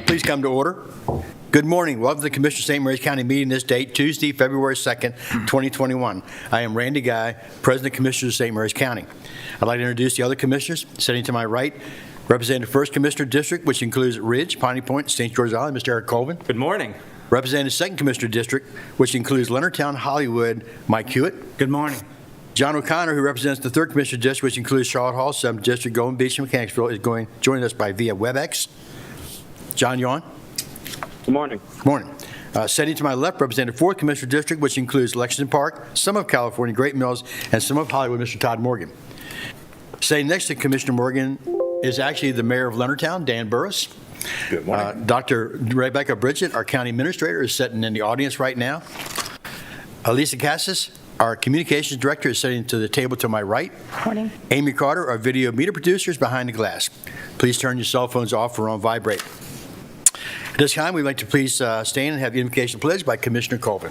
Please come to order. Good morning. Welcome to the Commissioner of St. Mary's County meeting this date, Tuesday, February 2nd, 2021. I am Randy Guy, President of Commissioners of St. Mary's County. I'd like to introduce the other commissioners. Sitting to my right, representing the 1st Commissioner District, which includes Ridge, Piney Point, and St. George Island, Mr. Eric Colvin. Good morning. Representing the 2nd Commissioner District, which includes Leonardtown, Hollywood, Mike Hewitt. Good morning. John O'Connor, who represents the 3rd Commissioner District, which includes Charlotte Hall, 7th District, Golden Beach, and Mechanicsville, is joining us by via WebEx. John Yuan. Good morning. Good morning. Sitting to my left, representing the 4th Commissioner District, which includes Lexington Park, some of California, Great Mills, and some of Hollywood, Mr. Todd Morgan. Sitting next to Commissioner Morgan is actually the Mayor of Leonardtown, Dan Burris. Good morning. Dr. Rebecca Bridget, our County Administrator, is sitting in the audience right now. Lisa Cassis, our Communications Director, is sitting to the table to my right. Morning. Amy Carter, our Video Media Producer, is behind the glass. Please turn your cell phones off or on vibrate. At this time, we'd like to please stand and have the invocation pledged by Commissioner Colvin.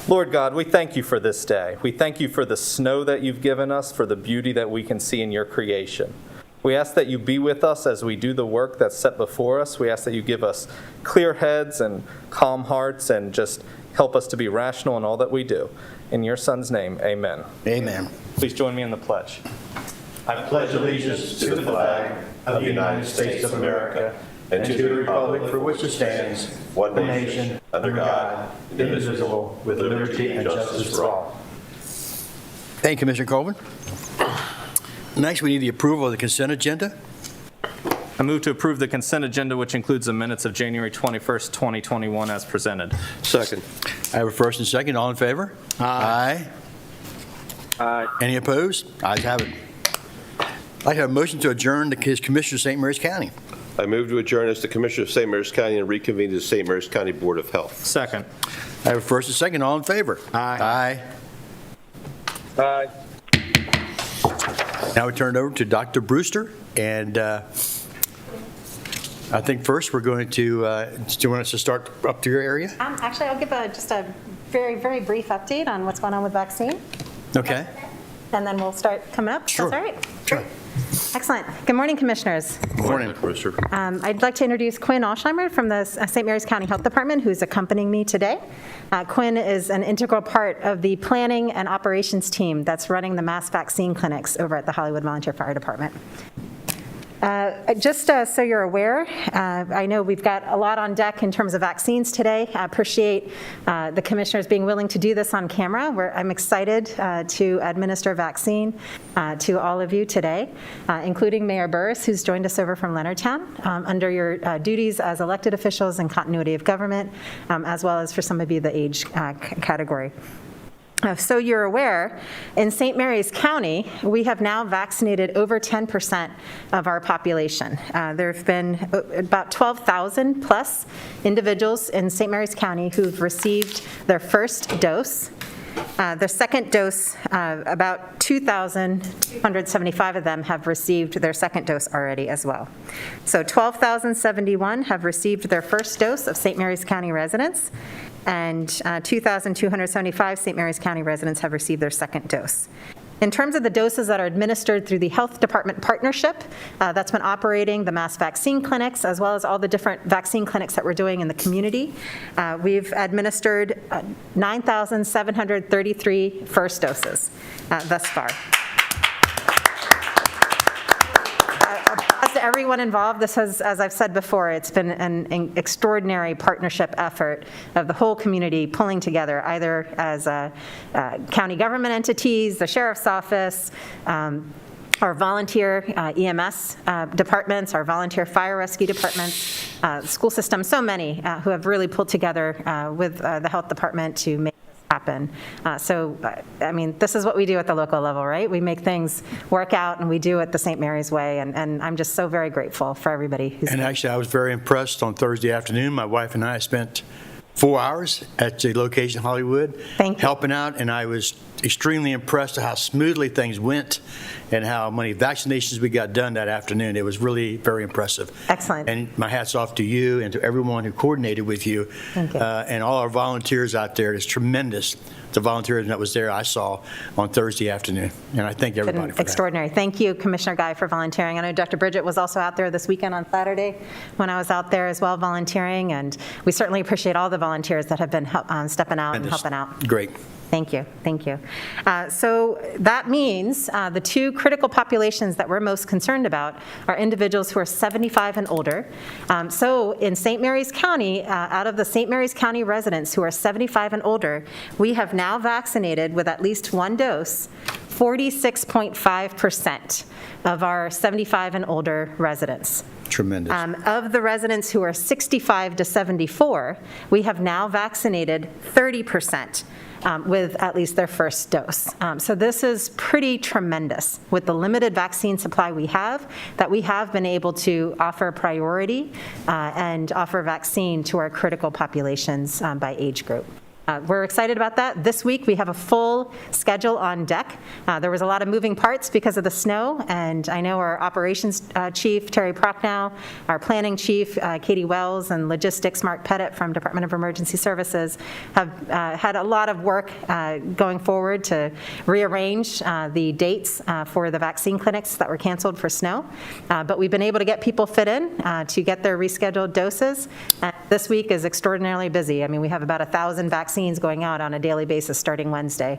Lord God, we thank you for this day. We thank you for the snow that you've given us, for the beauty that we can see in your creation. We ask that you be with us as we do the work that's set before us. We ask that you give us clear heads and calm hearts and just help us to be rational in all that we do. In your Son's name, amen. Amen. Please join me in the pledge. I pledge allegiance to the flag of the United States of America and to the republic for which it stands, one nation, under God, indivisible, with liberty and justice for all. Thank you, Commissioner Colvin. Next, we need the approval of the consent agenda. I move to approve the consent agenda, which includes the minutes of January 21st, 2021 as presented. Second. I have a first and second. All in favor? Aye. Aye. Any opposed? Ayes have it. I'd like to have a motion to adjourn the Commissioner of St. Mary's County. I move to adjourn as the Commissioner of St. Mary's County and reconvene the St. Mary's County Board of Health. Second. I have a first and second. All in favor? Aye. Aye. Aye. Now we turn it over to Dr. Brewster, and I think first we're going to, do you want us to start up to your area? Actually, I'll give just a very, very brief update on what's going on with vaccine, Okay. and then we'll start coming up. Sure. That's all right? Sure. Excellent. Good morning, Commissioners. Morning. Brewster. I'd like to introduce Quinn Alsheimer from the St. Mary's County Health Department, who's accompanying me today. Quinn is an integral part of the planning and operations team that's running the mass vaccine clinics over at the Hollywood Volunteer Fire Department. Just so you're aware, I know we've got a lot on deck in terms of vaccines today. I appreciate the commissioners being willing to do this on camera. I'm excited to administer vaccine to all of you today, including Mayor Burris, who's joined us over from Leonardtown, under your duties as elected officials and continuity of government, as well as for some of you the age category. So you're aware, in St. Mary's County, we have now vaccinated over 10% of our population. There have been about 12,000 plus individuals in St. Mary's County who've received their first dose. The second dose, about 2,275 of them have received their second dose already as well. So 12,071 have received their first dose of St. Mary's County residents, and 2,275 St. Mary's County residents have received their second dose. In terms of the doses that are administered through the Health Department partnership, that's been operating the mass vaccine clinics, as well as all the different vaccine clinics that we're doing in the community. We've administered 9,733 first doses thus far. To everyone involved, this has, as I've said before, it's been an extraordinary partnership effort of the whole community pulling together, either as county government entities, the sheriff's office, our volunteer EMS departments, our volunteer fire rescue departments, school system, so many who have really pulled together with the health department to make happen. I mean, this is what we do at the local level, right? We make things work out, and we do it the St. Mary's way, and I'm just so very grateful for everybody who's. And actually, I was very impressed on Thursday afternoon. My wife and I spent 4 hours at the location in Hollywood. Thank you. Helping out, and I was extremely impressed at how smoothly things went and how many vaccinations we got done that afternoon. It was really very impressive. Excellent. And my hat's off to you and to everyone who coordinated with you. Thank you. And all our volunteers out there. It's tremendous, the volunteers that was there I saw on Thursday afternoon. And I thank everybody for that. Extraordinary. Thank you, Commissioner Guy, for volunteering. I know Dr. Bridget was also out there this weekend on Saturday when I was out there as well volunteering, and we certainly appreciate all the volunteers that have been stepping out and helping out. Great. Thank you, thank you. So that means the two critical populations that we're most concerned about are individuals who are 75 and older. So in St. Mary's County, out of the St. Mary's County residents who are 75 and older, we have now vaccinated with at least one dose 46.5% of our 75 and older residents. Tremendous. Of the residents who are 65 to 74, we have now vaccinated 30%. With at least their first dose. So this is pretty tremendous with the limited vaccine supply we have, that we have been able to offer priority and offer vaccine to our critical populations by age group. We're excited about that. This week, we have a full schedule on deck. There was a lot of moving parts because of the snow, and I know our operations chief, Terry Prochnow, our planning chief, Katie Wells, and logistics, Mark Pettit from Department of Emergency Services, have had a lot of work going forward to rearrange the dates for the vaccine clinics that were canceled for snow. But we've been able to get people fit in to get their rescheduled doses. This week is extraordinarily busy. I mean, we have about 1,000 vaccines going out on a daily basis starting Wednesday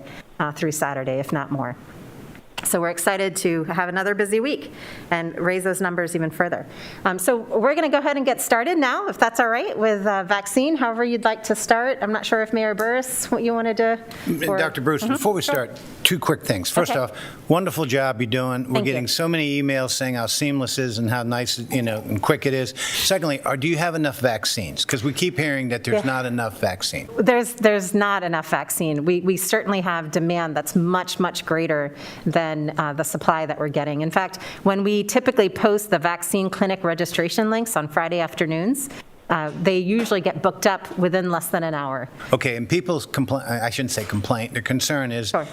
through Saturday, if not more. So we're excited to have another busy week and raise those numbers even further. So we're going to go ahead and get started now, if that's all right, with vaccine, however you'd like to start. I'm not sure if Mayor Burris, what you wanted to... or- Dr. Bruce, before we start, two quick things. First Okay. off, wonderful job you're doing. We're Thank you. getting so many emails saying how seamless it is and how nice, and quick it is. Secondly, do you have enough vaccines? Because we keep hearing that there's Yeah. not enough vaccine. There's not enough vaccine. We certainly have demand that's much, much greater than the supply that we're getting. In fact, when we typically post the vaccine clinic registration links on Friday afternoons, they usually get booked up within less than an hour. Okay, and people's complaint, I shouldn't say complaint, their concern is Sure.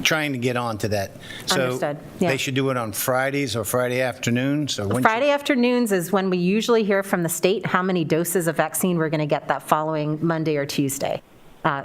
trying to get onto that. So Understood, yeah. they should do it on Fridays or Friday afternoons? Or when should- Friday afternoons is when we usually hear from the state how many doses of vaccine we're going to get that following Monday or Tuesday.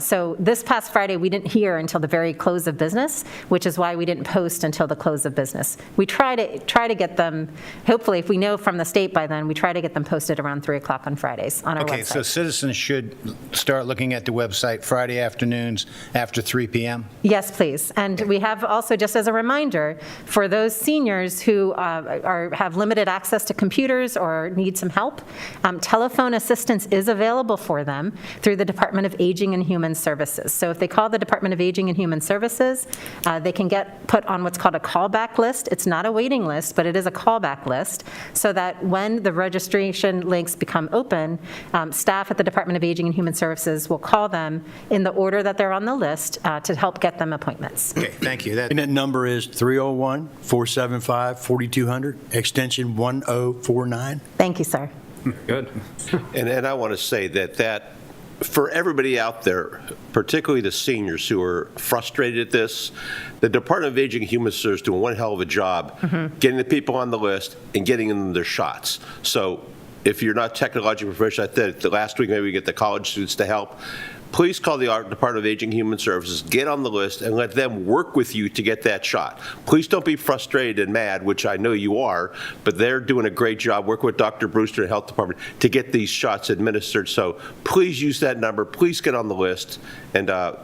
So this past Friday, we didn't hear until the very close of business, which is why we didn't post until the close of business. We try to get them, hopefully, if we know from the state by then, we try to get them posted around 3 o'clock on Fridays on our Okay, so website. citizens should start looking at the website Friday afternoons after 3 p.m.? Yes, please. And we have also, just as a reminder, for those seniors who have limited access to computers or need some help, telephone assistance is available for them through the Department of Aging and Human Services. So if they call the Department of Aging and Human Services, they can get put on what's called a callback list. It's not a waiting list, but it is a callback list, so that when the registration links become open, staff at the Department of Aging and Human Services will call them in the order that they're on the list to help get them appointments. Okay, thank you. That- And that number is 301-475-4200, extension 1049. Thank you, sir. Good. And I want to say that for everybody out there, particularly the seniors who are frustrated at this, the Department of Aging and Human Services is doing one hell of a job getting the people on the list and getting them their shots. So if you're not technologically proficient, I think the last week maybe we get the college students to help. Please call the Department of Aging and Human Services, get on the list, and let them work with you to get that shot. Please don't be frustrated and mad, which I know you are, but they're doing a great job working with Dr. Brewster and Health Department to get these shots administered. So please use that number. Please get on the list. And I'm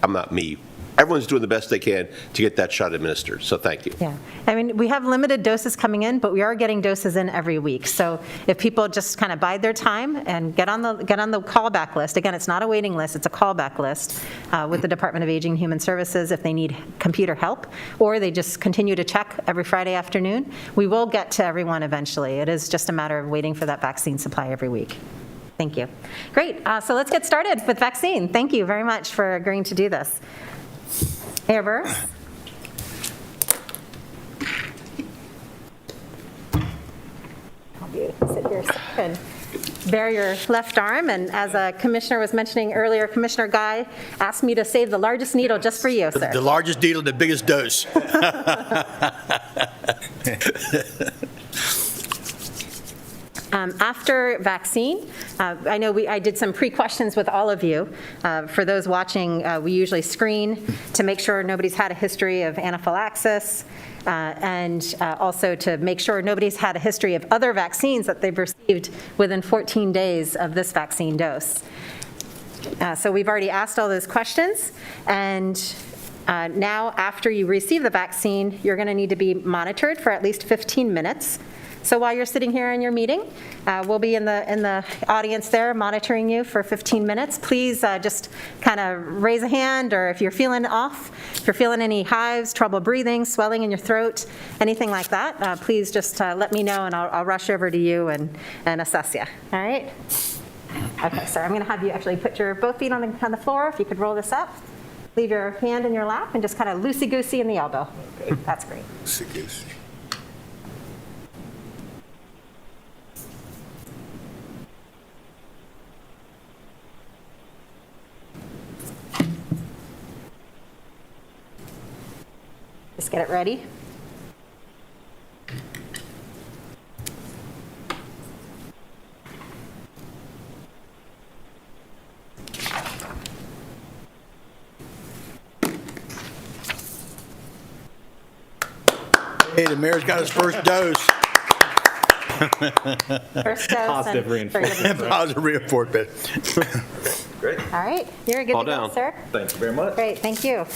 not me. Everyone's doing the best they can to get that shot administered. So thank you. Yeah. I mean, we have limited doses coming in, but we are getting doses in every week. So if people just kind of bide their time and get on the callback list, again, it's not a waiting list, it's a callback list with the Department of Aging and Human Services if they need computer help, or they just continue to check every Friday afternoon, we will get to everyone eventually. It is just a matter of waiting for that vaccine supply every week. Thank you. Great. So let's get started with vaccine. Thank you very much for agreeing to do this. Mayor Burris? I'll sit here a second. bare your left arm, and as a commissioner was mentioning earlier, Commissioner Guy asked me to save the largest needle just for you, sir. The largest needle, the biggest dose. After vaccine, I know I did some pre-questions with all of you. For those watching, we usually screen to make sure nobody's had a history of anaphylaxis, and also to make sure nobody's had a history of other vaccines that they've received within 14 days of this vaccine dose. So we've already asked all those questions, and now after you receive the vaccine, you're going to need to be monitored for at least 15 minutes. So while you're sitting here in your meeting, we'll be in the audience there monitoring you for 15 minutes. Please just kind of raise a hand, or if you're feeling off, if you're feeling any hives, trouble breathing, swelling in your throat, anything like that, please just let me know, and I'll rush over to you and assess you. All right? Okay, sir, I'm going to have you actually put your both feet on the floor. If you could roll this up, leave your hand in your lap, and just kind of loosey-goosey in the elbow. Okay. That's great. Loosey-goosey. Just get it ready. Hey, the mayor's got his first dose. First dose. Positive reinforcement. Positive reinforcement. Great. All right, you're good Fall to go, down. sir. Thank you very much. Great, thank you.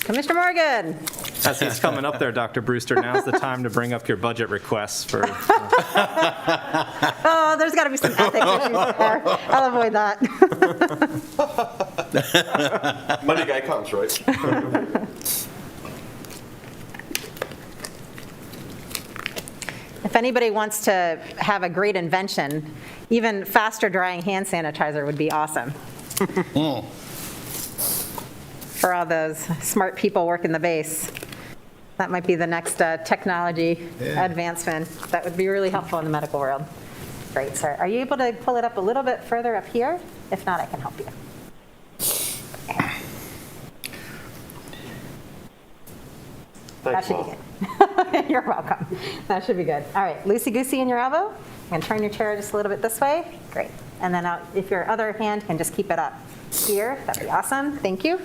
Commissioner Morgan. As he's coming up there, Dr. Brewster, now's the time to bring up your budget requests for. Oh, there's got to be some ethics issues there. I'll avoid that. Money guy comes, right? If anybody wants to have a great invention, even faster drying hand sanitizer would be awesome. For all those smart people working the base. That might be the next technology advancement. That would be really helpful in the medical world. Great, sir. Are you able to pull it up a little bit further up here? If not, I can help you. That should be good. You're welcome. That should be good. All right, loosey-goosey in your elbow. And turn your chair just a little bit this way. Great. And then if your other hand can just keep it up here, that'd be awesome. Thank you.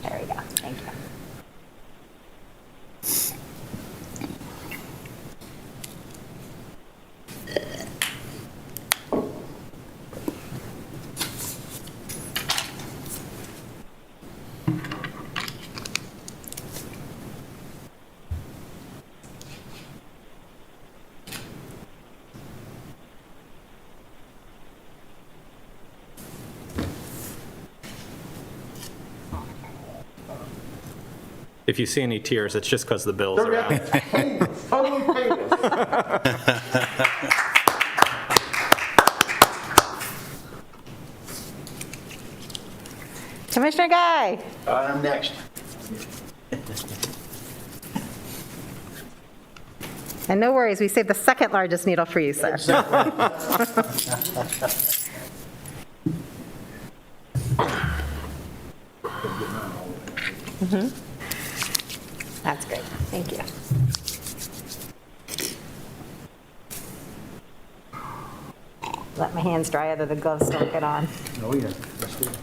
There we go. Thank you. If you see any tears, it's just because the bills are out. Commissioner Guy. I'm next. And no worries, we saved the second largest needle for you, sir. That's great. Thank you. Let my hands dry, other the gloves don't get on. Oh, yeah. Let's do it.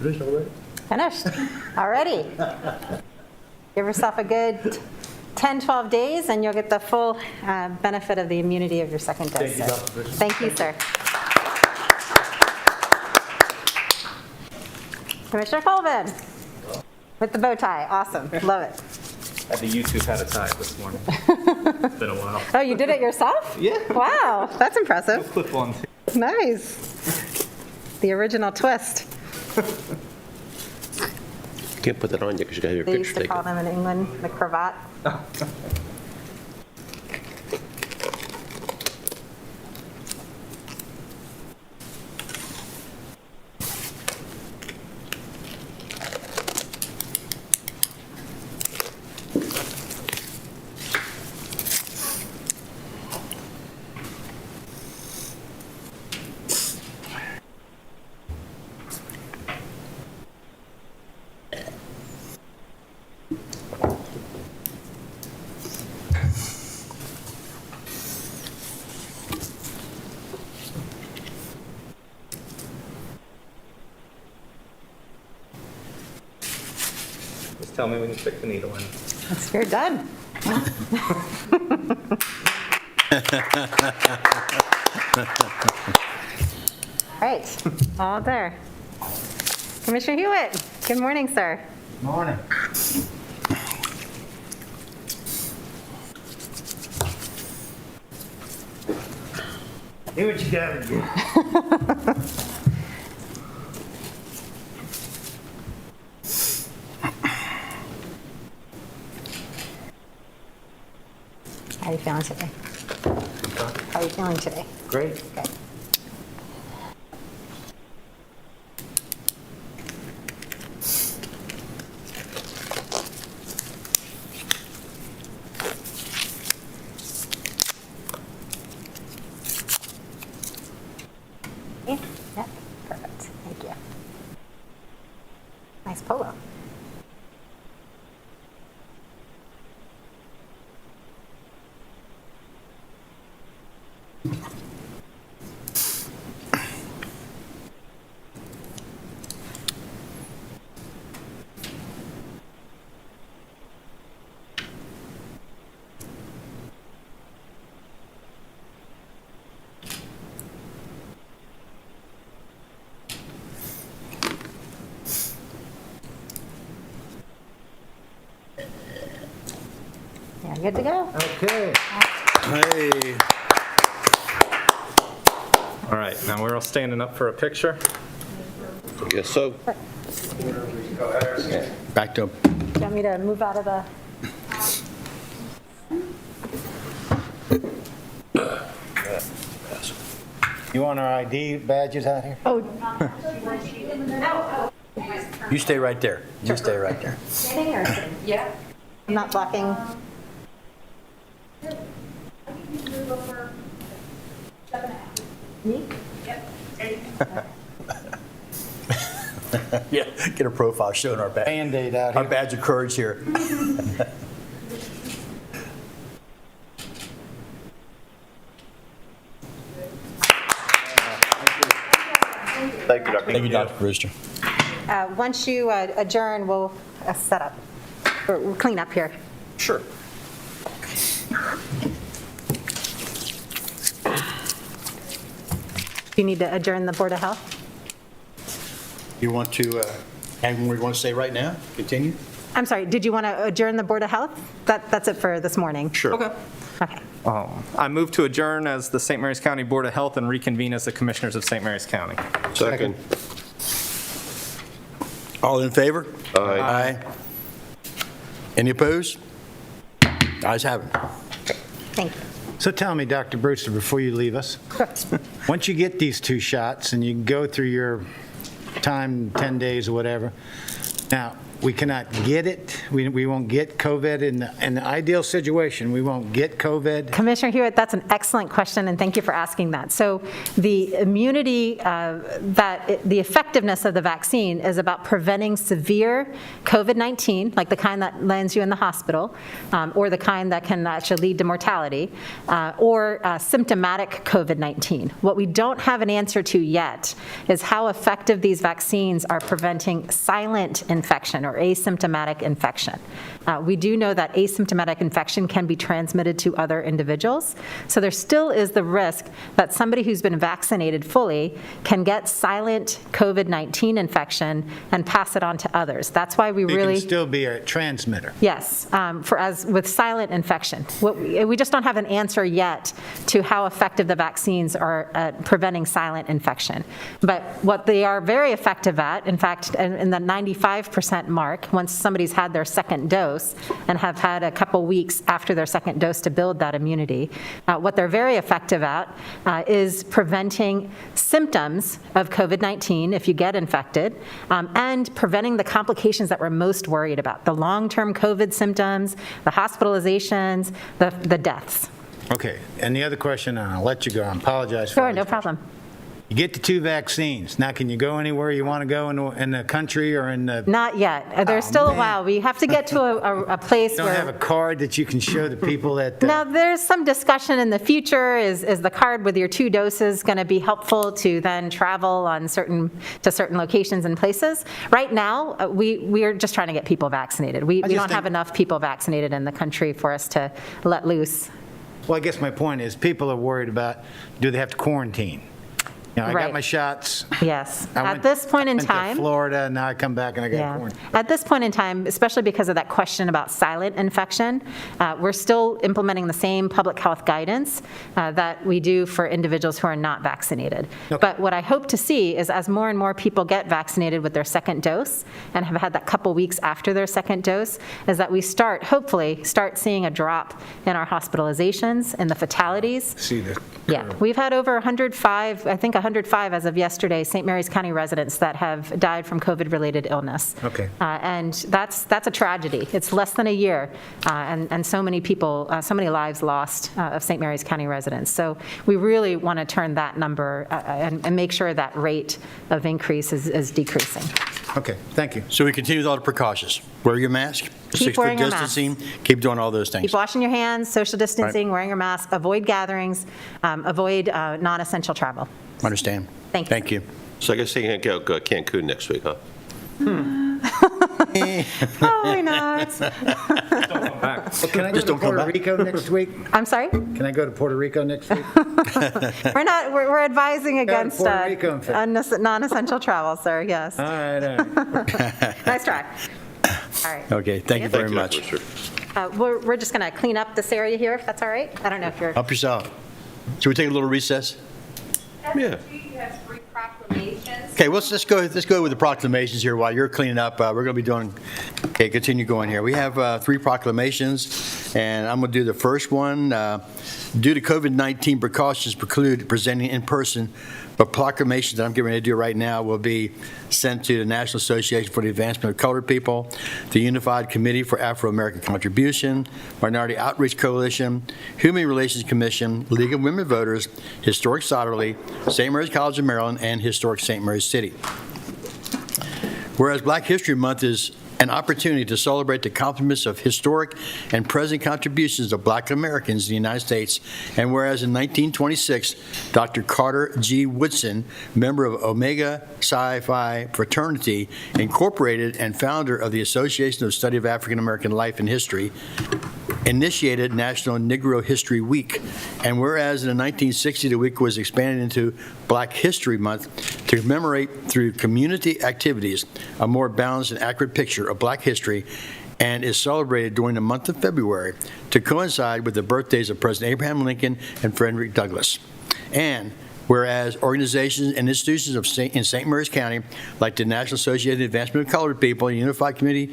Finished. Already. Give yourself a good 10, 12 days, and you'll get the full benefit of the immunity of your second dose. Thank you, sir. Commissioner Colvin, with the bow tie. Awesome. Love it. Had the YouTube had a tie this morning. It's been a while. Oh, you did it yourself? Yeah. Wow, that's impressive. Clip on too. Nice. The original twist. Can't put that on yet because you got your They picture used to call taken. them in England the cravat. Just tell me when you stick the needle in. You're done. All right, all there. Commissioner Hewitt, good morning, sir. Morning. Do what you gotta do. How are you feeling today? How are you feeling today? Great. Good. Yeah, perfect. Thank you. Nice polo. Yeah, good to go. Okay. Hey. All right, now we're all standing up for a picture. I guess so. Back to Do you want me to move out of the? You want our ID badges out here? Oh, You stay right there. You stay right there. standing or sitting? Yeah. I'm not blocking. Me? Yeah, get a profile showing our badge. Band-Aid out Our here. badge of courage here. Thank you, Dr. Thank you, Dr. Brewster. Once you adjourn, we'll set up, or we'll clean up here. Sure. Do you need to adjourn the Board of Health? You want to, and we want to say right now? Continue? I'm sorry, did you want to adjourn the Board of Health? That's it for this morning? Sure. Okay. Okay. I move to adjourn as the St. Mary's County Board of Health and reconvene as the Commissioners of St. Mary's County. Second. All in favor? Aye. Aye. Any opposed? Ayes have it. Thank you. So tell me, Dr. Brewster, before you leave us, once you get these 2 shots and you go through your time, 10 days or whatever, Now, we cannot get it. We won't get COVID in the ideal situation. We won't get COVID. Commissioner Hewitt, that's an excellent question, and thank you for asking that. So the immunity, the effectiveness of the vaccine is about preventing severe COVID-19, like the kind that lands you in the hospital, or the kind that can actually lead to mortality, or symptomatic COVID-19. What we don't have an answer to yet is how effective these vaccines are preventing silent infection or asymptomatic infection. We do know that asymptomatic infection can be transmitted to other individuals, so there still is the risk that somebody who's been vaccinated fully can get silent COVID-19 infection and pass it on to others. That's why we It really... can still be a transmitter. Yes, as with silent infection. We just don't have an answer yet to how effective the vaccines are at preventing silent infection. But what they are very effective at, in fact, in the 95% mark, once somebody's had their second dose and have had a couple weeks after their second dose to build that immunity, what they're very effective at is preventing symptoms of COVID-19 if you get infected, and preventing the complications that we're most worried about, the long-term COVID symptoms, the hospitalizations, the deaths. Okay, and the other question, and I'll let you go, I apologize for Sure, all no these problem. You get the 2 vaccines. Now, can you go anywhere you want to go in the country or in the... Not yet. There's still a man. while. We have to get to a place You don't where... have a card that you can show the people that... Now, there's some discussion in the future. Is the card with your 2 doses going to be helpful to then travel on certain locations and places? Right now, we are just trying to get people vaccinated. We just don't have think- enough people vaccinated in the country for us to let loose. Well, I guess my point is, people are worried about, do they have to quarantine? You know, I Right. got my shots. Yes. I At went- this point in went time... to Florida, now I come back and I got Yeah. quarantine. At this point in time, especially because of that question about silent infection, we're still implementing the same public health guidance that we do for individuals who are not vaccinated. Okay. But what I hope to see is as more and more people get vaccinated with their second dose and have had that couple weeks after their second dose, is that we hopefully start seeing a drop in our hospitalizations and the fatalities. See the... Yeah, we've had over 105, I think 105 as of yesterday, St. Mary's County residents that have died from COVID-related illness. Okay. And that's a tragedy. It's less than a year, and so many people, so many lives lost of St. Mary's County residents. So we really want to turn that number and make sure that rate of increase is decreasing. Okay, thank you. So we continue with all the precautions. Wear your mask. Keep wearing your mask. distancing. Keep doing all those things. Keep washing your hands, social distancing, wearing your mask, avoid gatherings, avoid non-essential travel. Understand? Thank you. Thank you. So I guess you can't go Cancun next week, huh? Probably not. Can I go Just to don't come Puerto back. Rico next week? I'm sorry? Can I go to Puerto Rico next week? We're advising against Puerto Rico and non-essential travel, sir, yes. All right. Nice try. All right. Okay, thank you very much. We're just going to clean up this area here, if that's all right? I don't know if you're... Help yourself. Should we take a little recess? Yeah. You have 3 proclamations. Okay, let's go with the proclamations here while you're cleaning up. We're going to be doing, okay, continue going here. We have 3 proclamations, and I'm going to do the first one. Due to COVID-19 precautions preclude presenting in person, but proclamations that I'm getting ready to do right now will be sent to the National Association for the Advancement of Colored People, the Unified Committee for Afro-American Contribution, Minority Outreach Coalition, Human Relations Commission, League of Women Voters, Historic Solderly, St. Mary's College of Maryland, and Historic St. Mary's City. Whereas Black History Month is an opportunity to celebrate the accomplishments of historic and present contributions of Black Americans in the United States, and whereas in 1926, Dr. Carter G. Woodson, member of Omega Psi Phi Fraternity, Incorporated, and founder of the Association of Study of African American Life and History, initiated National Negro History Week. And whereas in the 1960s, the week was expanded into Black History Month to commemorate through community activities a more balanced and accurate picture of Black history, and is celebrated during the month of February to coincide with the birthdays of President Abraham Lincoln and Frederick Douglass. And Whereas organizations and institutions in St. Mary's County, like the National Association of Advancement of Colored People, Unified Committee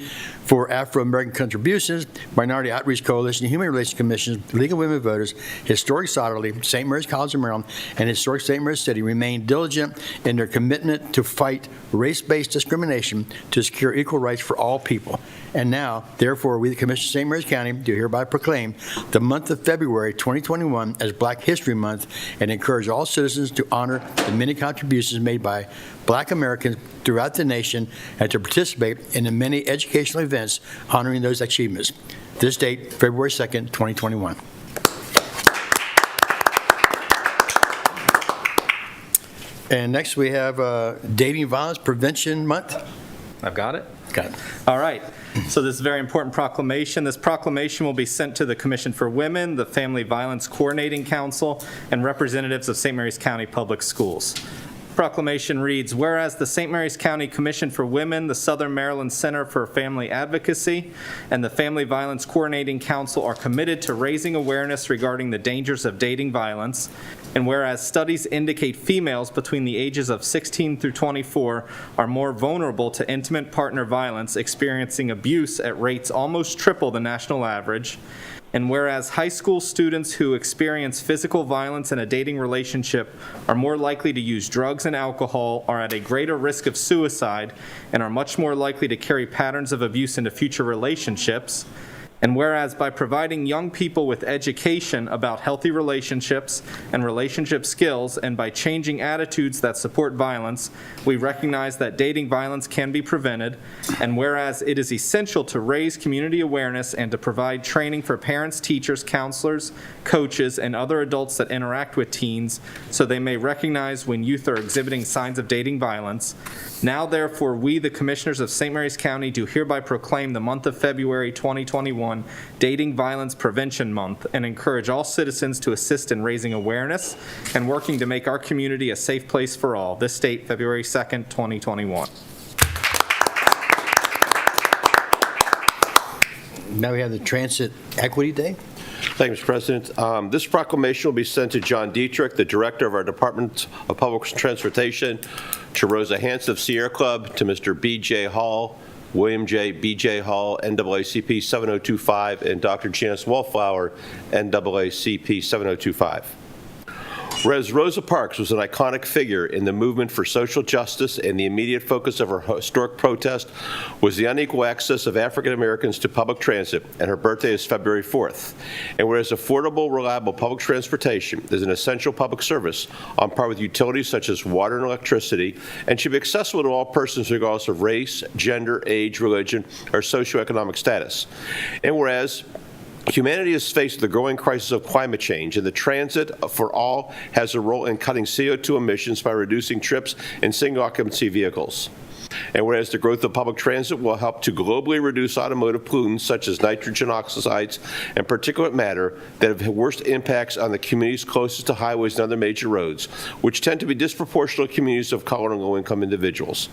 for Afro-American Contributions, Minority Outreach Coalition, Human Relations Commission, League of Women Voters, Historic Sauterly, St. Mary's College of Maryland, and Historic St. Mary's City remain diligent in their commitment to fight race-based discrimination to secure equal rights for all people. And now, therefore, we, the Commission of St. Mary's County, do hereby proclaim the month of February 2021 as Black History Month and encourage all citizens to honor the many contributions made by Black Americans throughout the nation and to participate in the many educational events honoring those achievements. This date, February 2nd, 2021. And next we have Dating Violence Prevention Month. I've got it. Got it. All right. So this is a very important proclamation. This proclamation will be sent to the Commission for Women, the Family Violence Coordinating Council, and representatives of St. Mary's County Public Schools. Proclamation reads, whereas the St. Mary's County Commission for Women, the Southern Maryland Center for Family Advocacy, and the Family Violence Coordinating Council are committed to raising awareness regarding the dangers of dating violence, and whereas studies indicate females between the ages of 16 through 24 are more vulnerable to intimate partner violence, experiencing abuse at rates almost triple the national average, and whereas high school students who experience physical violence in a dating relationship are more likely to use drugs and alcohol, are at a greater risk of suicide, and are much more likely to carry patterns of abuse into future relationships, and whereas by providing young people with education about healthy relationships and relationship skills, and by changing attitudes that support violence, we recognize that dating violence can be prevented, and whereas it is essential to raise community awareness and to provide training for parents, teachers, counselors, coaches, and other adults that interact with teens so they may recognize when youth are exhibiting signs of dating violence. Now, therefore, we, the Commissioners of St. Mary's County, do hereby proclaim the month of February 2021 Dating Violence Prevention Month and encourage all citizens to assist in raising awareness and working to make our community a safe place for all. This date, February 2nd, 2021. Now we have the Transit Equity Day. Thank you, Mr. President. This proclamation will be sent to John Dietrich, the Director of our Department of Public Transportation, to Rosa Hanson of Sierra Club, to Mr. B.J. Hall, William J. B.J. Hall, NAACP 7025, and Dr. Janice Wallflower, NAACP 7025. Whereas Rosa Parks was an iconic figure in the movement for social justice, and the immediate focus of her historic protest was the unequal access of African Americans to public transit, and her birthday is February 4th. And whereas affordable, reliable public transportation is an essential public service on par with utilities such as water and electricity, and should be accessible to all persons regardless of race, gender, age, religion, or socioeconomic status. And whereas humanity is faced with the growing crisis of climate change, and the Transit for All has a role in cutting CO2 emissions by reducing trips in single-occupancy vehicles. And whereas the growth of public transit will help to globally reduce automotive pollutants such as nitrogen oxides and particulate matter that have worst impacts on the communities closest to highways and other major roads, which tend to be disproportionate communities of color and low-income individuals.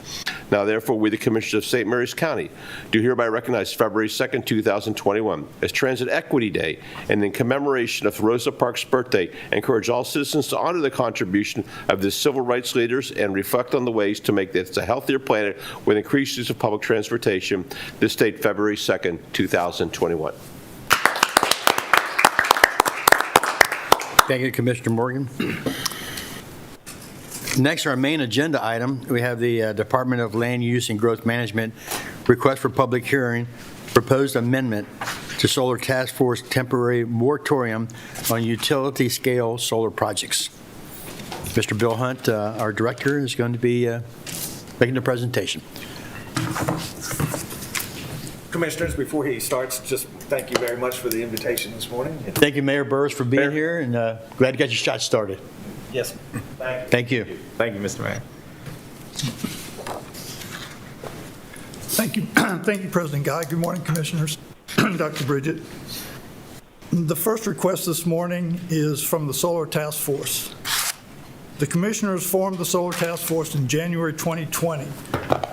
Now, therefore, we, the Commissioners of St. Mary's County, do hereby recognize February 2nd, 2021 as Transit Equity Day, and in commemoration of Rosa Parks' birthday, encourage all citizens to honor the contribution of the civil rights leaders and reflect on the ways to make this a healthier planet with increased use of public transportation. This date, February 2nd, 2021. Thank you, Commissioner Morgan. Next, our main agenda item, we have the Department of Land Use and Growth Management request for public hearing, proposed amendment to Solar Task Force temporary moratorium on utility-scale solar projects. Mr. Bill Hunt, our director, is going to be making the presentation. Commissioners, before he starts, just thank you very much for the invitation this morning. Thank you, Mayor Burris, for being here, and glad to get your shot started. Yes, thank you. Thank you. Thank you, Mr. Mayor. Thank you. Thank you, President Guy. Good morning, Commissioners. Dr. Bridget. The first request this morning is from the Solar Task Force. The Commissioners formed the Solar Task Force in January 2020.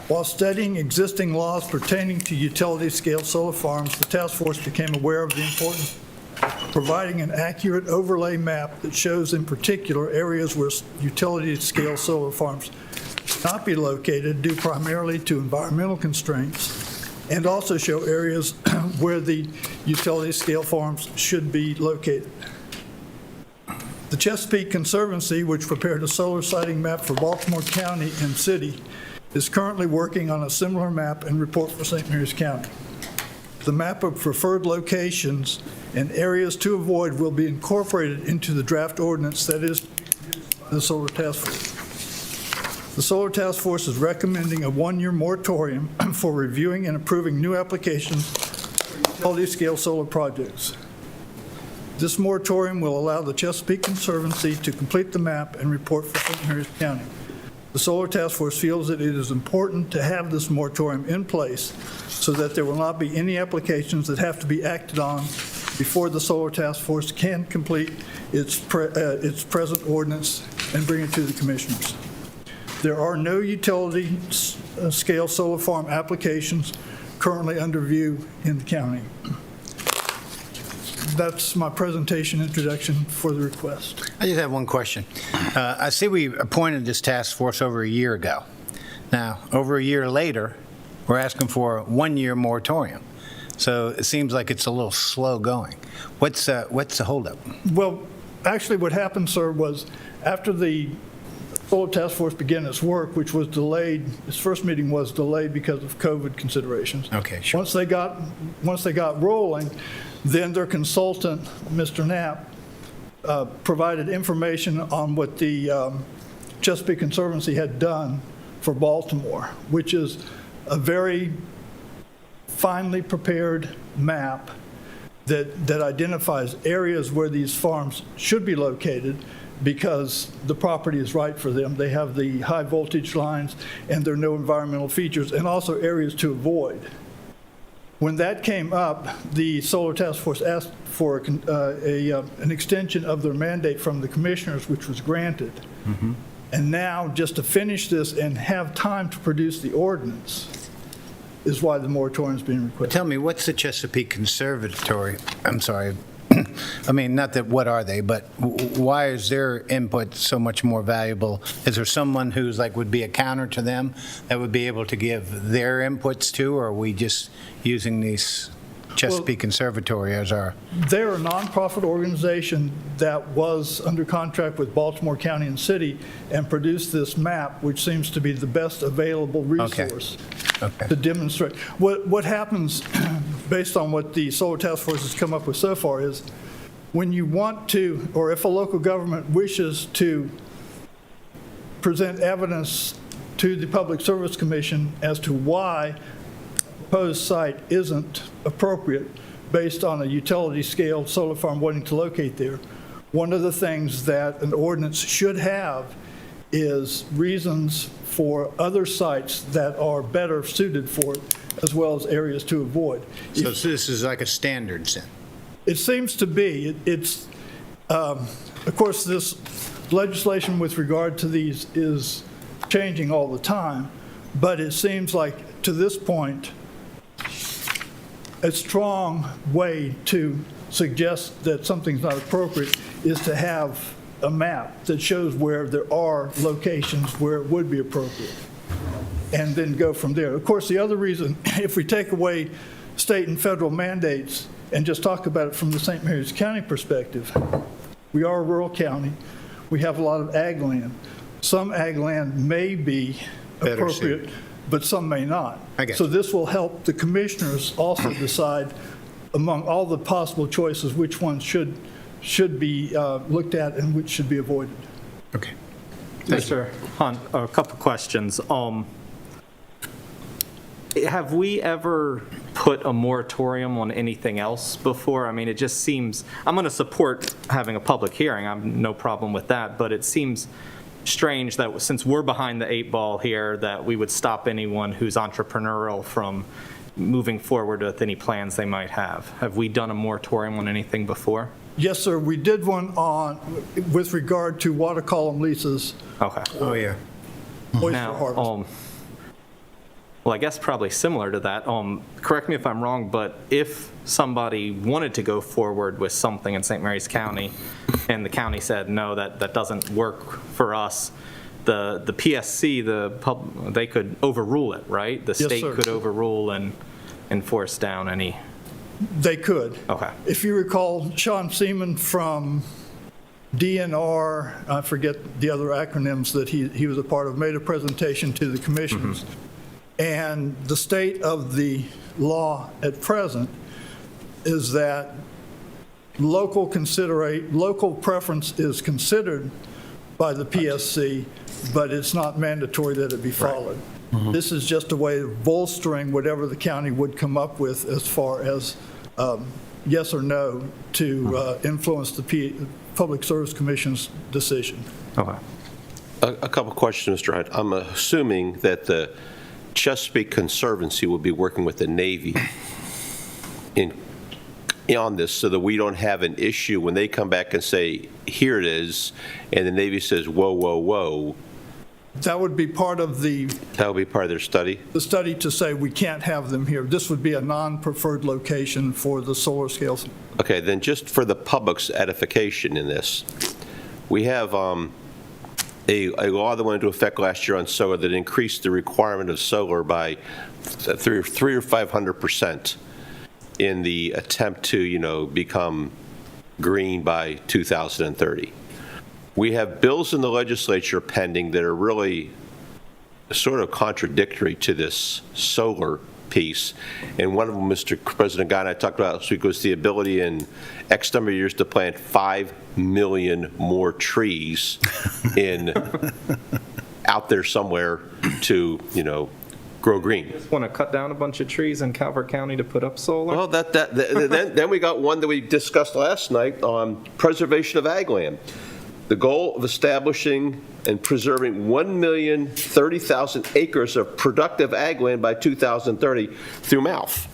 While studying existing laws pertaining to utility-scale solar farms, the task force became aware of the importance providing an accurate overlay map that shows in particular areas where utility-scale solar farms should not be located due primarily to environmental constraints, and also show areas where the utility-scale farms should be located. The Chesapeake Conservancy, which prepared a solar siting map for Baltimore County and City, is currently working on a similar map and report for St. Mary's County. The map of preferred locations and areas to avoid will be incorporated into the draft ordinance that is the Solar Task Force. The Solar Task Force is recommending a one-year moratorium for reviewing and approving new applications for utility-scale solar projects. This moratorium will allow the Chesapeake Conservancy to complete the map and report for St. Mary's County. The Solar Task Force feels that it is important to have this moratorium in place so that there will not be any applications that have to be acted on before the Solar Task Force can complete its present ordinance and bring it to the commissioners. There are no utility-scale solar farm applications currently under review in the county. That's my presentation introduction for the request. I just have one question. I see we appointed this task force over a year ago. Now, over a year later, we're asking for a one-year moratorium. So it seems like it's a little slow going. What's the holdup? Well, actually what happened, sir, was after the Solar Task Force began its work, which was delayed, its first meeting was delayed because of COVID considerations. Okay, sure. Once they got rolling, then their consultant, Mr. Knapp, provided information on what the Chesapeake Conservancy had done for Baltimore, which is a very finely prepared map that identifies areas where these farms should be located because the property is right for them. They have the high voltage lines and there are no environmental features, and also areas to avoid. When that came up, the Solar Task Force asked for an extension of their mandate from the commissioners, which was granted. Mm-hmm. And now, just to finish this and have time to produce the ordinance is why the moratorium is being requested. Tell me, what's the Chesapeake Conservatory? I'm sorry. I mean, not that what are they, but why is their input so much more valuable? Is there someone who's like would be a counter to them that would be able to give their inputs to, or are we just using these Chesapeake Conservatory as our? They're a nonprofit organization that was under contract with Baltimore County and City and produced this map, which seems to be the best available resource to demonstrate. What happens, based on what the Solar Task Force has come up with so far, is when you want to, or if a local government wishes to present evidence to the Public Service Commission as to why the proposed site isn't appropriate based on a utility-scale solar farm wanting to locate there, one of the things that an ordinance should have is reasons for other sites that are better suited for it, as well as areas to avoid. So this is like a standard then? It seems to be. It's, of course, this legislation with regard to these is changing all the time, but it seems like to this point, a strong way to suggest that something's not appropriate is to have a map that shows where there are locations where it would be appropriate, and then go from there. Of course, the other reason, if we take away state and federal mandates and just talk about it from the St. Mary's County perspective, we are a rural county. We have a lot of ag land. Some ag land may be Better appropriate, suited. but some may not. I get So you. this will help the commissioners also decide among all the possible choices which ones should be looked at and which should be avoided. Okay. Mr. Hunt, a couple questions. Have we ever put a moratorium on anything else before? I mean, it just seems, I'm going to support having a public hearing. I have no problem with that, but it seems strange that since we're behind the 8 ball here, that we would stop anyone who's entrepreneurial from moving forward with any plans they might have. Have we done a moratorium on anything before? Yes, sir, we did one with regard to water column leases, Okay. Oh, yeah. oyster Now, harvest. well, I guess probably similar to that. Correct me if I'm wrong, but if somebody wanted to go forward with something in St. Mary's County and the county said, no, that doesn't work for us, the PSC, they could overrule it, right? The Yes, state sir. could overrule and enforce down any, They could. okay. If you recall, Sean Seaman from DNR, I forget the other acronyms that he was a part of, made a presentation to the commissioners. And the state of the law at present is that local preference is considered by the PSC, but it's not mandatory that it be followed. This is just a way of bolstering whatever the county would come up with as far as yes or no to influence the Public Service Commission's decision. Okay. A couple of questions, Mr. Hunt. I'm assuming that the Chesapeake Conservancy will be working with the Navy on this so that we don't have an issue when they come back and say, here it is, and the Navy says, whoa, whoa, whoa. That would be part of the That will be part of their study? study to say we can't have them here. This would be a non-preferred location for the solar scales. Okay, then just for the public's edification in this, we have a law that went into effect last year on solar that increased the requirement of solar by 300 or 500% in the attempt to, become green by 2030. We have bills in the legislature pending that are really sort of contradictory to this solar piece. And one of them, Mr. President Guy and I talked about last week, was the ability in X number of years to plant 5 million more trees out there somewhere to, grow green. Just want to cut down a bunch of trees in Calvert County to put up solar? Well, then we got one that we discussed last night on preservation of ag land. The goal of establishing and preserving 1,030,000 acres of productive ag land by 2030 through MALF.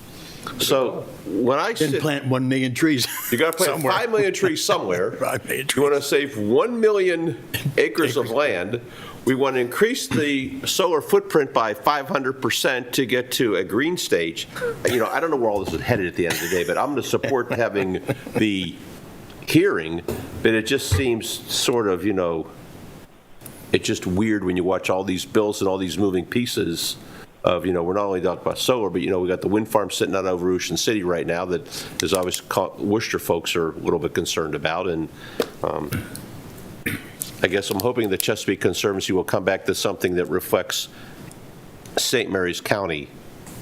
So when I Didn't sit, plant 1 million trees. you got to plant somewhere. 5 million trees somewhere. 5 million You want to save 1 million acres of land. We want to increase the solar footprint by 500% to get to a green stage. I don't know where all this is headed at the end of the day, but I'm going to support having the hearing, but it just seems sort of, it's just weird when you watch all these bills and all these moving pieces of, we're not only talking about solar, but, we got the wind farm sitting out over Ocean City right now that is obviously Worcester folks are a little bit concerned about. And I guess I'm hoping the Chesapeake Conservancy will come back to something that reflects St. Mary's County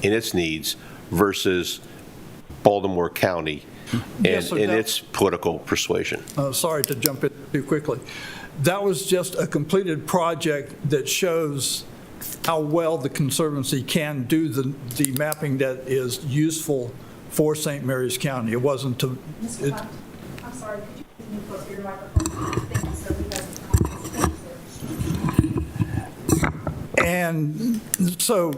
in its needs versus Baltimore County Yes, and sir, in its political persuasion. Sorry to jump in too quickly. That was just a completed project that shows how well the Conservancy can do the mapping that is useful for St. Mary's County. It wasn't to, Mr. Hunt, I'm sorry, could you please move closer to your microphone? Thank you, sir. Thank you, sir. and so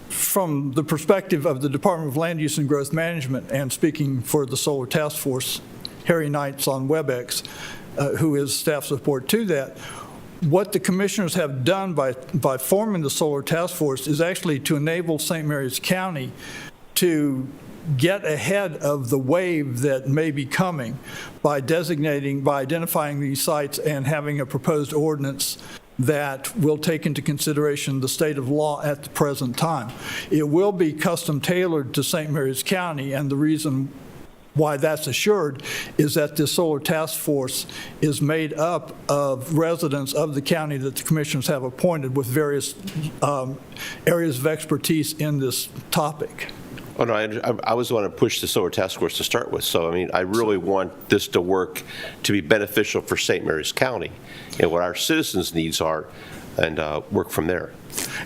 from the perspective of the Department of Land Use and Growth Management, and speaking for the Solar Task Force, Harry Knight's on WebEx, who is staff support to that, what the commissioners have done by forming the Solar Task Force is actually to enable St. Mary's County to get ahead of the wave that may be coming by identifying these sites and having a proposed ordinance that will take into consideration the state of law at the present time. It will be custom tailored to St. Mary's County, and the reason why that's assured is that this Solar Task Force is made up of residents of the county that the commissioners have appointed with various areas of expertise in this topic. Oh, no, I was the one to push the Solar Task Force to start with. So, I really want this to work to be beneficial for St. Mary's County and what our citizens' needs are, and work from there.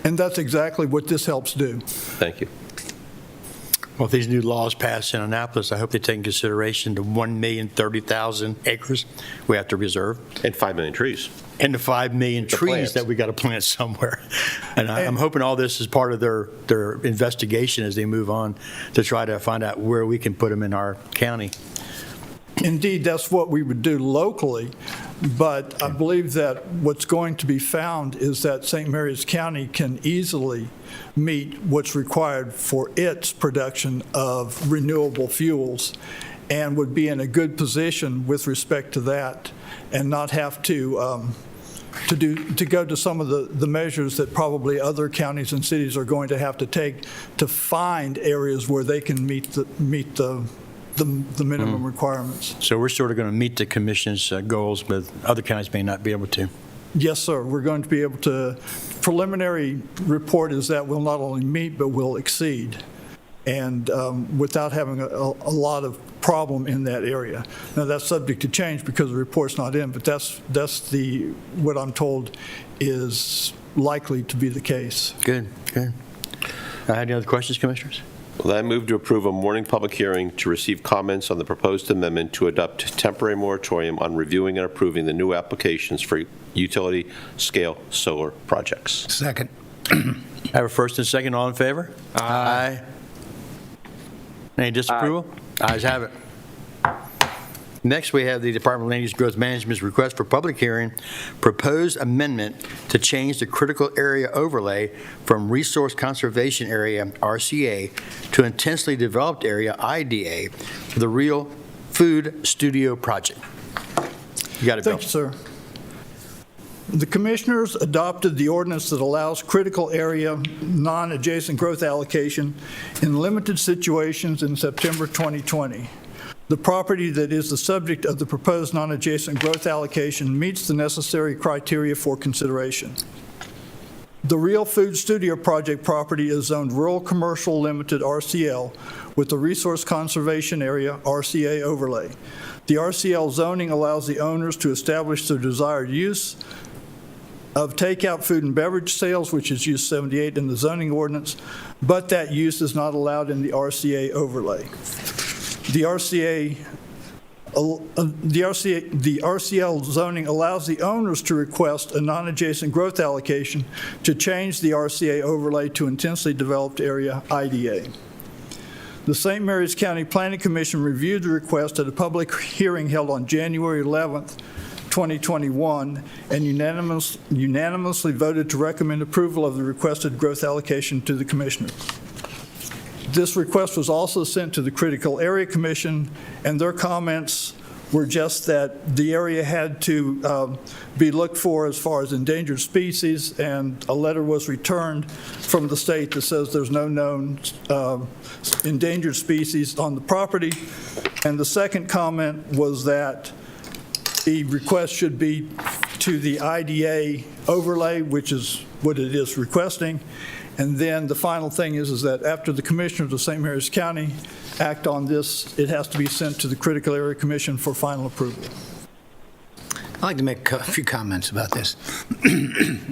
And that's exactly what this helps do. Thank you. Well, if these new laws pass in Annapolis, I hope they take into consideration the 1,030,000 acres we have to reserve. And 5 million trees. And the 5 million The trees plants. that we got to plant somewhere. And I'm hoping all this is part of their investigation as they move on to try to find out where we can put them in our county. indeed, that's what we would do locally, but I believe that what's going to be found is that St. Mary's County can easily meet what's required for its production of renewable fuels and would be in a good position with respect to that and not have to go to some of the measures that probably other counties and cities are going to have to take to find areas where they can meet the minimum requirements. So we're sort of going to meet the commission's goals, but other counties may not be able to. Yes, sir. We're going to be able to, preliminary report is that we'll not only meet, but we'll exceed, and without having a lot of problem in that area. Now, that's subject to change because the report's not in, but that's what I'm told is likely to be the case. Good, good. Any other questions, Commissioners? Well, I move to approve a morning public hearing to receive comments on the proposed amendment to adopt temporary moratorium on reviewing and approving the new applications for utility-scale solar projects. Second. I have a first and second. All in favor? Aye. Any disapproval? Ayes have it. Next, we have the Department of Land Use Growth Management's request for public hearing, proposed amendment to change the critical area overlay from Resource Conservation Area, RCA, to Intensely Developed Area, IDA, for the Real Food Studio project. You got it, Bill. Thank you, sir. The commissioners adopted the ordinance that allows critical area non-adjacent growth allocation in limited situations in September 2020. The property that is the subject of the proposed non-adjacent growth allocation meets the necessary criteria for consideration. The Real Food Studio project property is zoned Rural Commercial Limited, RCL, with the Resource Conservation Area, RCA overlay. The RCL zoning allows the owners to establish their desired use of takeout food and beverage sales, which is use 78 in the zoning ordinance, but that use is not allowed in the RCA overlay. The RCL zoning allows the owners to request a non-adjacent growth allocation to change the RCA overlay to intensely developed area, IDA. The St. Mary's County Planning Commission reviewed the request at a public hearing held on January 11th, 2021, and unanimously voted to recommend approval of the requested growth allocation to the commissioner. This request was also sent to the Critical Area Commission, and their comments were just that the area had to be looked for as far as endangered species, and a letter was returned from the state that says there's no known endangered species on the property. And the second comment was that the request should be to the IDA overlay, which is what it is requesting. And then the final thing is that after the commissioners of St. Mary's County act on this, it has to be sent to the Critical Area Commission for final approval. I'd like to make a few comments about this.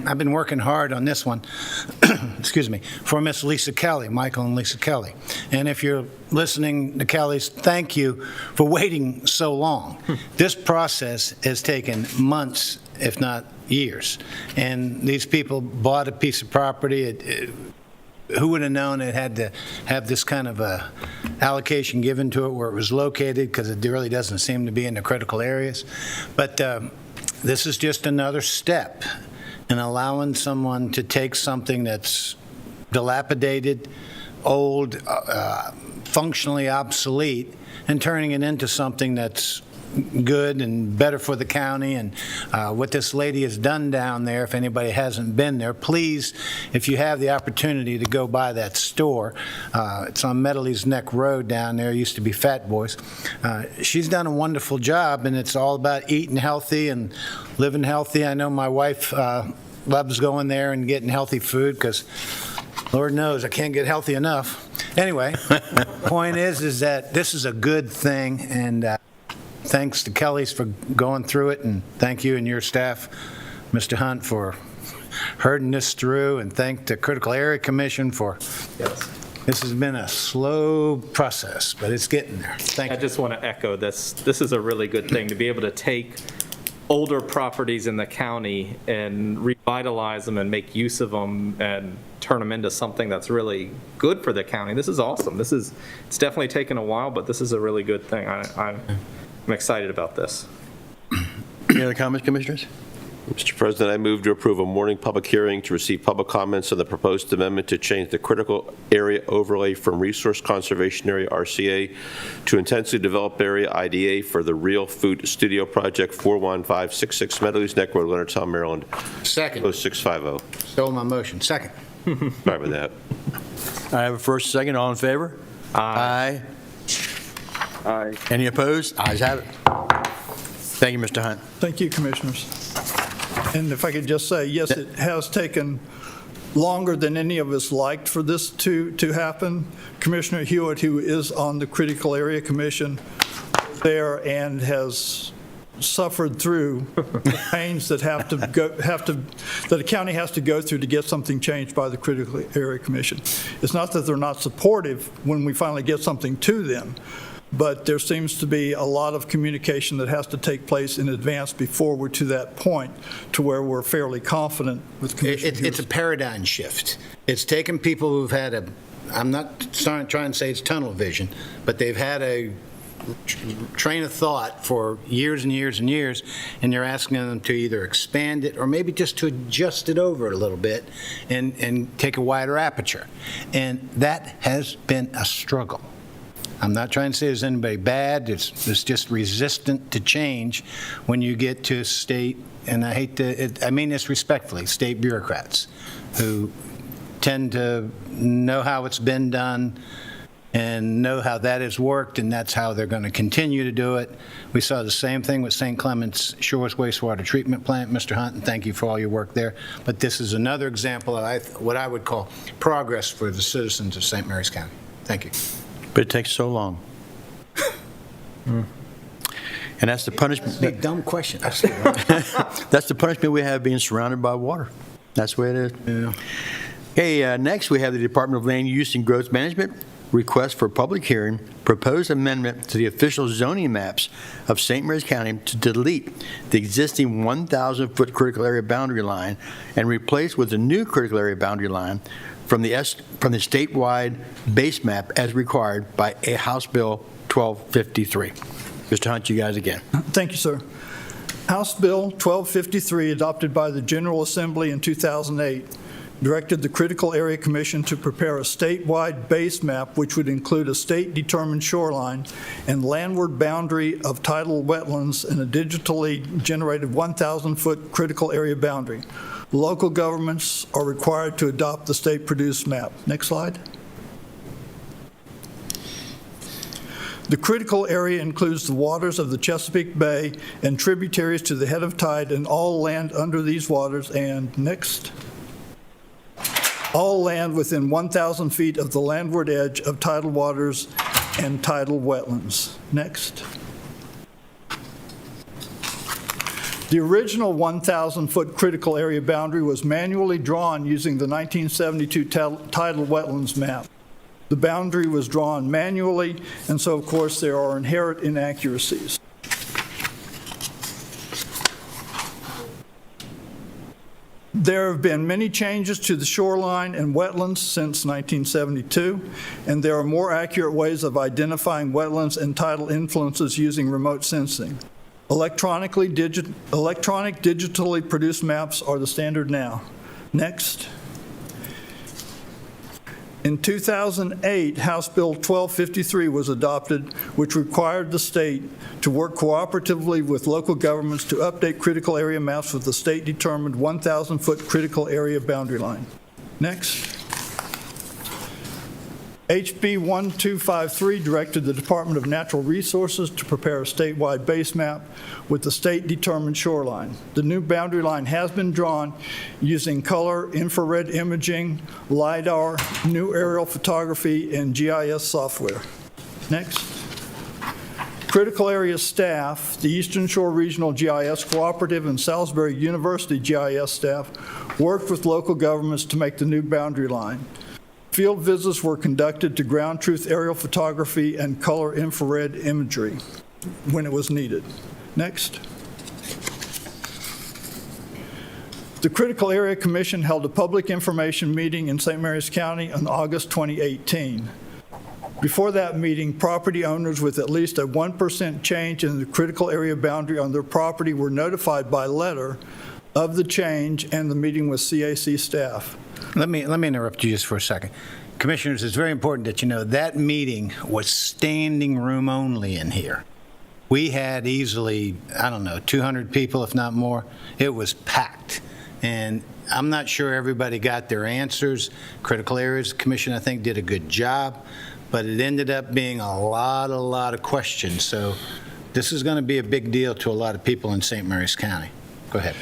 I've been working hard on this one, excuse me, for Miss Lisa Kelly, Michael and Lisa Kelly. And if you're listening, the Kellys, thank you for waiting so long. This process has taken months, if not years. And these people bought a piece of property. Who would have known it had to have this kind of a allocation given to it where it was located, because it really doesn't seem to be in the critical areas. But this is just another step in allowing someone to take something that's dilapidated, old, functionally obsolete, and turning it into something that's good and better for the county. And what this lady has done down there, if anybody hasn't been there, please, if you have the opportunity to go by that store, it's on Medley's Neck Road down there, it used to be Fat Boys. She's done a wonderful job, and it's all about eating healthy and living healthy. I know my wife loves going there and getting healthy food, because Lord knows I can't get healthy enough. Anyway, point is that this is a good thing, and thanks to Kelly's for going through it, and thank you and your staff, Mr. Hunt, for herding this through, and thank the Critical Area Commission for, this has been a slow process, but it's getting there. Thank I you. just want to echo this. This is a really good thing to be able to take older properties in the county and revitalize them and make use of them and turn them into something that's really good for the county. This is awesome. It's definitely taken a while, but this is a really good thing. I'm excited about this. Any other comments, Commissioners? Mr. President, I move to approve a morning public hearing to receive public comments on the proposed amendment to change the critical area overlay from Resource Conservation Area, RCA, to Intensely Developed Area, IDA, for the Real Food Studio Project, 41566 Meadows Neck Road, Leonardtown, Maryland, Second. 06550. Stole my motion. Second. Sorry about that. I have a first, second. All in favor? Aye. Aye. Any opposed? Ayes have it. Thank you, Mr. Hunt. Thank you, Commissioners. And if I could just say, yes, it has taken longer than any of us liked for this to happen. Commissioner Hewitt, who is on the Critical Area Commission there and has suffered through the pains that that a county has to go through to get something changed by the Critical Area Commission. It's not that they're not supportive when we finally get something to them, but there seems to be a lot of communication that has to take place in advance before we're to that point to where we're fairly confident with Commissioner Hewitt. It's a paradigm shift. It's taken people who've had I'm not trying to say it's tunnel vision, but they've had a train of thought for years and years and years, and you're asking them to either expand it or maybe just to adjust it over a little bit and take a wider aperture. And that has been a struggle. I'm not trying to say there's anybody bad. It's just resistant to change when you get to state, and I mean this respectfully, state bureaucrats who tend to know how it's been done and know how that has worked, and that's how they're going to continue to do it. We saw the same thing with St. Clements Shores Wastewater Treatment Plant, Mr. Hunt, and thank you for all your work there. But this is another example of what I would call progress for the citizens of St. Mary's County. Thank you. But it takes so long. And that's the punishment. That's a dumb question. That's the punishment we have being surrounded by water. That's the way it is. Yeah. Okay, next we have the Department of Land Use and Growth Management request for public hearing, proposed amendment to the official zoning maps of St. Mary's County to delete the existing 1,000-foot critical area boundary line and replace with a new critical area boundary line from the statewide base map as required by a House Bill 1253. Mr. Hunt, you guys again. Thank you, sir. House Bill 1253, adopted by the General Assembly in 2008, directed the Critical Area Commission to prepare a statewide base map which would include a state-determined shoreline and landward boundary of tidal wetlands and a digitally generated 1,000-foot critical area boundary. Local governments are required to adopt the state-produced map. Next slide. The critical area includes the waters of the Chesapeake Bay and tributaries to the head of tide and all land under these waters, and next, all land within 1,000 feet of the landward edge of tidal waters and tidal wetlands. Next. The original 1,000-foot critical area boundary was manually drawn using the 1972 tidal wetlands map. The boundary was drawn manually, and so, of course, there are inherent inaccuracies. There have been many changes to the shoreline and wetlands since 1972, and there are more accurate ways of identifying wetlands and tidal influences using remote sensing. Electronic digitally produced maps are the standard now. Next. In 2008, House Bill 1253 was adopted, which required the state to work cooperatively with local governments to update critical area maps with the state-determined 1,000-foot critical area boundary line. Next. HB 1253 directed the Department of Natural Resources to prepare a statewide base map with the state-determined shoreline. The new boundary line has been drawn using color, infrared imaging, LIDAR, new aerial photography, and GIS software. Next. Critical area staff, the Eastern Shore Regional GIS Cooperative and Salisbury University GIS staff worked with local governments to make the new boundary line. Field visits were conducted to ground truth aerial photography and color infrared imagery when it was needed. Next. The Critical Area Commission held a public information meeting in St. Mary's County in August 2018. Before that meeting, property owners with at least a 1% change in the critical area boundary on their property were notified by letter of the change, and the meeting with CAC staff. Let me interrupt you just for a second. Commissioners, it's very important that you know that meeting was standing room only in here. We had easily, 200 people, if not more. It was packed. And I'm not sure everybody got their answers. Critical Areas Commission, I think, did a good job, but it ended up being a lot of questions. So this is going to be a big deal to a lot of people in St. Mary's County. Go ahead.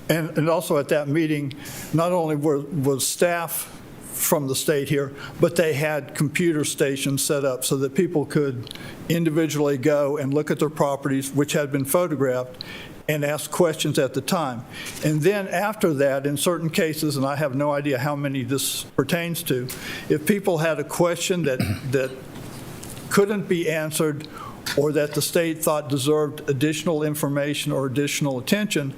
And also at that meeting, not only was staff from the state here, but they had computer stations set up so that people could individually go and look at their properties, which had been photographed, and ask questions at the time. And then after that, in certain cases, and I have no idea how many this pertains to, if people had a question that couldn't be answered or that the state thought deserved additional information or additional attention,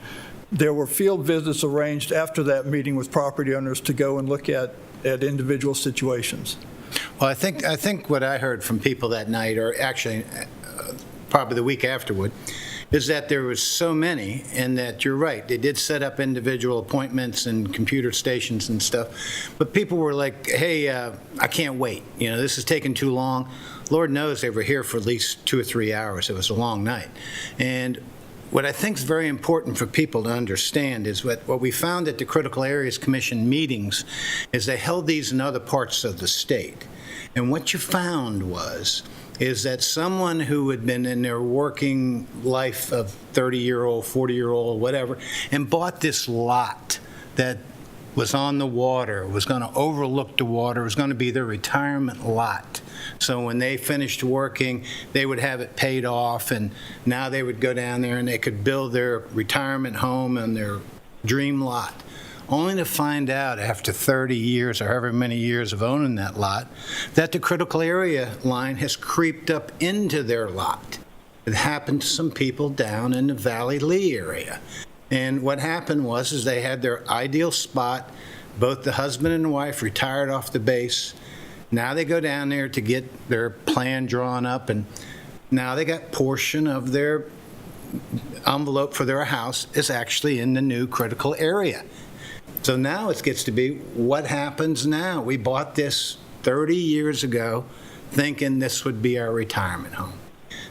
there were field visits arranged after that meeting with property owners to go and look at individual situations. Well, I think what I heard from people that night, or actually probably the week afterward, is that there was so many, and that you're right, they did set up individual appointments and computer stations and stuff, but people were like, hey, I can't wait. This is taking too long. Lord knows they were here for at least 2 or 3 hours. It was a long night. And what I think is very important for people to understand is what we found at the Critical Areas Commission meetings is they held these in other parts of the state. And what you found is that someone who had been in their working life of 30-year-old, 40-year-old, whatever, and bought this lot that was on the water, was going to overlook the water, was going to be their retirement lot. So when they finished working, they would have it paid off, and now they would go down there and they could build their retirement home and their dream lot, only to find out after 30 years or however many years of owning that lot that the critical area line has creeped up into their lot. It happened to some people down in the Valley Lee area. And what happened was they had their ideal spot. Both the husband and wife retired off the base. Now they go down there to get their plan drawn up, and now they got portion of their envelope for their house is actually in the new critical area. So now it gets to be, what happens now? We bought this 30 years ago thinking this would be our retirement home.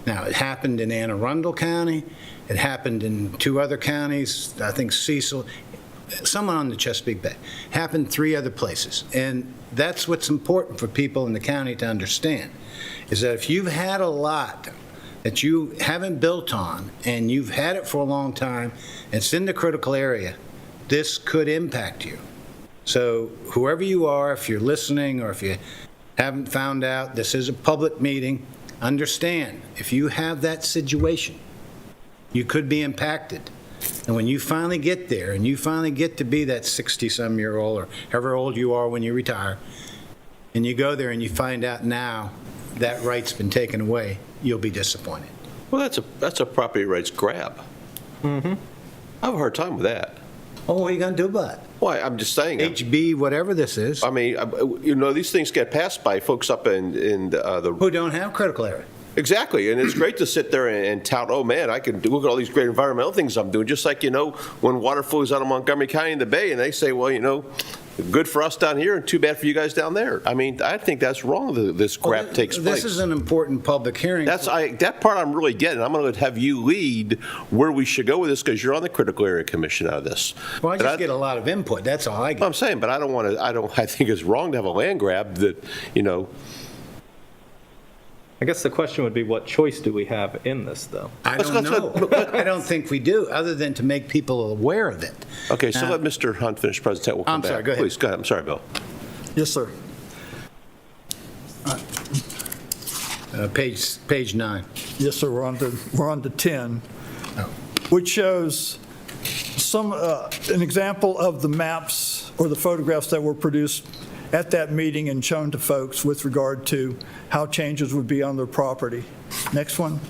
Now, it happened in Anne Arundel County. It happened in 2 other counties, I think Cecil, someone on the Chesapeake Bay. It happened 3 other places. And that's what's important for people in the county to understand, is that if you've had a lot that you haven't built on and you've had it for a long time, it's in the critical area, this could impact you. So whoever you are, if you're listening or if you haven't found out, this is a public meeting, understand, if you have that situation, you could be impacted. And when you finally get there and you finally get to be that 60-some-year-old or however old you are when you retire, and you go there and you find out now that right's been taken away, you'll be disappointed. Well, that's a property rights grab. I have a hard time with that. Oh, what are you going to do about it? Why, I'm just saying. HB, whatever this is, I mean, these things get passed by folks up in the. who don't have critical area. Exactly, and it's great to sit there and tout, oh man, I can look at all these great environmental things I'm doing, just like, when water flows out of Montgomery County in the Bay, and they say, well, good for us down here and too bad for you guys down there. I mean, I think that's wrong that this crap takes place. This is an important public hearing. That part I'm really getting. I'm going to have you lead where we should go with this, because you're on the Critical Area Commission out of this. Well, I just get a lot of input, that's all I get. I'm saying, but I think it's wrong to have a land grab that, I guess the question would be, what choice do we have in this, though? I don't know. I don't think we do, other than to make people aware of it. Okay, so Now- let Mr. Hunt finish presentation. We'll come I'm back. sorry, go ahead. Please, go ahead. I'm sorry, Bill. Yes, sir. Page 9. Yes, sir, we're on to 10, which shows an example of the maps or the photographs that were produced at that meeting and shown to folks with regard to how changes would be on their property. Next one.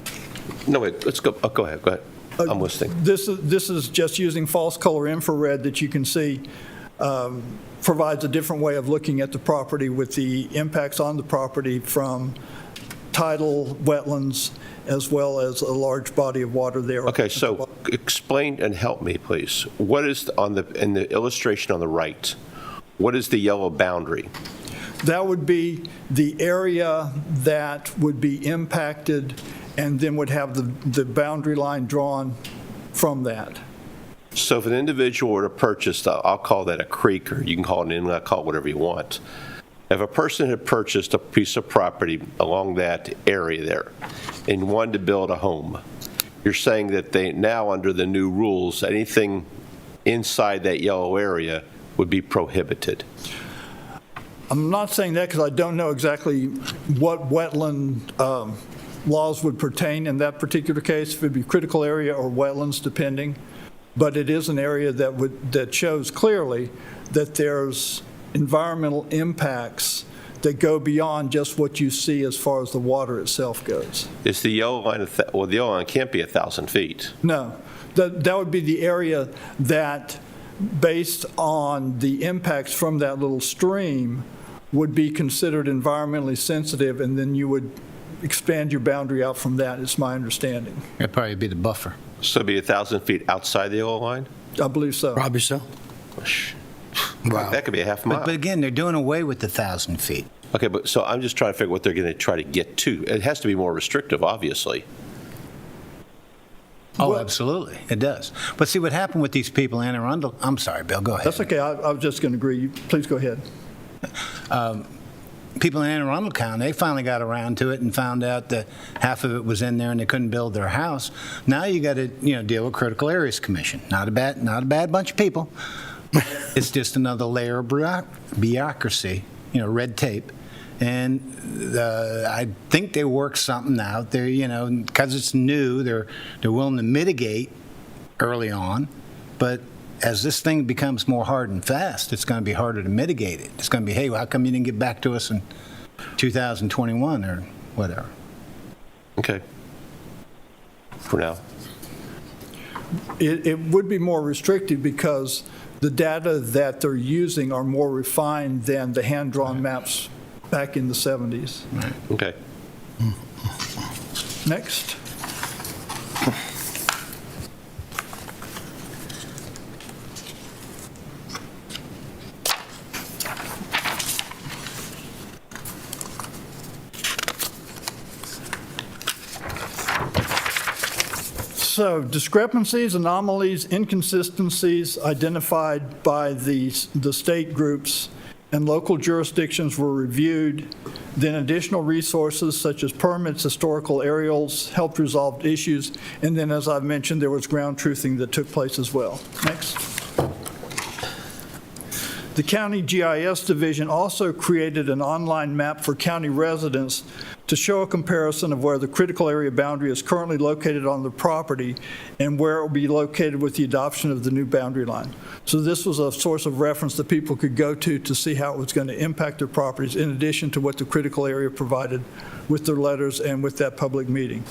No, wait, let's go. Oh, go ahead. I'm listening. This is just using false color infrared that you can see provides a different way of looking at the property with the impacts on the property from tidal, wetlands, as well as a large body of water there. Okay, so explain and help me, please. What is in the illustration on the right, what is the yellow boundary? That would be the area that would be impacted and then would have the boundary line drawn from that. So if an individual were to purchase, I'll call that a creek, or you can call it an inlet, call it whatever you want. If a person had purchased a piece of property along that area there and wanted to build a home, you're saying that they now, under the new rules, anything inside that yellow area would be prohibited? I'm not saying that because I don't know exactly what wetland laws would pertain in that particular case, if it'd be critical area or wetlands, depending. But it is an area that shows clearly that there's environmental impacts that go beyond just what you see as far as the water itself goes. Is the yellow line, well, the yellow line can't be 1,000 feet. No, that would be the area that, based on the impacts from that little stream, would be considered environmentally sensitive, and then you would expand your boundary out from that, is my understanding. That'd probably be the buffer. So it'd be 1,000 feet outside the yellow line? I believe so. Probably so. Wow. That could be a half mile. But again, they're doing away with the 1,000 feet. Okay, but so I'm just trying to figure what they're going to try to get to. It has to be more restrictive, obviously. Oh, Well- absolutely, it does. But see, what happened with these people in Anne Arundel, I'm sorry, Bill, go ahead. That's okay, I was just going to agree. Please go ahead. People in Anne Arundel County, they finally got around to it and found out that half of it was in there and they couldn't build their house. Now you got to, deal with Critical Areas Commission. Not a bad bunch of people. It's just another layer of bureaucracy, red tape. And I think they worked something out. They're, because it's new, they're willing to mitigate early on. But as this thing becomes more hard and fast, it's going to be harder to mitigate it. It's going to be, hey, well, how come you didn't get back to us in 2021 or whatever? Okay. For now. It would be more restrictive because the data that they're using are more refined than the hand-drawn maps back in the 70s. Okay. Next. So discrepancies, anomalies, inconsistencies identified by the state groups and local jurisdictions were reviewed. Then additional resources such as permits, historical aerials helped resolve issues. And then, as I've mentioned, there was ground truthing that took place as well. Next. The County GIS Division also created an online map for county residents to show a comparison of where the critical area boundary is currently located on the property and where it will be located with the adoption of the new boundary line. So this was a source of reference that people could go to see how it was going to impact their properties, in addition to what the critical area provided with their letters and with that public meeting.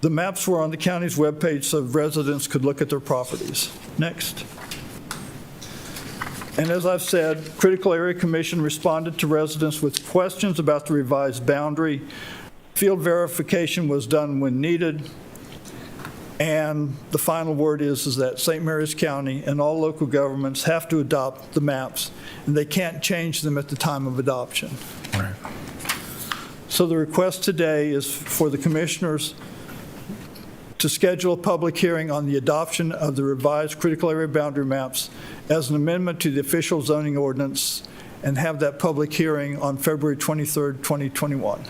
The maps were on the county's webpage so residents could look at their properties. Next. And as I've said, Critical Area Commission responded to residents with questions about the revised boundary. Field verification was done when needed. And the final word is that St. Mary's County and all local governments have to adopt the maps, and they can't change them at the time of adoption. Right. So the request today is for the commissioners to schedule a public hearing on the adoption of the revised critical area boundary maps as an amendment to the official zoning ordinance, and have that public hearing on February 23rd, 2021.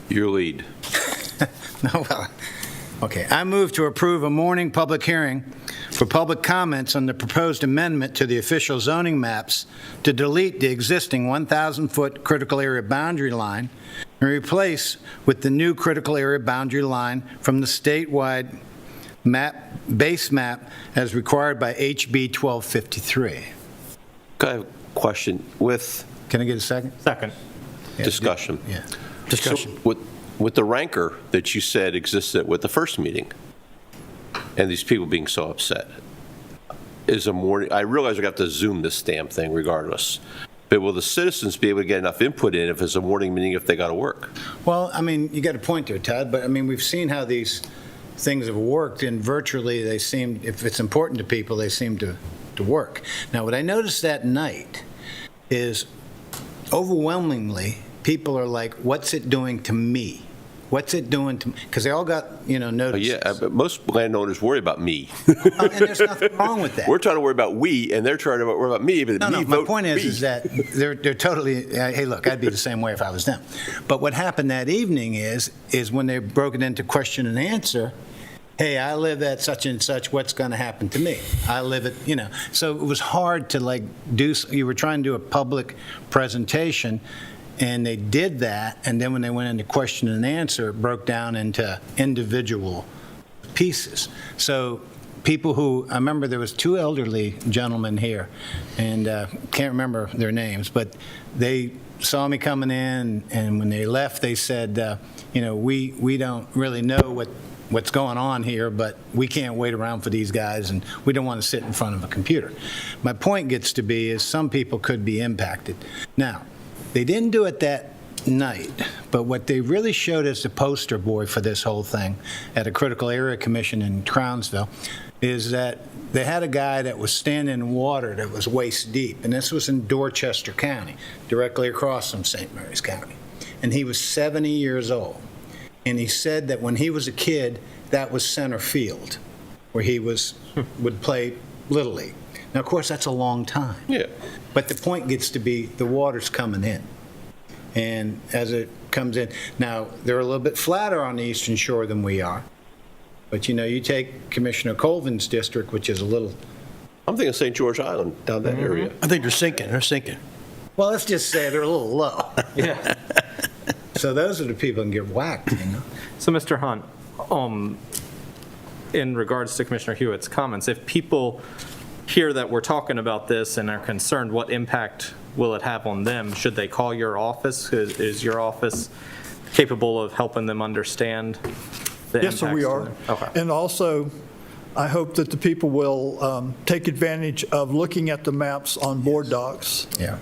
Your lead. No, well, okay. I move to approve a morning public hearing for public comments on the proposed amendment to the official zoning maps to delete the existing 1,000-foot critical area boundary line and replace with the new critical area boundary line from the statewide base map as required by HB 1253. I have a question with Can I get a second? Second. discussion. Yeah. Discussion. So with the rancor that you said existed with the first meeting, and these people being so upset. I realize I got to Zoom this damn thing regardless, but will the citizens be able to get enough input in if it's a morning meeting if they got to work? Well, I mean, you got a point there, Todd, but I mean, we've seen how these things have worked, and virtually they seem, if it's important to people, they seem to work. Now, what I noticed that night is overwhelmingly, people are like, what's it doing to me? What's it doing to me? Because they all got, notices. Yeah, but most landowners worry about me. And there's nothing wrong with that. We're trying to worry about we, and they're trying to worry about me, but No, me my vote point me. is that they're totally, hey, look, I'd be the same way if I was them. But what happened that evening is when they broke it into question and answer, hey, I live at such and such, what's going to happen to me? I live at, so it was hard to you were trying to do a public presentation, and they did that, and then when they went into question and answer, it broke down into individual pieces. So people who, I remember there was two elderly gentlemen here, and can't remember their names, but they saw me coming in, and when they left, they said, we don't really know what's going on here, but we can't wait around for these guys, and we don't want to sit in front of a computer. My point gets to be is some people could be impacted. Now, they didn't do it that night, but what they really showed as the poster boy for this whole thing at a critical area commission in Crownsville is that they had a guy that was standing in water that was waist deep, and this was in Dorchester County, directly across from St. Mary's County. And he was 70 years old. And he said that when he was a kid, that was center field, where he would play Little League. Now, of course, that's a long time. Yeah. But the point gets to be the water's coming in. And as it comes in, now, they're a little bit flatter on the eastern shore than we are. But, you take Commissioner Colvin's district, which is a little, I'm thinking St. George Island, down that area. I think they're sinking. They're sinking. well, let's just say they're a little low. Yeah. So those are the people who can get whacked, So, Mr. Hunt, in regards to Commissioner Hewitt's comments, if people hear that we're talking about this and are concerned, what impact will it have on them? Should they call your office? Is your office capable of helping them understand the Yes, sir, we impacts to are. them? Okay. And also, I hope that the people will take advantage of looking at the maps on board docs. Yeah.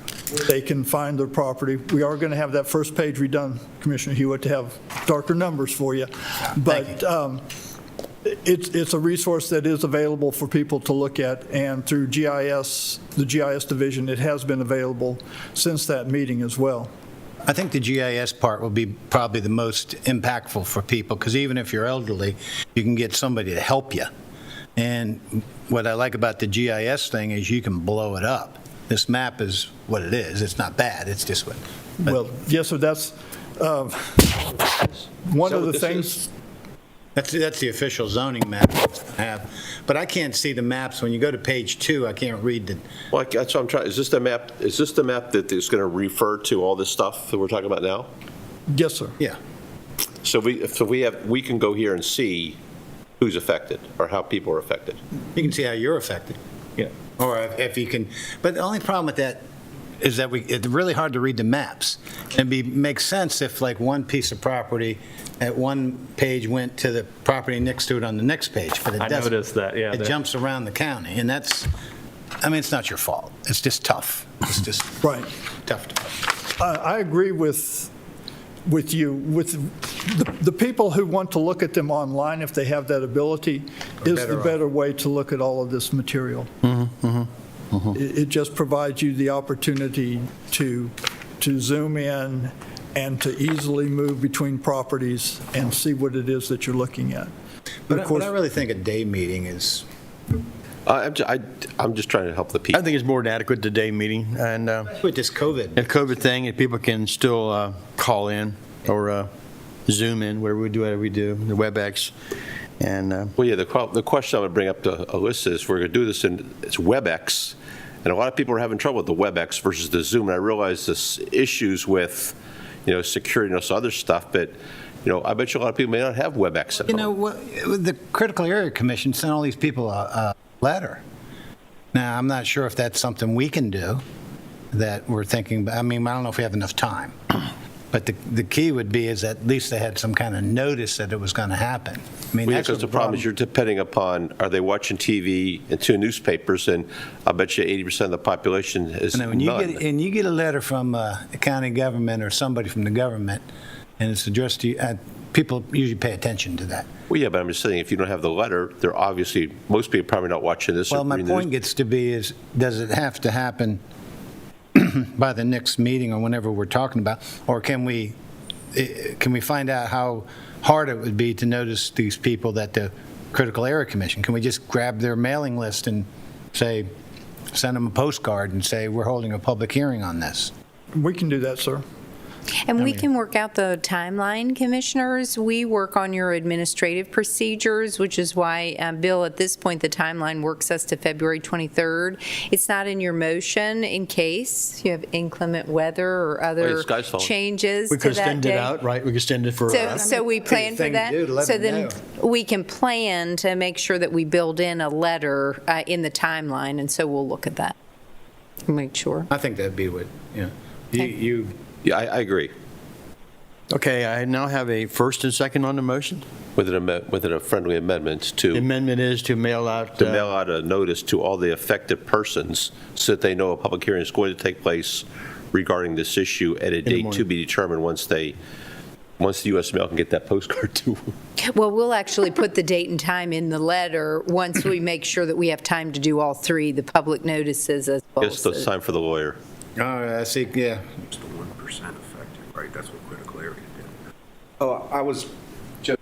They can find their property. We are going to have that first page redone, Commissioner Hewitt, to have darker numbers for you. But it's a resource that is available for people to look at, and through GIS, the GIS division, it has been available since that meeting as well. I think the GIS part will be probably the most impactful for people, because even if you're elderly, you can get somebody to help you. And what I like about the GIS thing is you can blow it up. This map is what it is. It's not bad. It's just what. Well, yes, sir, that's one of the things. That's the official zoning map I have. But I can't see the maps. When you go to page 2, I can't read the. Well, that's what I'm trying, is this the map that is going to refer to all this stuff that we're talking about now? Yes, sir. Yeah. So we can go here and see who's affected or how people are affected. You can see how you're affected. Yeah. Or if you can. But the only problem with that is that it's really hard to read the maps. It'd make sense if like one piece of property at one page went to the property next to it on the next page, but it I doesn't. noticed that, yeah. It jumps around the county, and that's, it's not your fault. It's just tough. It's just Right. tough. I agree with you. With the people who want to look at them online, if they have that ability, is better the off. better way to look at all of this material. It just provides you the opportunity to zoom in and to easily move between properties and see what it is that you're looking at. But of But I course, really think a day meeting is, I'm just trying to help the people. I think it's more than adequate today meeting, and with this COVID. the COVID thing, if people can still call in or Zoom in, whatever we do, the WebEx, and Well, yeah, the question I would bring up to Alyssa is we're going to do this it's WebEx, and a lot of people are having trouble with the WebEx versus the Zoom, and I realize this issues with, security and this other stuff, but, I bet you a lot of people may not have WebEx at home. The Critical Area Commission sent all these people a letter. Now, I'm not sure if that's something we can do that we're thinking, I don't know if we have enough time. But the key would be is at least they had some kind of notice that it was going to happen. I mean, Well, that's because what the problem is you're depending upon, are they watching TV and 2 newspapers? And I bet you 80% of the population is And when none. you get a letter from a county government or somebody from the government, and it's addressed to you, people usually pay attention to that. Well, yeah, but I'm just saying, if you don't have the letter, they're obviously, most people are probably not watching this. or Well, my reading the point news. gets to be is, does it have to happen by the next meeting or whenever we're talking about? Or can we find out how hard it would be to notice these people that the Critical Area Commission? Can we just grab their mailing list and say, send them a postcard and say, we're holding a public hearing on this? We can do that, sir. And we can work out the timeline, Commissioners. We work on your administrative procedures, which is why, Bill, at this point, the timeline works us to February 23rd. It's not in your motion in case you have inclement weather or other sky's falling. changes We to could that extend it day. out, right? We could extend it for, So we plan for thing to that? do to let So them then we can plan to make sure that we build in a letter in the timeline, and so we'll look at that. Make sure. I think that'd be what, Okay. you Yeah, I agree. okay, I now have a first and second on the motion. With a friendly amendment The to amendment is to mail out. mail out a notice to all the affected persons so that they know a public hearing is going to take place regarding this issue at a date morning. to be determined once the U.S. Mail can get that postcard to them. Well, we'll actually put the date and time in the letter once we make sure that we have time to do all three, the public notices as well It's as the the... time for the lawyer. I see, yeah. It's the 1% effective, right? That's what critical area did. Oh, I was just,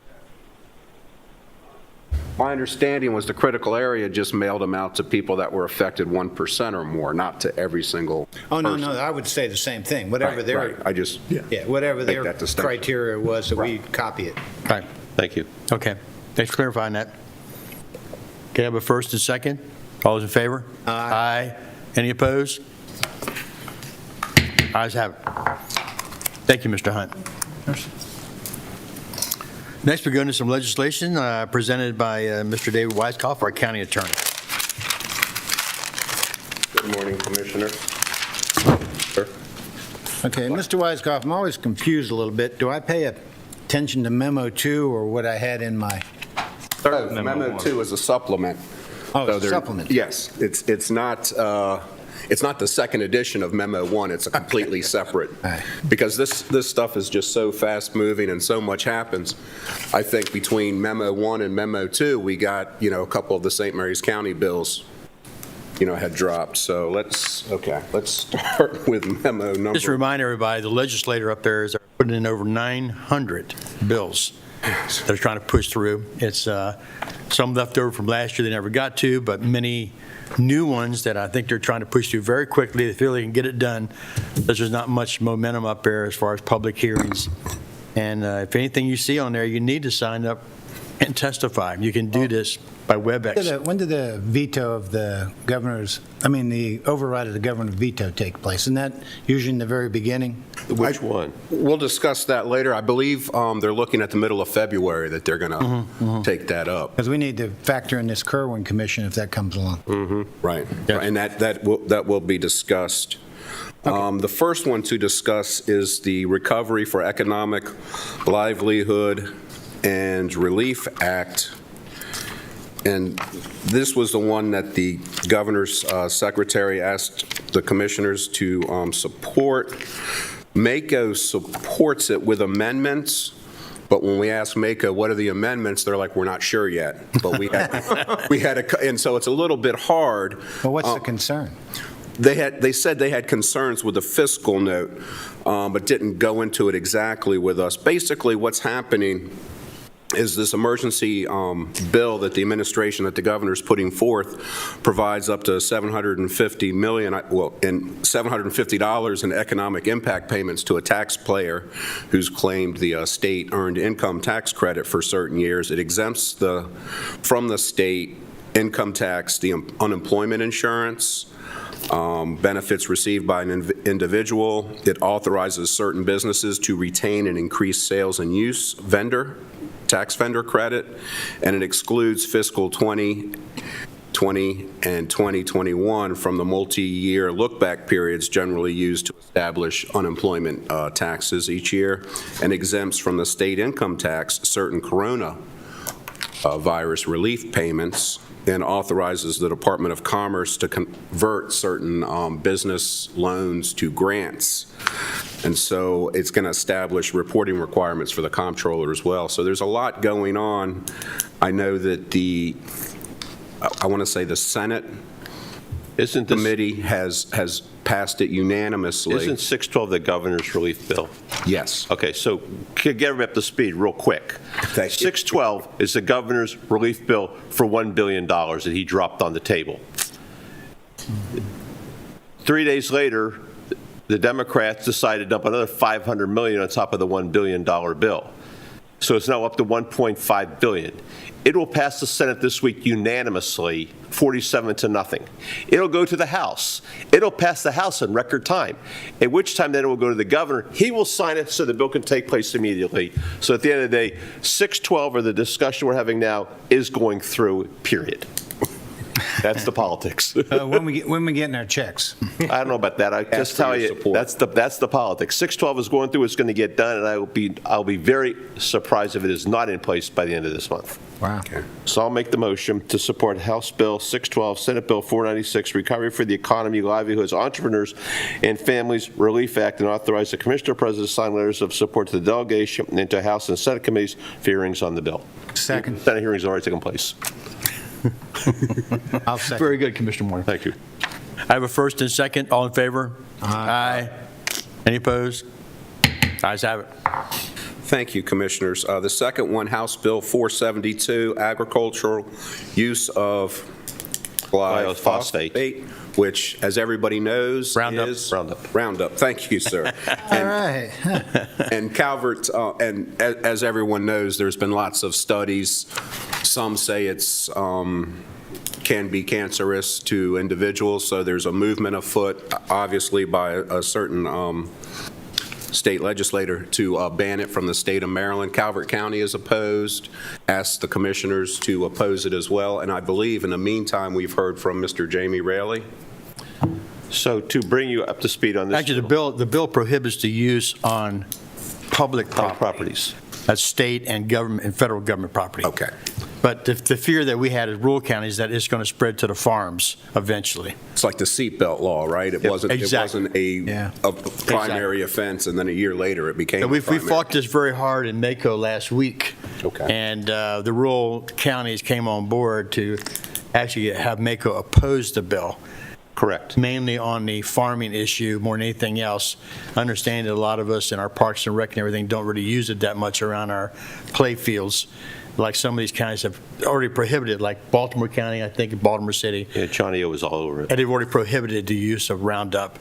my understanding was the critical area just mailed them out to people that were affected 1% or more, not to every single Oh, no, person. no, I would say the same thing, whatever Right, their, right. I just, yeah, whatever Make their that distinction. criteria was, that we Right. copy it. Right, Thank you. okay. Thanks for clarifying that. Okay, I have a first and second. All those in favor? Aye. Any opposed? Ayes have it. Thank you, Mr. Hunt. Next, we go into some legislation presented by Mr. David Weiskopf, our county attorney. good morning, Commissioner. Sir? Okay, Mr. Weiskopf, I'm always confused a little bit. Do I pay attention to Memo 2 or what I had in my, Memo 2 is a supplement. oh, So it's a there- supplement? Yes, it's not the second edition of Memo 1, it's a completely separate, Right. because this stuff is just so fast-moving and so much happens. I think between Memo 1 and Memo 2, we got, a couple of the St. Mary's County bills, had dropped. So let's start with Memo number. Just to remind everybody, the legislator up there is putting in over 900 bills that are trying to push through. It's some left over from last year they never got to, but many new ones that I think they're trying to push through very quickly. They feel they can get it done. There's not much momentum up there as far as public hearings. And if anything you see on there, you need to sign up and testify. You can do this by WebEx. When did the veto of the the override of the governor's veto take place? Isn't that usually in the very beginning? Which one? We'll discuss that later. I believe they're looking at the middle of February that they're going to take that up. Because we need to factor in this Kerwin Commission if that comes along. Right. Yes. And that will be discussed. The first one to discuss is the Recovery for Economic Livelihood and Relief Act. And this was the one that the governor's secretary asked the commissioners to support. MACO supports it with amendments, but when we asked MACO, what are the amendments, they're like, we're not sure yet. But and so it's a little bit hard. Well, what's the concern? They said they had concerns with the fiscal note, but didn't go into it exactly with us. Basically, what's happening is this emergency bill that the administration, that the governor's putting forth, provides up to $750 in economic impact payments to a taxpayer who's claimed the state earned income tax credit for certain years. It exempts from the state income tax, the unemployment insurance, benefits received by an individual. It authorizes certain businesses to retain and increase sales and use tax vendor credit, and it excludes fiscal 2020 2020 and 2021 from the multi-year look-back periods generally used to establish unemployment taxes each year, and exempts from the state income tax certain corona virus relief payments, and authorizes the Department of Commerce to convert certain business loans to grants. And so it's going to establish reporting requirements for the comptroller as well. So there's a lot going on. I know that I want to say the Senate committee has passed it unanimously. Isn't 612 the governor's relief bill? Yes. Okay, so get everybody up to speed real quick. Thank you. 612 is the governor's relief bill for $1 billion that he dropped on the table. 3 days later, the Democrats decided to dump another $500 million on top of the $1 billion bill. So it's now up to $1.5 billion. It will pass the Senate this week unanimously, 47-0. It'll go to the House. It'll pass the House in record time, at which time then it will go to the governor. He will sign it so the bill can take place immediately. So at the end of the day, 612, or the discussion we're having now, is going through, period. That's the politics. When we getting our checks? I don't know about that. I just for tell your you, support. that's the politics. 612 is going through. It's going to get done, and I'll be very surprised if it is not in place by the end of this month. Wow. So I'll make the motion to support House Bill 612, Senate Bill 496, Recovery for the Economy, Livelihoods, Entrepreneurs, and Families Relief Act, and authorize the Commissioner President to sign letters of support to the delegation and to House and Senate committees for hearings on the bill. Second. Senate hearings have already taken place. I'll second. Very good, Commissioner Moore. Thank you. I have a first and second. All in favor? Aye. Any opposed? Ayes have it. Thank you, Commissioners. The second one, House Bill 472, agricultural use of glyphosate, which, as everybody knows, Roundup. is Roundup. Thank you, sir. All right. And Calvert, and as everyone knows, there's been lots of studies. Some say it's can be cancerous to individuals, so there's a movement afoot, obviously by a certain state legislator, to ban it from the state of Maryland. Calvert County is opposed, asked the commissioners to oppose it as well, and I believe in the meantime we've heard from Mr. Jamie Raley. So to bring you up to speed on this. Actually, the bill prohibits the use on public properties. That's state and government and federal government property. Okay. But the fear that we had as rural counties is that it's going to spread to the farms eventually. It's like the seatbelt law, right? It wasn't a primary offense, and then a year later it became We a primary. fought this very hard in Mako last week. Okay. And the rural counties came on board to actually have Mako oppose the bill. Correct. Mainly on the farming issue more than anything else. Understanding that a lot of us in our parks and rec and everything don't really use it that much around our play fields, like some of these counties have already prohibited, like Baltimore County, I think, Baltimore City. Yeah, Johnny O was all over it. And they've already prohibited the use of Roundup.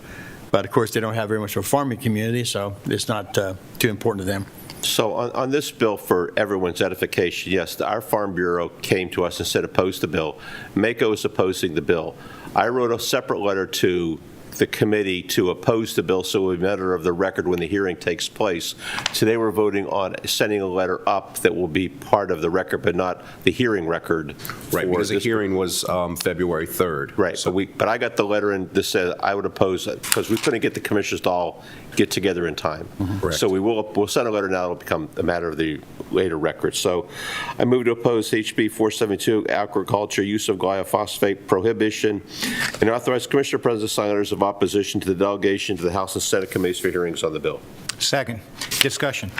But of course, they don't have very much of a farming community, so it's not too important to them. So on this bill, for everyone's edification, yes, our Farm Bureau came to us and said oppose the bill. Mako is opposing the bill. I wrote a separate letter to the committee to oppose the bill, so it will be a matter of the record when the hearing takes place. Today we're voting on sending a letter up that will be part of the record, but not the hearing record. Right, because the hearing was February 3rd. Right, so but I got the letter and this said I would oppose it because we couldn't get the commissioners to all get together in time. Correct. So we'll send a letter now. It'll become a matter of the later record. So I move to oppose HB 472, agriculture use of glyphosate prohibition, and authorize Commissioner President to sign letters of opposition to the delegation to the House and Senate committees for hearings on the bill. Second. Discussion.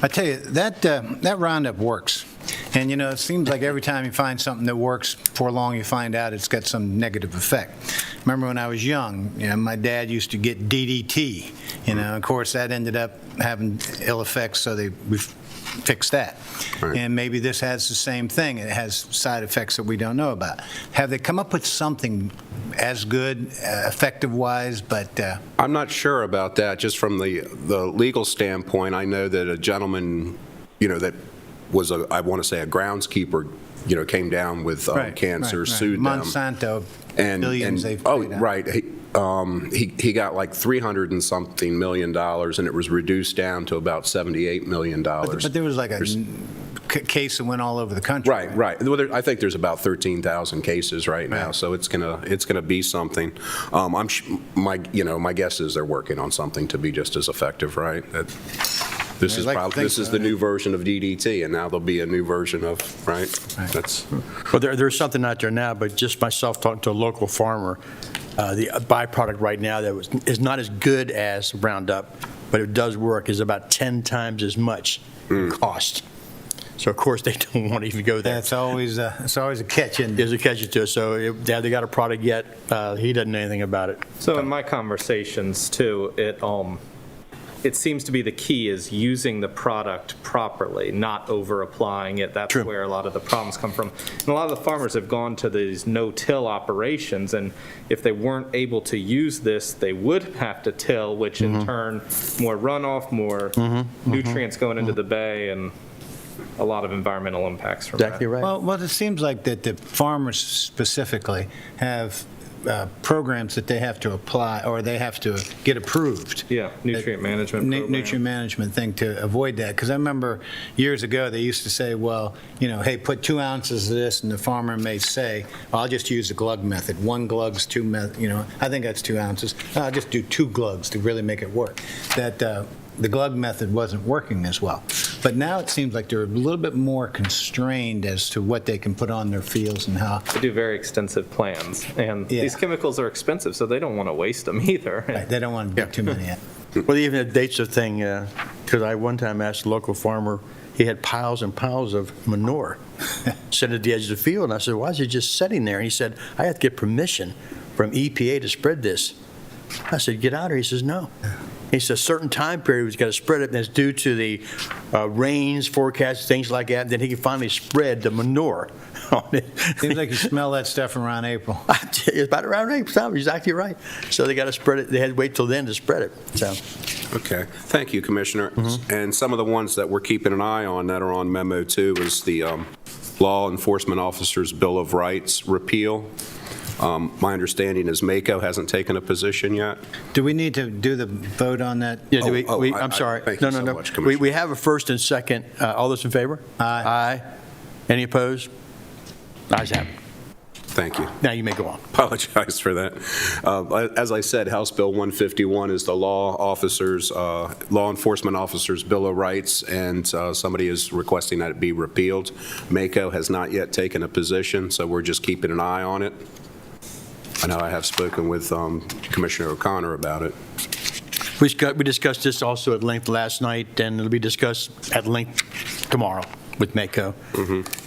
I tell you, that Roundup works. And, you know, it seems like every time you find something that works, before long you find out it's got some negative effect. Remember when I was young, you know, my dad used to get DDT. You know, of course, that ended up having ill effects, so we fixed that. Right. And maybe this has the same thing. It has side effects that we don't know about. Have they come up with something as good, effective-wise, but... I'm not sure about that. Just from the legal standpoint, I know that a gentleman, you know, that was I want to say a groundskeeper, you know, came down with cancer, sued them. Monsanto, billions they've paid out. Right. He got like $300 and something million, and it was reduced down to about $78 million. But there was like a case that went all over the country. Right. Well, I think there's about 13,000 cases right now, Right. so it's gonna be something. My guess is they're working on something to be just as effective, right? This I'd is like to probably, think this is so, the yeah. new version of DDT, and now there'll be a new version of, right? That's, Well, there's something out there now, but just myself talking to a local farmer, the byproduct right now that is not as good as Roundup, but it does work, is about 10 times as much in cost. So of course, they don't want to even go there. That's always, it's always a catch in there. There's a catch to it. So they got a product yet. He doesn't know anything about it. So in my conversations too, it seems to be the key is using the product properly, not over applying it. That's True. where a lot of the problems come from. And a lot of the farmers have gone to these no-till operations, and if they weren't able to use this, they would have to till, which in turn, more runoff, more nutrients going into the bay, and a lot of environmental impacts from Exactly that. right. Well, it seems like that the farmers specifically have programs that they have to apply, or they have to get approved. Yeah, nutrient management program. Nutrient management thing to avoid that. Because I remember years ago, they used to say, well, hey, put 2 ounces of this, and the farmer may say, I'll just use the glug method. 1 glug's 2, I think that's 2 ounces. I'll just do 2 glugs to really make it work. That the glug method wasn't working as well. But now it seems like they're a little bit more constrained as to what they can put on their fields and how. They do very extensive plans, and Yeah. these chemicals are expensive, so they don't want to waste them either. Right, they don't want to do too many yet. Well, even the dates of thing, because I one time asked a local farmer, he had piles and piles of manure sitting at the edge of the field. And I said, why is it just sitting there? And he said, I have to get permission from EPA to spread this. I said, get out of here. He says, no. He says, a certain time period, he's got to spread it, and it's due to the rains, forecasts, things like that. And then he can finally spread the manure on it. Seems like you smell that stuff around April. It's about around April time. Exactly right. So they got to spread it. They had to wait till then to spread it. So. okay. Thank you, Commissioner. And some of the ones that we're keeping an eye on that are on memo 2 is the Law Enforcement Officers Bill of Rights repeal. My understanding is MACO hasn't taken a position yet. Do we need to do the vote on that? Yeah, I- I'm sorry. thank you so much, Commissioner. We have a first and second. All those in favor? Aye. Aye. Any opposed? Ayes have it. Thank you. Now you may go on. Apologize for that. As I said, House Bill 151 is the Law Enforcement Officers Bill of Rights, and somebody is requesting that it be repealed. MACO has not yet taken a position, so we're just keeping an eye on it. I know I have spoken with Commissioner O'Connor about it. We discussed this also at length last night, and it'll be discussed at length tomorrow with MACO.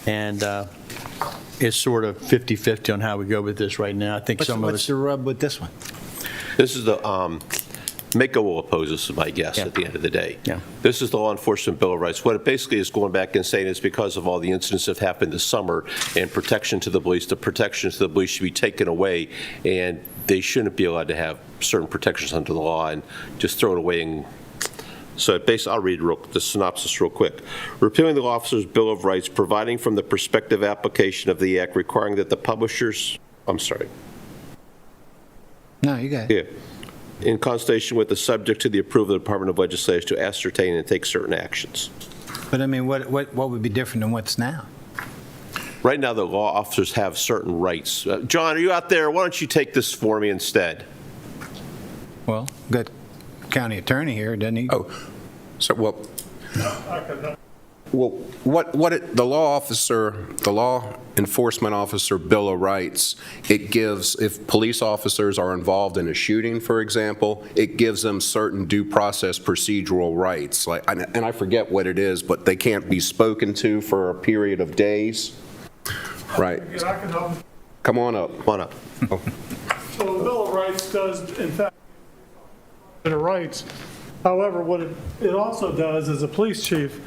And it's sort of 50-50 on how we go with this right now. I think some of What's us. the rub with this one? This is the, MACO will oppose this, is my guess, Yeah. at the end of the day. Yeah. This is the Law Enforcement Bill of Rights. What it basically is going back and saying is because of all the incidents that happened this summer and protection to the police, the protections to the police should be taken away, and they shouldn't be allowed to have certain protections under the law and just throw it away. And so basically, I'll read the synopsis real quick. Repealing the Law Officers' Bill of Rights, providing from the prospective application of the Act, requiring that the publishers, I'm sorry, No, you got it. yeah, in consultation with the subject to the approval of the Department of Legislation to ascertain and take certain actions. But I mean, what would be different than what's now? Right now, the law officers have certain rights. John, are you out there? Why don't you take this for me instead? Well, got county attorney here, doesn't he? Oh, so, well, the law enforcement officer Bill of Rights, it gives, if police officers are involved in a shooting, for example, it gives them certain due process procedural rights. Like, and I forget what it is, but they can't be spoken to for a period of days. Right. I can help. Come on up. Come on up. So the Bill of Rights does, in fact, their rights. However, what it also does as a police chief,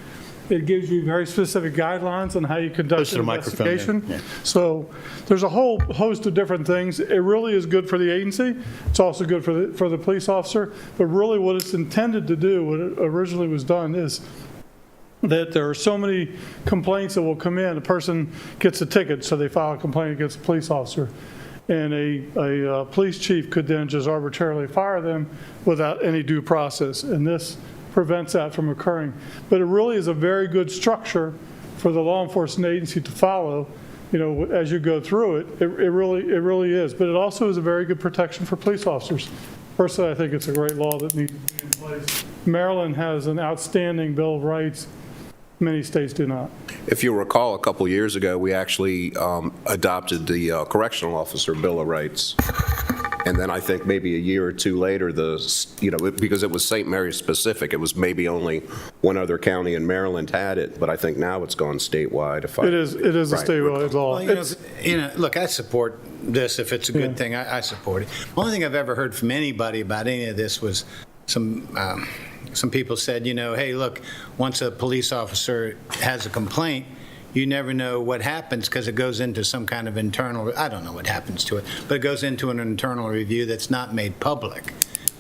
it gives you very specific guidelines on how you conduct Close to an the microphone there, investigation. yeah. So there's a whole host of different things. It really is good for the agency. It's also good for the police officer. But really what it's intended to do, what it originally was done, is that there are so many complaints that will come in. A person gets a ticket, so they file a complaint against a police officer. And a police chief could then just arbitrarily fire them without any due process. And this prevents that from occurring. But it really is a very good structure for the law enforcement agency to follow, as you go through it. It really is. But it also is a very good protection for police officers. Personally, I think it's a great law that needs to be in place. Maryland has an outstanding Bill of Rights. Many states do not. If you recall, a couple years ago, we actually adopted the Correctional Officer Bill of Rights. And then I think maybe a year or two later, because it was St. Mary's specific, it was maybe only one other county in Maryland had it, but I think now it's gone statewide. It is a statewide law. Well, look, I support this. If it's a good thing, I support it. The only thing I've ever heard from anybody about any of this was some people said, hey, look, once a police officer has a complaint, you never know what happens because it goes into some kind of internal, I don't know what happens to it, but it goes into an internal review that's not made public.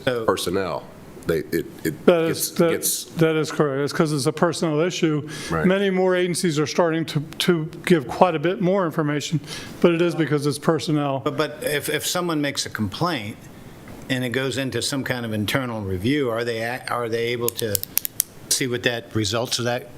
So Personnel. That is correct. It's because it's a personnel issue. Right. Many more agencies are starting to give quite a bit more information, but it is because it's personnel. But if someone makes a complaint and it goes into some kind of internal review, are they able to see what that results of that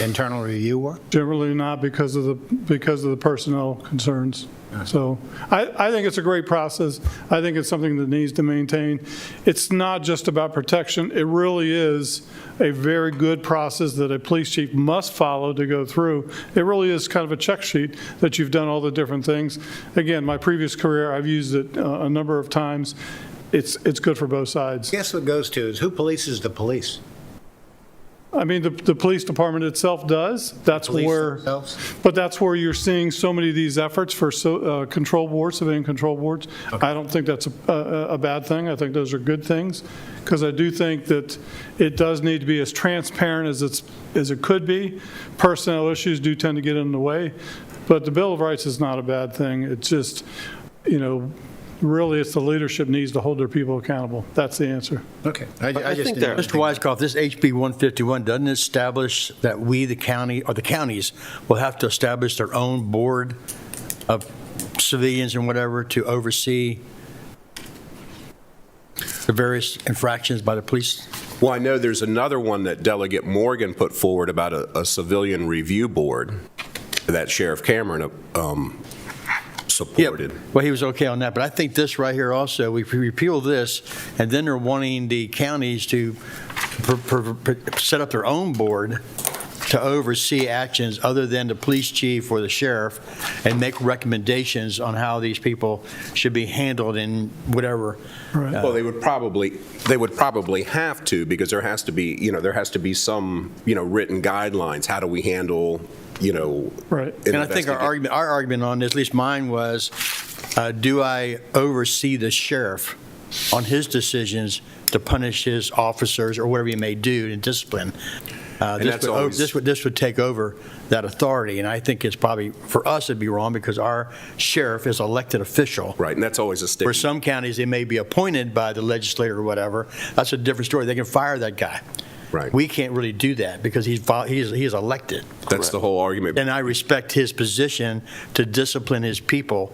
internal review were? Generally not because of the personnel concerns. So I think it's a great process. I think it's something that needs to maintain. It's not just about protection. It really is a very good process that a police chief must follow to go through. It really is kind of a check sheet that you've done all the different things. Again, my previous career, I've used it a number of times. It's good for both sides. I guess what goes to is who polices the police? I mean, the police department itself does. That's Police where, themselves? but that's where you're seeing so many of these efforts for control boards, civilian control boards. I don't think that's a bad thing. I think those are good things, because I do think that it does need to be as transparent as it could be. Personnel issues do tend to get in the way, but the Bill of Rights is not a bad thing. It's just, really, it's the leadership needs to hold their people accountable. That's the answer. Okay. I just think didn't- Mr. Weiskopf, this HB 151 doesn't establish that we, the county, or the counties, will have to establish their own board of civilians and whatever to oversee the various infractions by the police? Well, I know there's another one that Delegate Morgan put forward about a civilian review board that Sheriff Cameron supported. Yep. Well, he was okay on that, but I think this right here also, we repeal this, and then they're wanting the counties to set up their own board to oversee actions other than the police chief or the sheriff, and make recommendations on how these people should be handled in whatever. Well, they would probably have to, because there has to be some, written guidelines. How do we handle, Right. And I think our argument on this, at least mine was, do I oversee the sheriff on his decisions to punish his officers or whatever he may do in discipline? This would take over that authority, and I think it's probably, for us, it'd be wrong because our sheriff is elected official. Right, and that's always a stigma. For some counties, they may be appointed by the legislator or whatever. That's a different story. They can fire that guy. Right. We can't really do that because he is elected. That's the whole argument. And I respect his position to discipline his people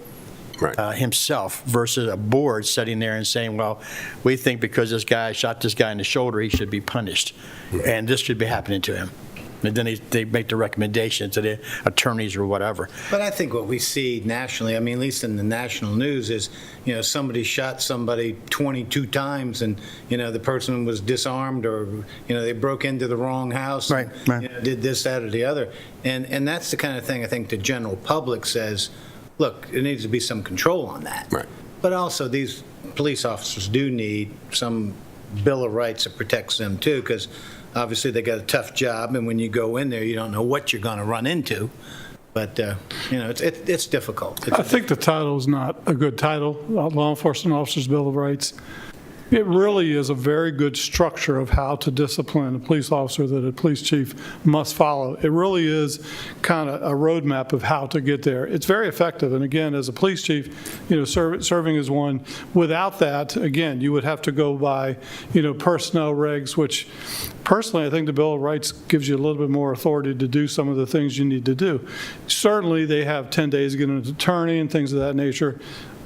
himself versus a board sitting there and saying, well, we think because this guy shot this guy in the shoulder, he should be punished. And this should be happening to him. And then they make the recommendation to the attorneys or whatever. But I think what we see nationally, at least in the national news, is, somebody shot somebody 22 times and, the person was disarmed, or, they broke into the wrong house. Right. Did this, that, or the other. And that's the kind of thing I think the general public says, look, there needs to be some control on that. Right. But also these police officers do need some Bill of Rights that protects them too, because obviously they got a tough job, and when you go in there, you don't know what you're going to run into. But, it's difficult. I think the title is not a good title, Law Enforcement Officers Bill of Rights. It really is a very good structure of how to discipline a police officer that a police chief must follow. It really is kind of a roadmap of how to get there. It's very effective. And again, as a police chief, serving as one, without that, again, you would have to go by, personnel regs, which personally, I think the Bill of Rights gives you a little bit more authority to do some of the things you need to do. Certainly, they have 10 days to get an attorney and things of that nature.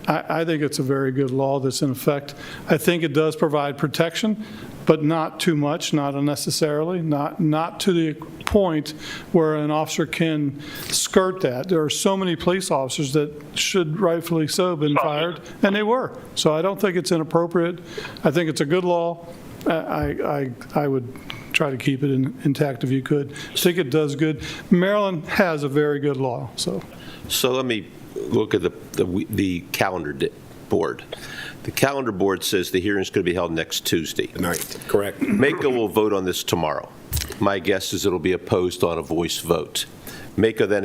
I think it's a very good law that's in effect. I think it does provide protection, but not too much, not unnecessarily, not to the point where an officer can skirt that. There are so many police officers that should rightfully so have been fired, and they were. So I don't think it's inappropriate. I think it's a good law. I would try to keep it intact if you could. I think it does good. Maryland has a very good law, so. So let me look at the calendar board. The calendar board says the hearing is going to be held next Tuesday. 9th, correct. MACO will vote on this tomorrow. My guess is it'll be opposed on a voice vote. MACO then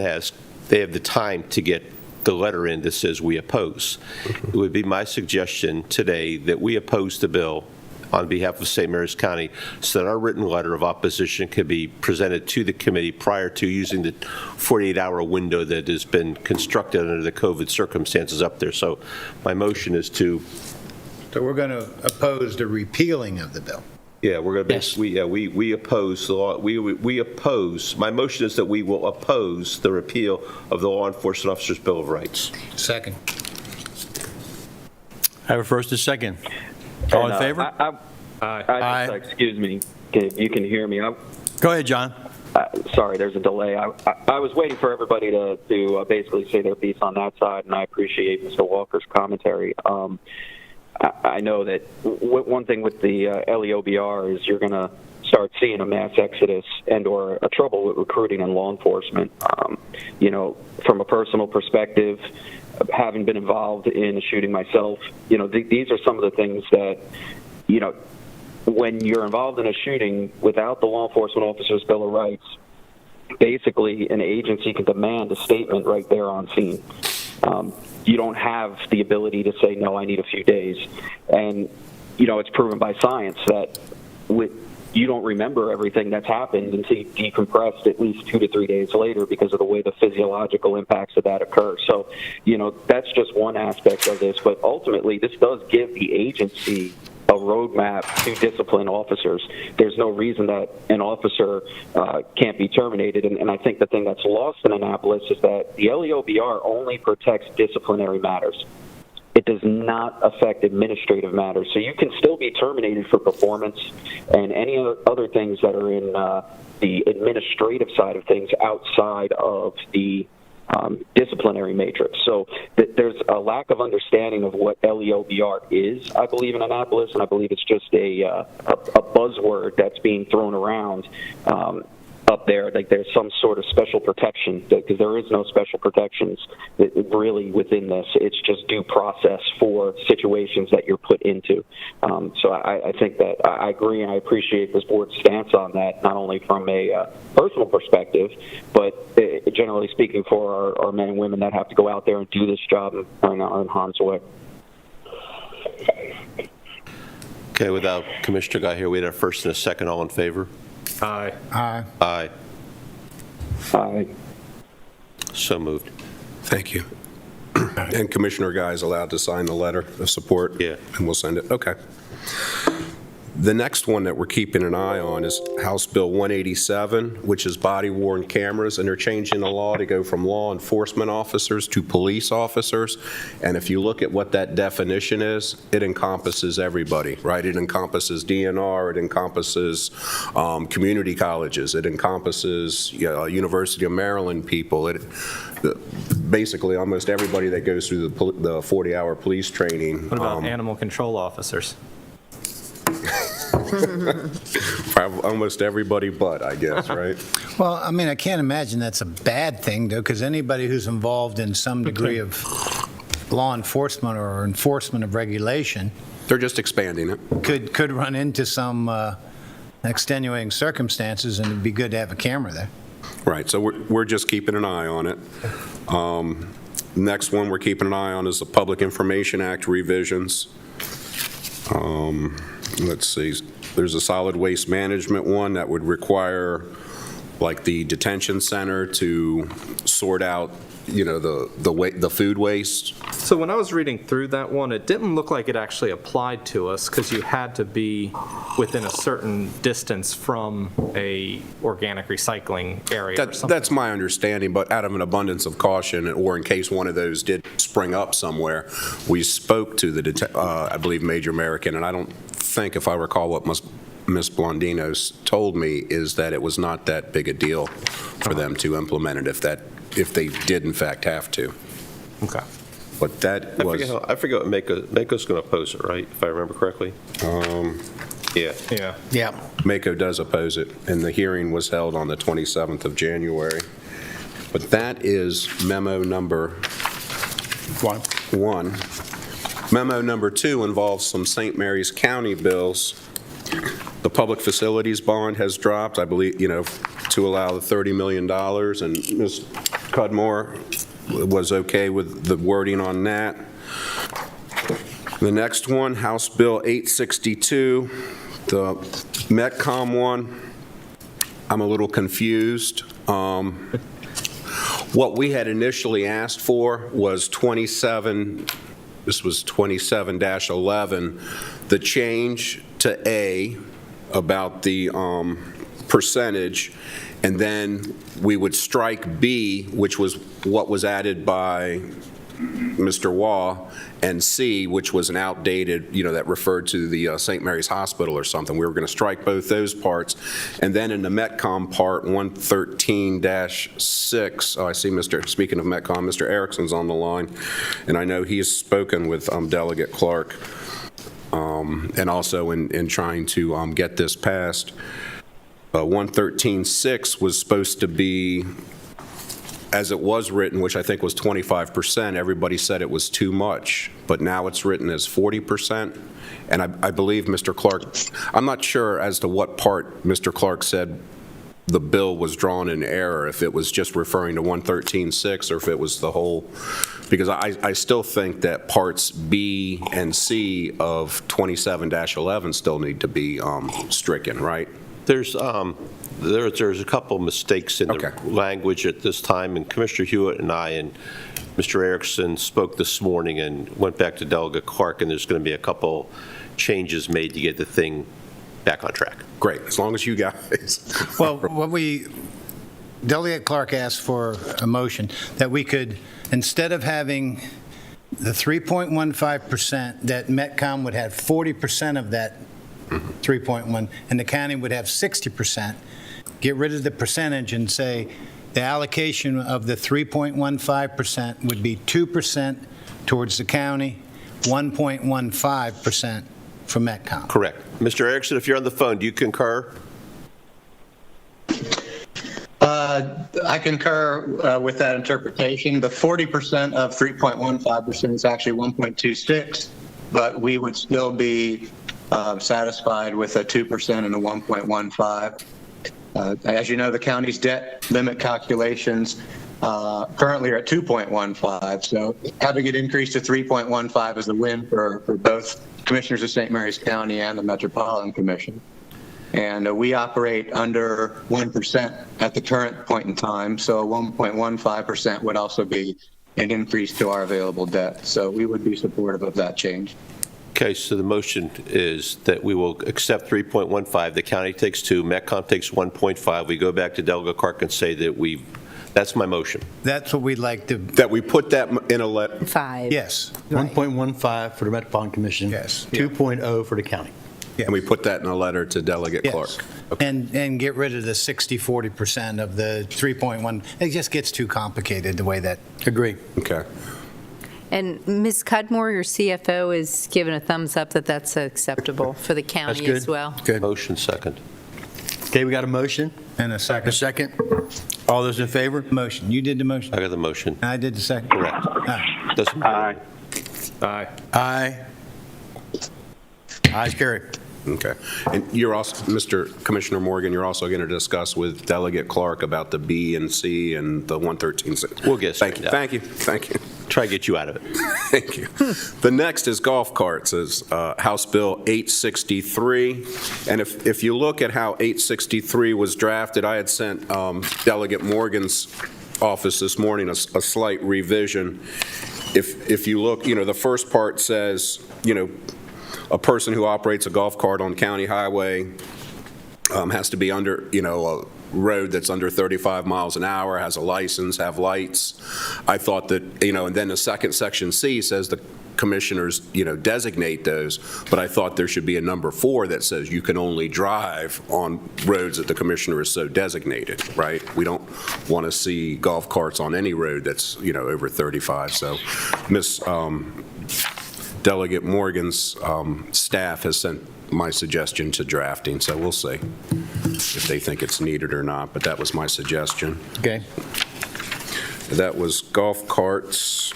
they have the time to get the letter in that says we oppose. It would be my suggestion today that we oppose the bill on behalf of St. Mary's County so that our written letter of opposition can be presented to the committee prior to using the 48-hour window that has been constructed under the COVID circumstances up there. So my motion is to... So we're going to oppose the repealing of the bill. Yeah, we're going Yes. to, we oppose the law, we oppose, my motion is that we will oppose the repeal of the Law Enforcement Officers' Bill of Rights. Second. I have a first and second. All in favor? Aye. Excuse me, you can hear me. Go ahead, John. Sorry, there's a delay. I was waiting for everybody to basically say their piece on that side, and I appreciate Mr. Walker's commentary. I know that one thing with the LEOBR is you're going to start seeing a mass exodus and or a trouble with recruiting and law enforcement. From a personal perspective, having been involved in a shooting myself, these are some of the things that, when you're involved in a shooting without the Law Enforcement Officers' Bill of Rights, basically an agency can demand a statement right there on scene. You don't have the ability to say, no, I need a few days. And, it's proven by science that you don't remember everything that's happened until you decompressed at least 2 to 3 days later because of the way the physiological impacts of that occur. So, that's just one aspect of this. But ultimately, this does give the agency a roadmap to discipline officers. There's no reason that an officer can't be terminated. And I think the thing that's lost in Annapolis is that the LEOBR only protects disciplinary matters. It does not affect administrative matters. So you can still be terminated for performance and any other things that are in the administrative side of things outside of the disciplinary matrix. So there's a lack of understanding of what LEOBR is, I believe, in Annapolis, and I believe it's just a buzzword that's being thrown around up there. Like there's some sort of special protection, because there is no special protections really within this. It's just due process for situations that you're put into. So I think that I agree, and I appreciate this board's stance on that, not only from a personal perspective, but generally speaking for our men and women that have to go out there and do this job and are in harm's way. Okay, without Commissioner Guy here, we had a first and a second. All in favor? Aye. Aye. Aye. Aye. So moved. Thank you. And Commissioner Guy is allowed to sign the letter of support? Yeah. And we'll send it? Okay. The next one that we're keeping an eye on is House Bill 187, which is body-worn cameras, and they're changing the law to go from law enforcement officers to police officers. And if you look at what that definition is, it encompasses everybody, right? It encompasses DNR, it encompasses community colleges, it encompasses University of Maryland people, basically almost everybody that goes through the 40-hour police training. What about animal control officers? Almost everybody but, I guess, right? Well, I mean, I can't imagine that's a bad thing, though, because anybody who's involved in some degree of law enforcement or enforcement of regulation They're just expanding it. could run into some extenuating circumstances, and it'd be good to have a camera there. Right, so we're just keeping an eye on it. Next one we're keeping an eye on is the Public Information Act revisions. Let's see, there's a solid waste management one that would require, like, the detention center to sort out, the food waste. So when I was reading through that one, it didn't look like it actually applied to us because you had to be within a certain distance from a organic recycling area or something. That's my understanding, but out of an abundance of caution, or in case one of those did spring up somewhere, we spoke to the, I believe, Major American, and I don't think, if I recall what Ms. Blondino told me, is that it was not that big a deal for them to implement it if they did in fact have to. Okay. But that was... I forget what Mako's going to oppose it, right, if I remember correctly? Yeah. Yeah. Yeah. Mako does oppose it, and the hearing was held on the 27th of January. But that is memo number 1. Memo number 2 involves some St. Mary's County bills. The public facilities bond has dropped, I believe, to allow the $30 million, and Ms. Cudmore was okay with the wording on that. The next one, House Bill 862, the Metcom one, I'm a little confused. What we had initially asked for was 27, this was 27-11, the change to A about the percentage, and then we would strike B, which was what was added by Mr. Waugh, and C, which was an outdated, that referred to the St. Mary's Hospital or something. We were going to strike both those parts. And then in the Metcom part, 113-6, I see speaking of Metcom, Mr. Erickson's on the line, and I know he's spoken with Delegate Clark, and also in trying to get this passed. 113-6 was supposed to be, as it was written, which I think was 25%, everybody said it was too much, but now it's written as 40%. And I believe Mr. Clark, I'm not sure as to what part Mr. Clark said the bill was drawn in error, if it was just referring to 113-6 or if it was the whole, because I still think that parts B and C of 27-11 still need to be stricken, right? There's a couple mistakes in the language at this time, and Commissioner Hewitt and I and Mr. Erickson spoke this morning and went back to Delegate Clark, and there's going to be a couple changes made to get the thing back on track. Great, as long as you guys. Well, Delegate Clark asked for a motion that we could, instead of having the 3.15%, that Metcom would have 40% of that 3.1, and the county would have 60%, get rid of the percentage and say the allocation of the 3.15% would be 2% towards the county, 1.15% from Metcom. Correct. Mr. Erickson, if you're on the phone, do you concur? I concur with that interpretation. The 40% of 3.15% is actually 1.26, but we would still be satisfied with a 2% and a 1.15. As you know, the county's debt limit calculations currently are at 2.15, so having it increased to 3.15 is a win for both commissioners of St. Mary's County and the Metropolitan Commission. And we operate under 1% at the current point in time, so 1.15% would also be an increase to our available debt. So we would be supportive of that change. Okay, so the motion is that we will accept 3.15, the county takes 2, Metcom takes 1.5. We go back to Delegate Clark and say that that's my motion. That's what we'd like to. That we put that in a letter. 5. Yes. 1.15 for the Metropolitan Commission. Yes. 2.0 for the county. Yes. And we put that in a letter to Delegate Yes. Clark. And get rid of the 60-40% of the 3.1. It just gets too complicated the way that. Agree. Okay. And Ms. Cudmore, your CFO, is given a thumbs up that that's acceptable for the county good. as well. Good. Motion second. Okay, we got a motion. And a second. A second. All those in favor? Motion. You did the motion. I got the motion. I did the second. Correct. Doesn't matter. Aye. Aye. Ayes carried. Okay. And you're also, Mr. Commissioner Morgan, you're also going to discuss with Delegate Clark about the B and C and the 113. We'll get Thank you. straightened out. Thank you. Thank you. Try to get you out of it. Thank you. The next is golf carts, is House Bill 863. And if you look at how 863 was drafted, I had sent Delegate Morgan's office this morning a slight revision. if you look, the first part says, a person who operates a golf cart on county highway has to be under, a road that's under 35 miles an hour, has a license, have lights. I thought that, and then the second section C says the commissioners, designate those, but I thought there should be a number 4 that says you can only drive on roads that the commissioner is so designated, right? We don't want to see golf carts on any road that's, over 35. So Ms. Delegate Morgan's staff has sent my suggestion to drafting, so we'll see if they think it's needed or not, but that was my suggestion. Okay. That was golf carts.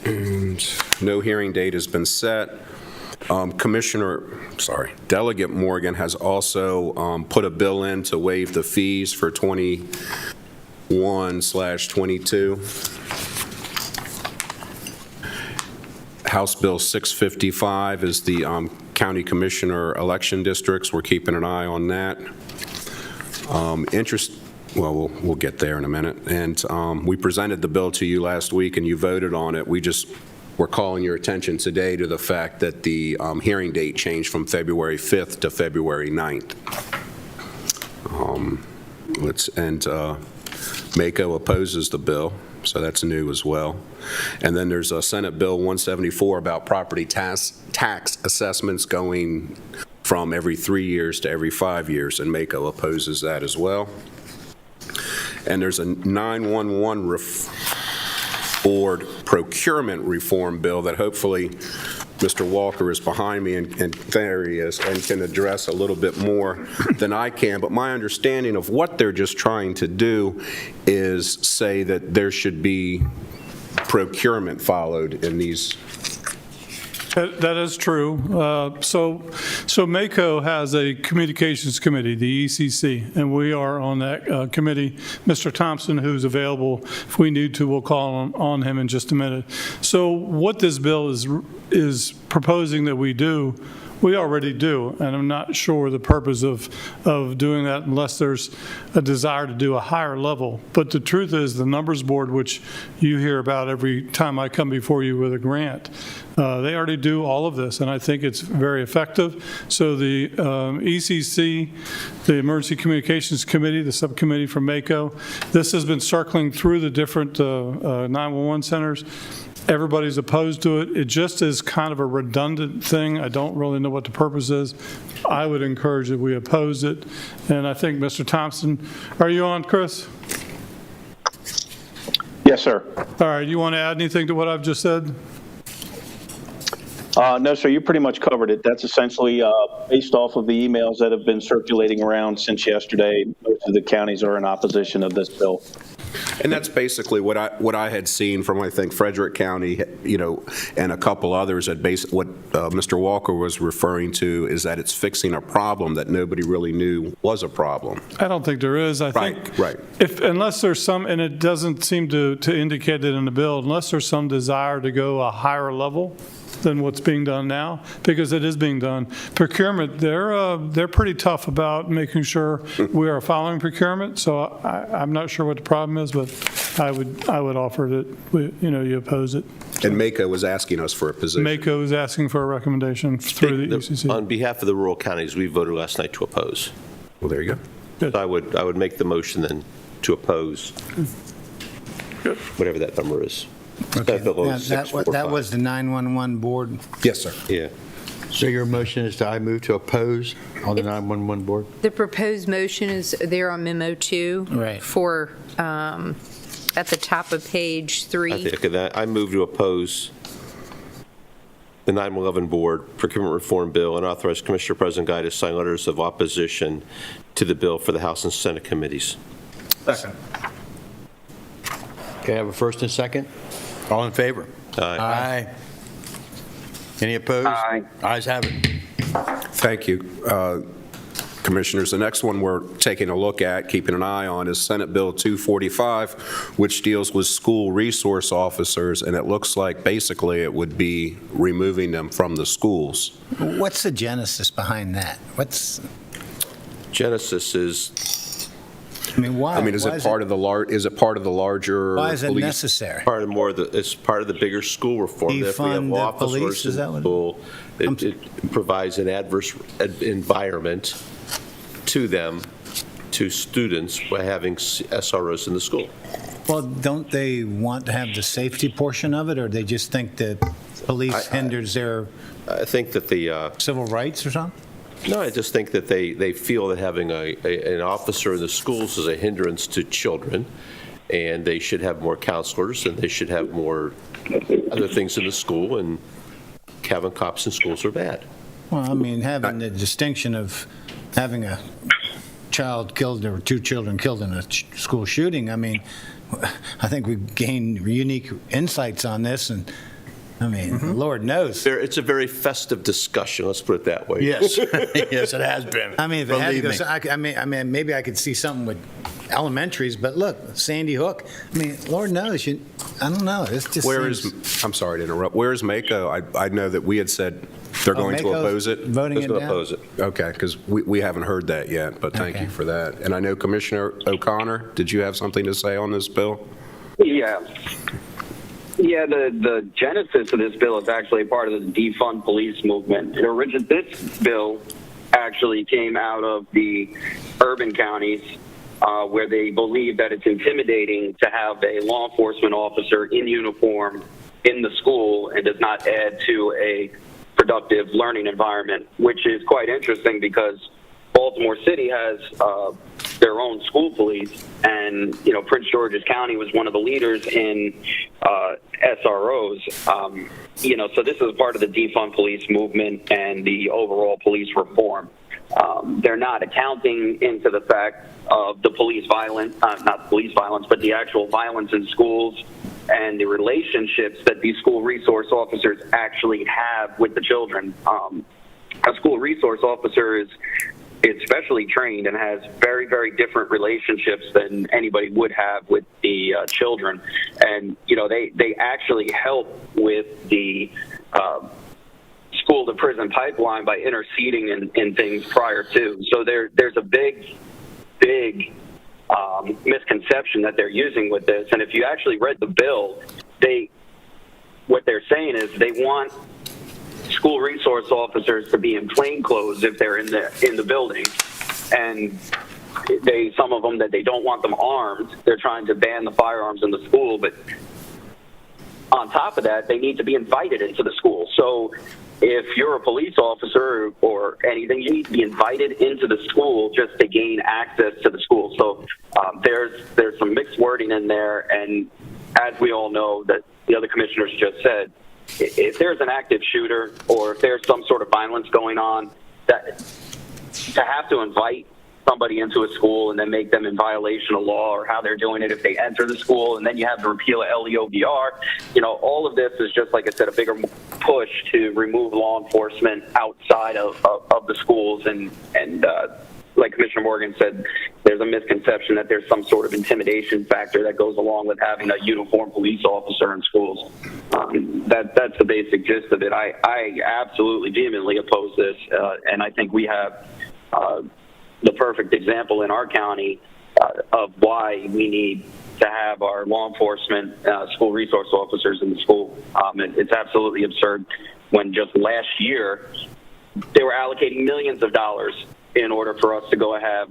And no hearing date has been set. Delegate Morgan has also put a bill in to waive the fees for 21/22. House Bill 655 is the county commissioner election districts. We're keeping an eye on that. Well, we'll get there in a minute. And we presented the bill to you last week, and you voted on it. We're calling your attention today to the fact that the hearing date changed from February 5th to February 9th. MACO opposes the bill, so that's new as well. And then there's a Senate Bill 174 about property tax assessments going from every 3 years to every 5 years, and MACO opposes that as well. And there's a 911 board procurement reform bill that hopefully Mr. Walker is behind me, and there he is, and can address a little bit more than I can. But my understanding of what they're just trying to do is say that there should be procurement followed in these. That is true. So MACO has a communications committee, the ECC, and we are on that committee. Mr. Thompson, who's available, if we need to, we'll call on him in just a minute. So what this bill is proposing that we do, we already do, and I'm not sure the purpose of doing that unless there's a desire to do a higher level. But the truth is, the numbers board, which you hear about every time I come before you with a grant, they already do all of this, and I think it's very effective. So the ECC, the Emergency Communications Committee, the subcommittee from MACO, this has been circling through the different 911 centers. Everybody's opposed to it. It just is kind of a redundant thing. I don't really know what the purpose is. I would encourage that we oppose it. And I think, Mr. Thompson, are you on, Chris? Yes, sir. All right. You want to add anything to what I've just said? No, sir, you pretty much covered it. That's essentially based off of the emails that have been circulating around since yesterday. Most of the counties are in opposition of this bill. And that's basically what I had seen from, I think, Frederick County, and a couple others. What Mr. Walker was referring to is that it's fixing a problem that nobody really knew was a problem. I don't think there is. I think unless there's some, and it doesn't seem to indicate it in the bill, unless there's some desire to go a higher level than what's being done now, because it is being done. Procurement, they're pretty tough about making sure we are following procurement. So I'm not sure what the problem is, but I would offer that you oppose it. And MACO was asking us for a position. MACO is asking for a recommendation through the ECC. On behalf of the rural counties, we voted last night to oppose. Well, there you go. Good. I would make the motion then to oppose. Good. Whatever that number is. Okay. That was the 911 board? Yes, sir. Yeah. So your motion is I move to oppose on the 911 board? The proposed motion is there on memo 2. Right. For, at the top of page 3. I move to oppose the 911 board procurement reform bill and authorize Commissioner President Guy to sign letters of opposition to the bill for the House and Senate committees. Second. Okay, I have a first and second. All in favor? Aye. Any opposed? Aye. Ayes have it. Thank you, Commissioners. The next one we're taking a look at, keeping an eye on, is Senate Bill 245, which deals with school resource officers, and it looks like basically it would be removing them from the schools. What's the genesis behind that? Genesis is I mean, why? I mean, is Why it part of the larger? Why is it police- necessary? Part of it's part of the bigger school reform. If we have Defund the officers police, in is that the what- school, it provides an adverse environment to them, to students, by having SROs in the school. Well, don't they want to have the safety portion of it, or they just think that police hinders their I think that civil rights or something? No, I just think that they feel that having an officer in the schools is a hindrance to children, and they should have more counselors, and they should have more other things in the school, and having cops in schools are bad. Well, I mean, having the distinction of having a child killed or two children killed in a school shooting, I mean, I think we've gained unique insights on this, and I mean, Lord knows. It's a very festive discussion, let's put it that way. Yes, yes, it has been. I mean, if it had to Believe go, me. I mean, maybe I could see something with elementaries, but look, Sandy Hook. I mean, Lord knows, I don't know. It's just I'm sorry to interrupt. Where is Mako? I know that we had said they're going to Mako's oppose it. voting Who's it going to down? oppose it? Okay, because we haven't heard that yet, but thank Okay. you for that. And I know Commissioner O'Connor, did you have something to say on this bill? Yeah, the genesis of this bill is actually part of the defund police movement. This bill actually came out of the urban counties where they believe that it's intimidating to have a law enforcement officer in uniform in the school and does not add to a productive learning environment, which is quite interesting because Baltimore City has their own school police, and Prince George's County was one of the leaders in SROs. So this is part of the defund police movement and the overall police reform. They're not accounting into the fact of the police violence, not police violence, but the actual violence in schools and the relationships that these school resource officers actually have with the children. A school resource officer is specially trained and has very, very different relationships than anybody would have with the children. And, they actually help with the school to prison pipeline by interceding in things prior to. So there's a big misconception that they're using with this. And if you actually read the bill, what they're saying is they want school resource officers to be in plain clothes if they're in the building, and some of them that they don't want them armed. They're trying to ban the firearms in the school, but on top of that, they need to be invited into the school. So if you're a police officer or anything, you need to be invited into the school just to gain access to the school. So there's some mixed wording in there, and as we all know, that the other commissioners just said, if there's an active shooter or if there's some sort of violence going on, that to have to invite somebody into a school and then make them in violation of law or how they're doing it if they enter the school, and then you have to repeal LEOBR, all of this is just, like I said, a bigger push to remove law enforcement outside of the schools. And like Commissioner Morgan said, there's a misconception that there's some sort of intimidation factor that goes along with having a uniformed police officer in schools. That's the basic gist of it. I absolutely vehemently oppose this, and I think we have the perfect example in our county of why we need to have our law enforcement school resource officers in the school. It's absolutely absurd when just last year they were allocating millions of dollars in order for us to go have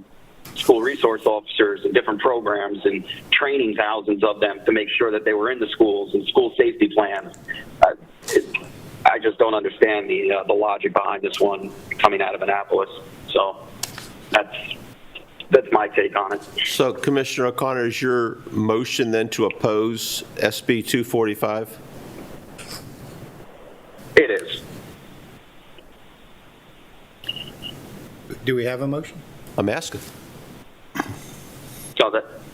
school resource officers and different programs and training thousands of them to make sure that they were in the schools and school safety plans. I just don't understand the logic behind this one coming out of Annapolis. So that's my take on it. So, Commissioner O'Connor, is your motion then to oppose SB 245? It is. Do we have a motion? I'm asking. So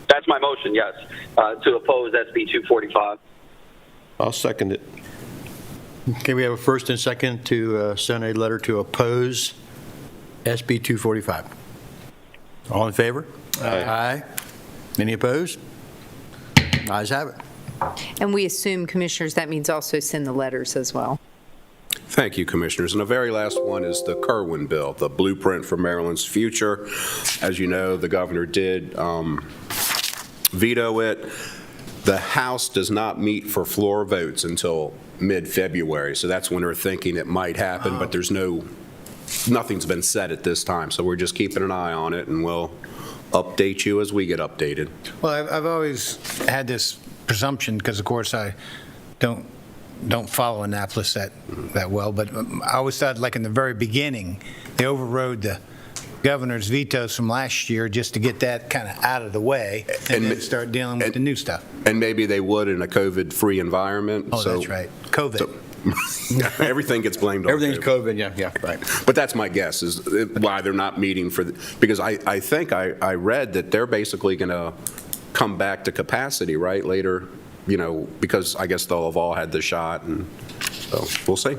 that's my motion, yes, to oppose SB 245. I'll second it. Okay, we have a first and second to send a letter to oppose SB 245. All in favor? Aye. Any opposed? Ayes have it. And we assume, Commissioners, that means also send the letters as well. Thank you, Commissioners. And the very last one is the Kerwin bill, the blueprint for Maryland's future. As you know, the governor did veto it. The House does not meet for floor votes until mid-February, so that's when we're thinking it might happen, but there's nothing's been said at this time, so we're just keeping an eye on it, and we'll update you as we get updated. Well, I've always had this presumption, because of course I don't follow Annapolis that well, but I always thought, like in the very beginning, they overrode the governor's vetoes from last year just to get that kind of out of the way and then start dealing with the new stuff. And maybe they would in a COVID-free environment. Oh, that's right. COVID. Everything gets blamed on Everything's COVID, yeah, right. But that's my guess, is why they're not meeting because I think I read that they're basically going to come back to capacity, right, later, because I guess they'll have all had the shot, and so we'll see.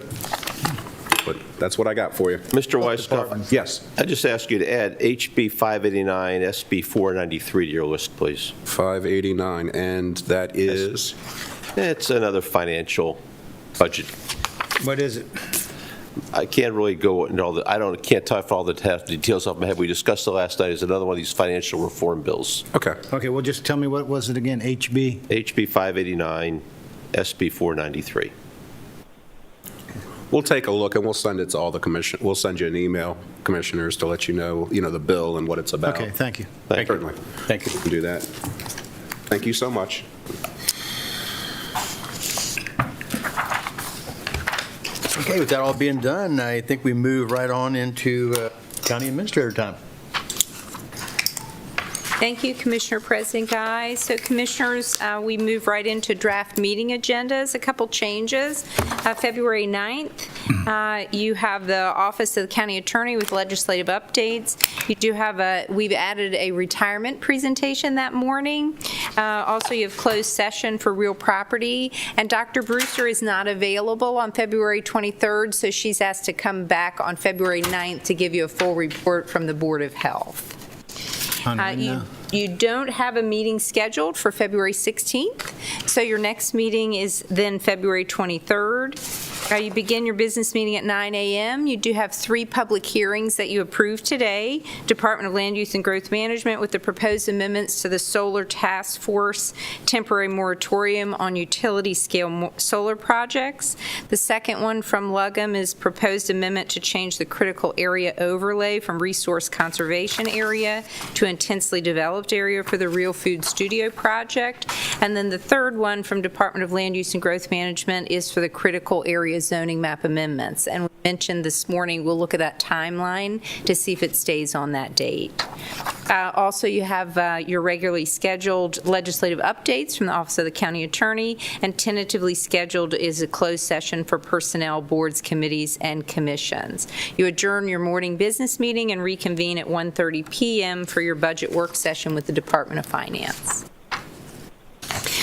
But that's what I got for you. Mr. Weisskopf? Yes. I just ask you to add HB 589, SB 493 to your list, please. 589, and that is? It's another financial budget. What is it? I can't really go into all the, can't talk for all the details off my head. We discussed it last night. It's another one of these financial reform bills. Okay, well, just tell me, what was it again? HB? HB 589, SB 493. We'll take a look, and we'll send it to all the commission. We'll send you an email, commissioners, to let you know, the bill and what it's about. Okay, thank you. Certainly. Thank you. We can do that. Thank you so much. Okay, with that all being done, I think we move right on into county administrator time. Thank you, Commissioner President Guy. So Commissioners, we move right into draft meeting agendas. A couple changes. February 9th, you have the Office of the County Attorney with legislative updates. You do have we've added a retirement presentation that morning. Also, you have closed session for real property. And Dr. Brewster is not available on February 23rd, so she's asked to come back on February 9th to give you a full report from the Board of Health. You don't have a meeting scheduled for February 16th, so your next meeting is then February 23rd. You begin your business meeting at 9 a.m. You do have 3 public hearings that you approved today. Department of Land Use and Growth Management with the proposed amendments to the Solar Task Force temporary moratorium on utility scale solar projects. The second one from Lugum is proposed amendment to change the critical area overlay from resource conservation area to intensely developed area for the Real Food Studio project. And then the third one from Department of Land Use and Growth Management is for the critical area zoning map amendments. And we mentioned this morning, we'll look at that timeline to see if it stays on that date. Also, you have your regularly scheduled legislative updates from the Office of the County Attorney, and tentatively scheduled is a closed session for personnel, boards, committees, and commissions. You adjourn your morning business meeting and reconvene at 1:30 p.m. for your budget work session with the Department of Finance.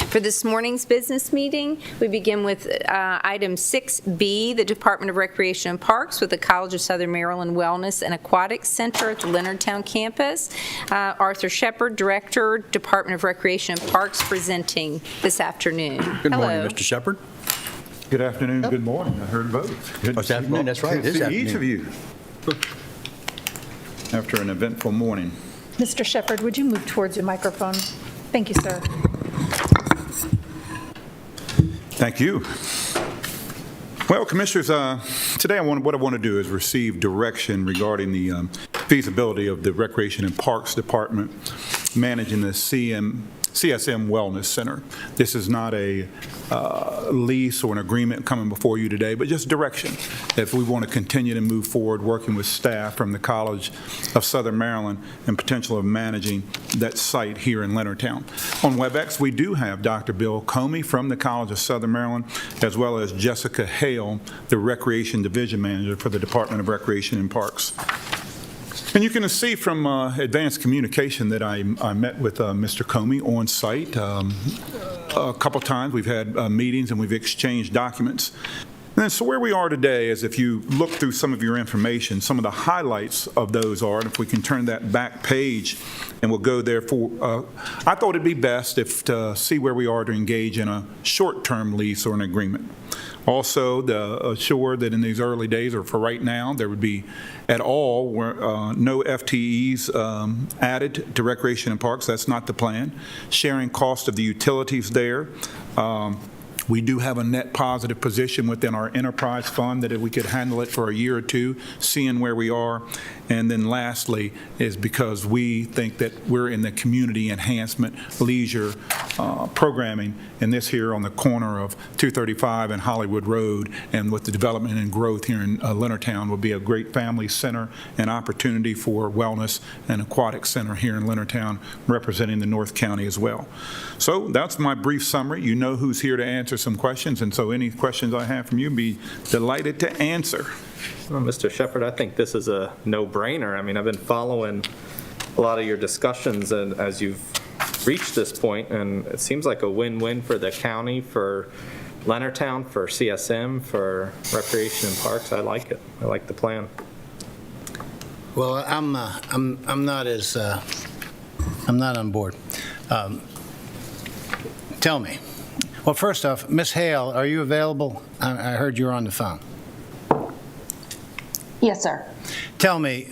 For this morning's business meeting, we begin with item 6B, the Department of Recreation and Parks with the College of Southern Maryland Wellness and Aquatics Center at the Leonardtown campus. Arthur Shepard, Director, Department of Recreation and Parks, presenting this afternoon. Good morning, Mr. Shepard. Good afternoon, good morning. I heard both. Good It's afternoon, that's right, it is to see each of afternoon. you after an eventful morning. Mr. Shepard, would you move towards your microphone? Thank you, sir. Thank you. Well, Commissioners, today what I want to do is receive direction regarding the feasibility of the Recreation and Parks Department managing the CSM Wellness Center. This is not a lease or an agreement coming before you today, but just direction. If we want to continue to move forward working with staff from the College of Southern Maryland and potential of managing that site here in Leonardtown. On WebEx, we do have Dr. Bill Comey from the College of Southern Maryland, as well as Jessica Hale, the Recreation Division Manager for the Department of Recreation and Parks. And you can see from advanced communication that I met with Mr. Comey on site a couple times. We've had meetings and we've exchanged documents. And so where we are today is, if you look through some of your information, some of the highlights of those are, and if we can turn that back page and we'll go there for, I thought it'd be best if to see where we are to engage in a short-term lease or an agreement. Also, assure that in these early days, or for right now, there would be at all no FTEs added to Recreation and Parks. That's not the plan. Sharing cost of the utilities there. We do have a net positive position within our enterprise fund that if we could handle it for a year or two, seeing where we are. And then lastly is because we think that we're in the community enhancement leisure programming, and this here on the corner of 235 and Hollywood Road, and with the development and growth here in Leonardtown will be a great family center and opportunity for wellness and aquatic center here in Leonardtown, representing the North County as well. So that's my brief summary. You know who's here to answer some questions, and so any questions I have from you, be delighted to answer. Well, Mr. Shepherd, I think this is a no-brainer. I mean, I've been following a lot of your discussions and as you've reached this point, and it seems like a win-win for the county, for Leonardtown, for CSM, for Recreation and Parks. I like it. I like the plan. Well, I'm not on board. Tell me. Well, first off, Ms. Hale, are you available? I heard you were on the phone. Yes, sir. Tell me,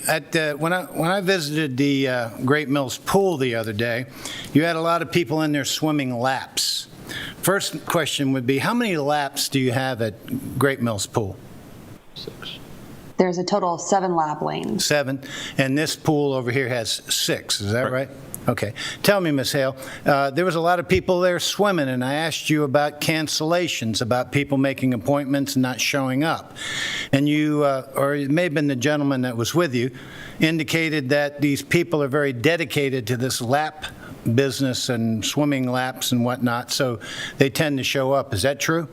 when I visited the Great Mills Pool the other day, you had a lot of people in there swimming laps. First question would be, how many laps do you have at Great Mills Pool? 6. There's a total of 7 lap lanes. 7, and this pool over here has 6, is that right? Okay. Tell me, Ms. Hale, there was a lot of people there swimming, and I asked you about cancellations, about people making appointments and not showing up. And you, or it may have been the gentleman that was with you, indicated that these people are very dedicated to this lap business and swimming laps and whatnot, so they tend to show up. Is that true?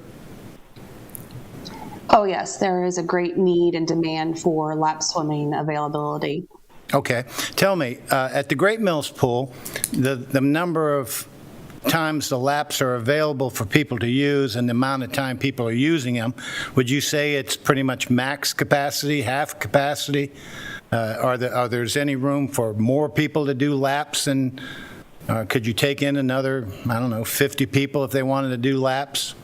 Oh, yes. There is a great need and demand for lap swimming availability. Okay. Tell me, at the Great Mills Pool, the number of times the laps are available for people to use and the amount of time people are using them, would you say it's pretty much max capacity, half capacity? Are there any room for more people to do laps? And could you take in another, 50 people if they wanted to do laps?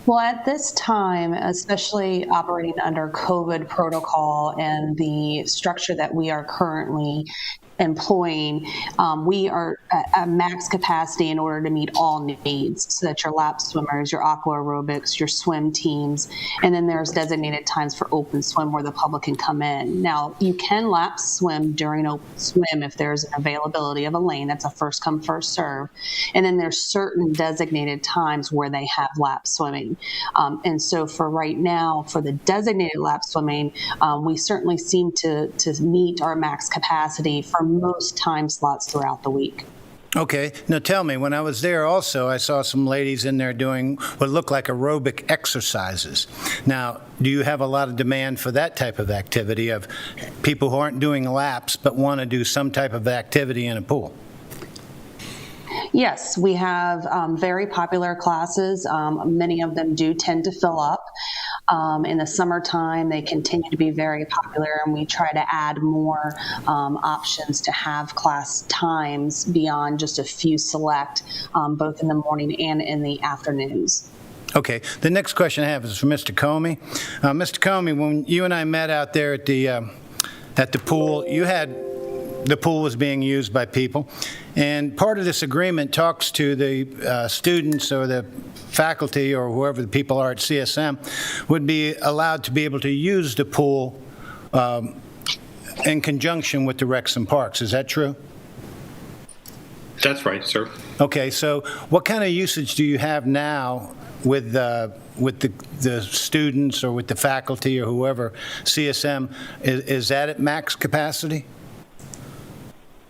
Well, at this time, especially operating under COVID protocol and the structure that we are currently employing, we are at max capacity in order to meet all needs, so that your lap swimmers, your aqua aerobics, your swim teams, and then there's designated times for open swim where the public can come in. Now, you can lap swim during open swim if there's an availability of a lane. That's a first come, first serve. And then there's certain designated times where they have lap swimming. And so for right now, for the designated lap swimming, we certainly seem to meet our max capacity for most time slots throughout the week. Okay. Now tell me, when I was there also, I saw some ladies in there doing what looked like aerobic exercises. Now, do you have a lot of demand for that type of activity, of people who aren't doing laps but want to do some type of activity in a pool? Yes, we have very popular classes. Many of them do tend to fill up. In the summertime, they continue to be very popular, and we try to add more options to have class times beyond just a few select, both in the morning and in the afternoons. Okay. The next question I have is for Mr. Comey. Mr. Comey, when you and I met out there at the pool, the pool was being used by people, and part of this agreement talks to the students or the faculty or whoever the people are at CSM would be allowed to be able to use the pool in conjunction with the Recs and Parks. Is that true? That's right, sir. Okay, so what kind of usage do you have now with the students or with the faculty or whoever, CSM? Is that at max capacity?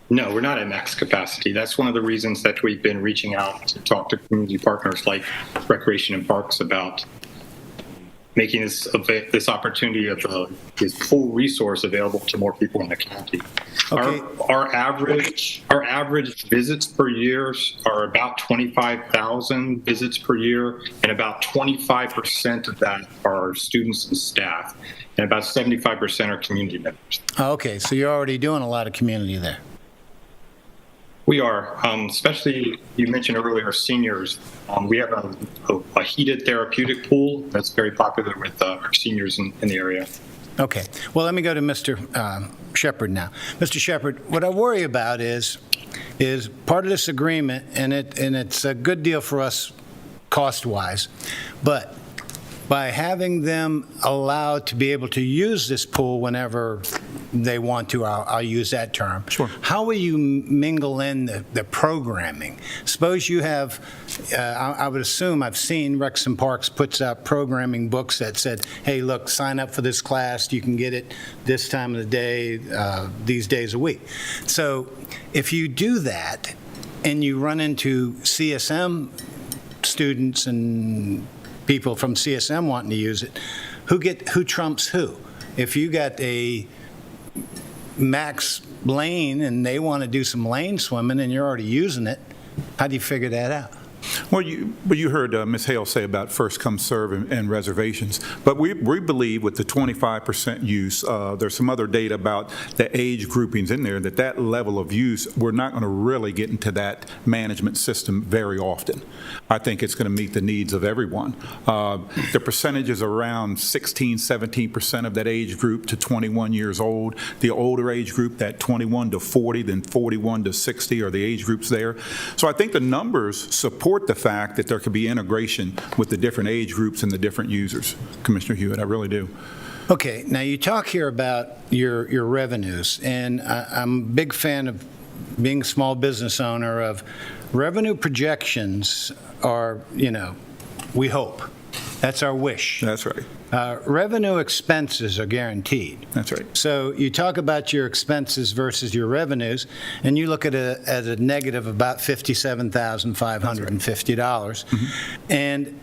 No, we're not at max capacity. That's one of the reasons that we've been reaching out to talk to community partners like Recreation and Parks about making this opportunity of this full resource available to more people in the county. Okay. Our average visits per year are about 25,000 visits per year, and about 25% of that are students and staff, and about 75% are community members. Okay, so you're already doing a lot of community there. We are, especially you mentioned earlier seniors. We have a heated therapeutic pool that's very popular with our seniors in the area. Okay. Well, let me go to Mr. Shepard now. Mr. Shepard, what I worry about is part of this agreement, and it's a good deal for us cost-wise, but by having them allowed to be able to use this pool whenever they want to, I'll use that term. Sure. How will you mingle in the programming? Suppose you have, I would assume, I've seen Recs and Parks puts out programming books that said, hey, look, sign up for this class, you can get it this time of the day, these days a week. So if you do that and you run into CSM students and people from CSM wanting to use it, who trumps who? If you got a max lane and they want to do some lane swimming and you're already using it, how do you figure that out? Well, you heard Ms. Hale say about first come serve and reservations, but we believe with the 25% use, there's some other data about the age groupings in there, that level of use, we're not going to really get into that management system very often. I think it's going to meet the needs of everyone. The percentage is around 16, 17% of that age group to 21 years old. The older age group, that 21 to 40, then 41 to 60 are the age groups there. So I think the numbers support the fact that there could be integration with the different age groups and the different users. Commissioner Hewitt, I really do. Okay, now you talk here about your revenues, and I'm a big fan of being a small business owner of revenue projections are, we hope. That's our wish. That's right. Revenue expenses are guaranteed. That's right. So you talk about your expenses versus your revenues, and you look at it as a negative about $57,550. Mm-hmm. And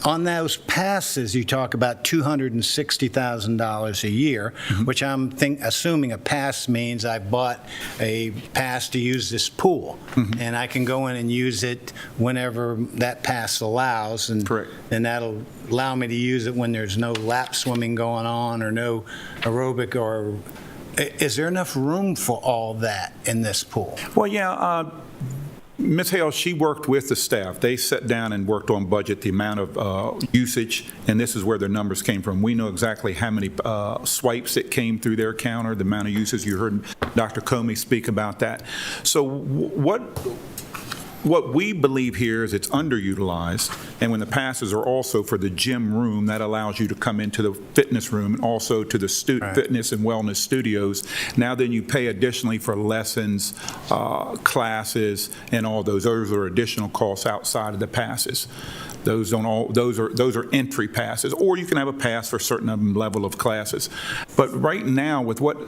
on those passes, you talk about $260,000 a year, mm-hmm. which I'm assuming a pass means I bought a pass to use this pool, mm-hmm. and I can go in and use it whenever that pass allows, and Correct. and that'll allow me to use it when there's no lap swimming going on or no aerobic. Or is there enough room for all that in this pool? Well, yeah. Ms. Hale, she worked with the staff. They sat down and worked on budget, the amount of usage, and this is where their numbers came from. We know exactly how many swipes that came through their counter, the amount of uses. You heard Dr. Comey speak about that. So what we believe here is it's underutilized, and when the passes are also for the gym room, that allows you to come into the fitness room and also to the fitness and wellness studios. Now then you pay additionally for lessons, classes, and all those. Those are additional costs outside of the passes. Those are entry passes, or you can have a pass for a certain level of classes. But right now,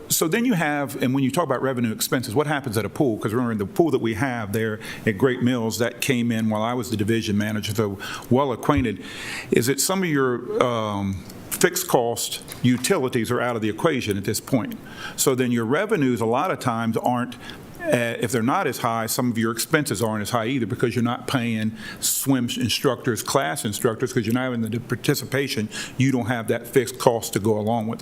so then you have, and when you talk about revenue expenses, what happens at a pool? Because remember, the pool that we have there at Great Mills, that came in while I was the division manager, so well acquainted, is that some of your fixed cost utilities are out of the equation at this point. So then your revenues a lot of times aren't, if they're not as high, some of your expenses aren't as high either, because you're not paying swim instructors, class instructors, because you're not having the participation. You don't have that fixed cost to go along with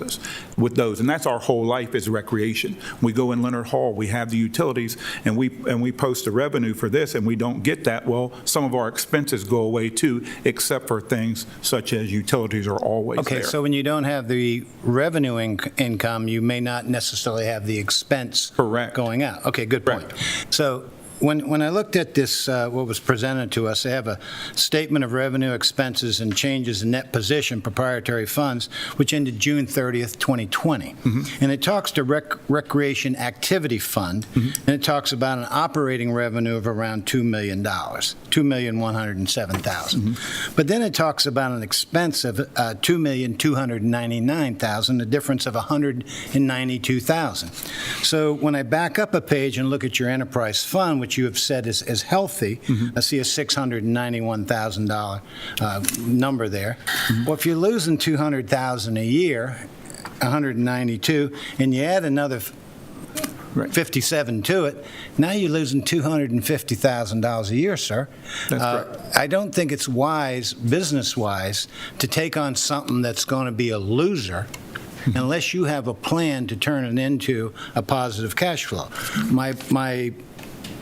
those. And that's our whole life is recreation. We go in Leonard Hall, we have the utilities, and we post the revenue for this, and we don't get that. Well, some of our expenses go away too, except for things such as utilities are always there. Okay, so when you don't have the revenue income, you may not necessarily have the expense going out. Okay, good point. So when I looked at this, what was presented to us, they have a statement of revenue, expenses, and changes in net position proprietary funds, which ended June 30th, 2020. Mm-hmm. And it talks to Recreation Activity Fund, mm-hmm. and it talks about an operating revenue of around $2 million, $2,107,000. Mm-hmm. But then it talks about an expense of $2,299,000, a difference of $192,000. So when I back up a page and look at your enterprise fund, which you have said is healthy, mm-hmm. I see a $691,000 number there. Mm-hmm. Well, if you're losing $200,000 a year, 192, and you add another 57 to it, now you're losing $250,000 a year, sir. That's correct. I don't think it's wise, business-wise, to take on something that's going to be a loser unless you have a plan to turn it into a positive cash flow. My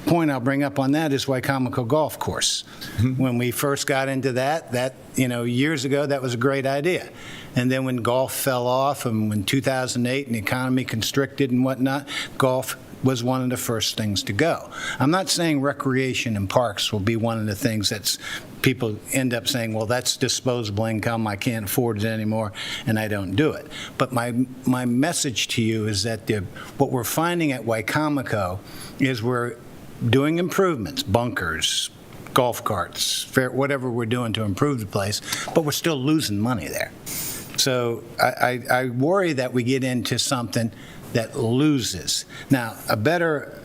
point I'll bring up on that is Wicomico Golf Course. When we first got into that, years ago, that was a great idea. And then when golf fell off and when 2008 and the economy constricted and whatnot, golf was one of the first things to go. I'm not saying recreation and parks will be one of the things that's people end up saying, well, that's disposable income, I can't afford it anymore, and I don't do it. But my message to you is that what we're finding at Wicomico is we're doing improvements, bunkers, golf carts, whatever we're doing to improve the place, but we're still losing money there. So I worry that we get into something that loses. Now, a better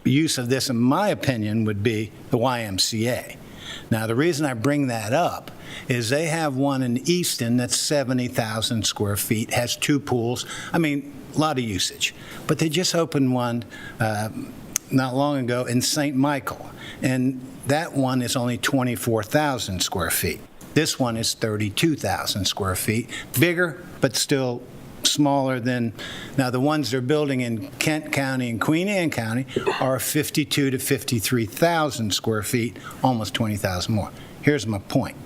use of this, in my opinion, would be the YMCA. Now, the reason I bring that up is they have one in Easton that's 70,000 square feet, has 2 pools. I mean, a lot of usage. But they just opened one not long ago in St. Michael, and that one is only 24,000 square feet. This one is 32,000 square feet, bigger, but still smaller than, now the ones they're building in Kent County and Queen Anne County are 52 to 53,000 square feet, almost 20,000 more. Here's my point.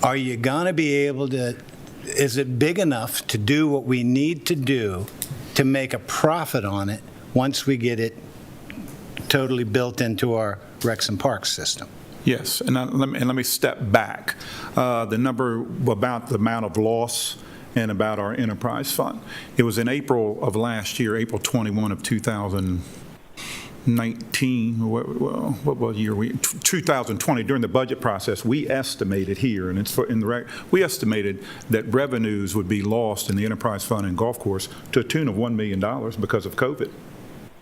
Are you going to be able to, is it big enough to do what we need to do to make a profit on it once we get it totally built into our Recs and Parks system? Yes, and let me step back. The number about the amount of loss and about our enterprise fund. It was in April of last year, April 21 of 2019, what was year? 2020, during the budget process, we estimated here, and it's in the we estimated that revenues would be lost in the enterprise fund and golf course to a tune of $1 million because of COVID.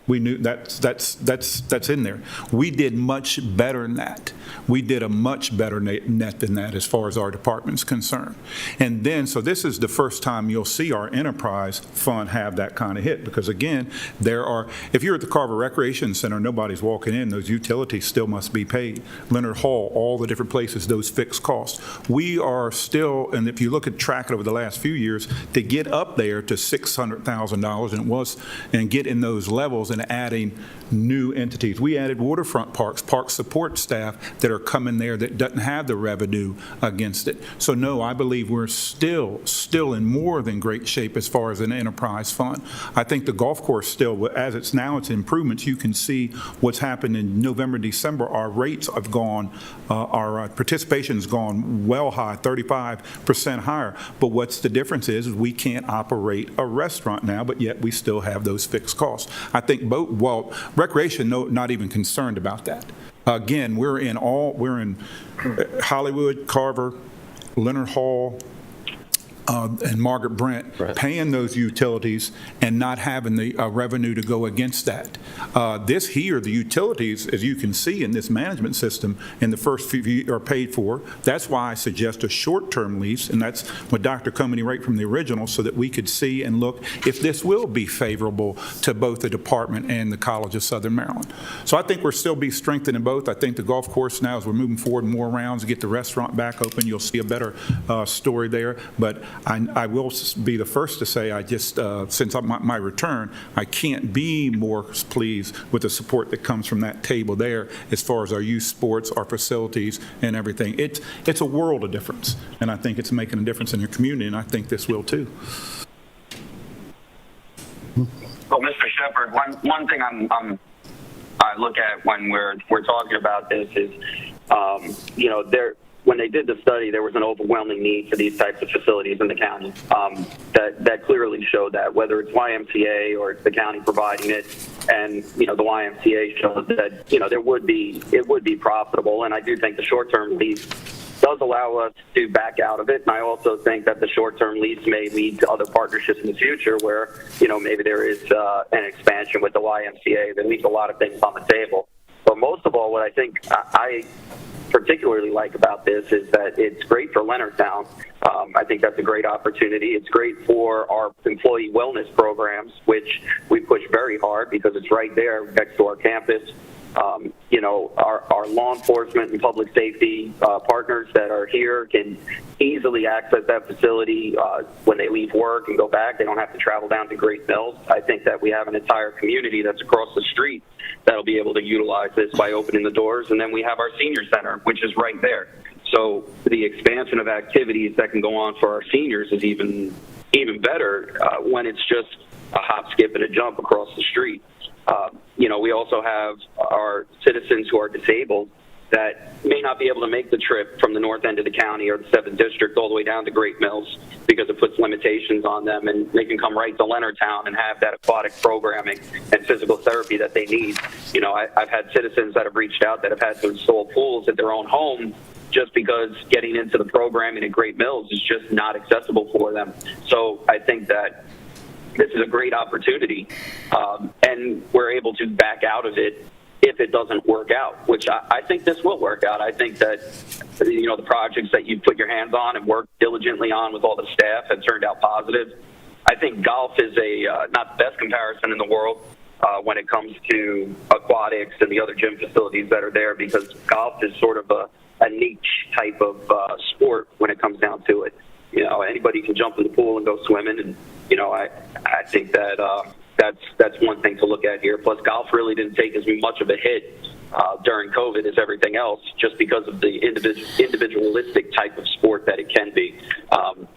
We knew that's in there. We did much better than that. We did a much better net than that as far as our department's concerned. And then, so this is the first time you'll see our enterprise fund have that kind of hit, because again, if you're at the Carver Recreation Center, nobody's walking in, those utilities still must be paid. Leonard Hall, all the different places, those fixed costs. We are still, and if you look at track it over the last few years, to get up there to $600,000 and get in those levels and adding new entities. We added waterfront parks, park support staff that are coming there that doesn't have the revenue against it. So no, I believe we're still in more than great shape as far as an enterprise fund. I think the golf course still, as it's now, it's improvements. You can see what's happened in November, December. Our rates have gone, our participation's gone well high, 35% higher. But what's the difference is we can't operate a restaurant now, but yet we still have those fixed costs. I think recreation, not even concerned about that. Again, we're in Hollywood, Carver, Leonard Hall, and Margaret Brent, right, paying those utilities and not having the revenue to go against that. This here, the utilities, as you can see in this management system, in the first few are paid for. That's why I suggest a short-term lease, and that's what Dr. Comey right from the original, so that we could see and look if this will be favorable to both the department and the College of Southern Maryland. So I think we'll still be strengthening both. I think the golf course now, as we're moving forward more rounds, get the restaurant back open, you'll see a better story there. But I will be the first to say, I just, since my return, I can't be more pleased with the support that comes from that table there as far as our youth sports, our facilities, and everything. It's a world of difference, and I think it's making a difference in your community, and I think this will too. Well, Mr. Shepard, one thing I look at when we're talking about this is, when they did the study, there was an overwhelming need for these types of facilities in the county. That clearly showed that, whether it's YMCA or it's the county providing it, and the YMCA shows that it would be profitable. And I do think the short-term lease does allow us to back out of it. And I also think that the short-term lease may lead to other partnerships in the future where maybe there is an expansion with the YMCA that leaves a lot of things on the table. But most of all, what I think I particularly like about this is that it's great for Leonardtown. I think that's a great opportunity. It's great for our employee wellness programs, which we push very hard because it's right there next to our campus. Our law enforcement and public safety partners that are here can easily access that facility when they leave work and go back. They don't have to travel down to Great Mills. I think that we have an entire community that's across the street that'll be able to utilize this by opening the doors. And then we have our senior center, which is right there. So the expansion of activities that can go on for our seniors is even better when it's just a hop, skip, and a jump across the street. We also have our citizens who are disabled that may not be able to make the trip from the north end of the county or the 7th District all the way down to Great Mills because it puts limitations on them, and they can come right to Leonardtown and have that aquatic programming and physical therapy that they need. I've had citizens that have reached out that have had to install pools at their own home just because getting into the programming at Great Mills is just not accessible for them. So I think that this is a great opportunity, and we're able to back out of it if it doesn't work out, which I think this will work out. I think that, the projects that you put your hands on and worked diligently on with all the staff have turned out positive. I think golf is not the best comparison in the world when it comes to aquatics and the other gym facilities that are there, because golf is sort of a niche type of sport when it comes down to it. Anybody can jump in the pool and go swimming, and I think that that's one thing to look at here. Plus, golf really didn't take as much of a hit during COVID as everything else, just because of the individualistic type of sport that it can be.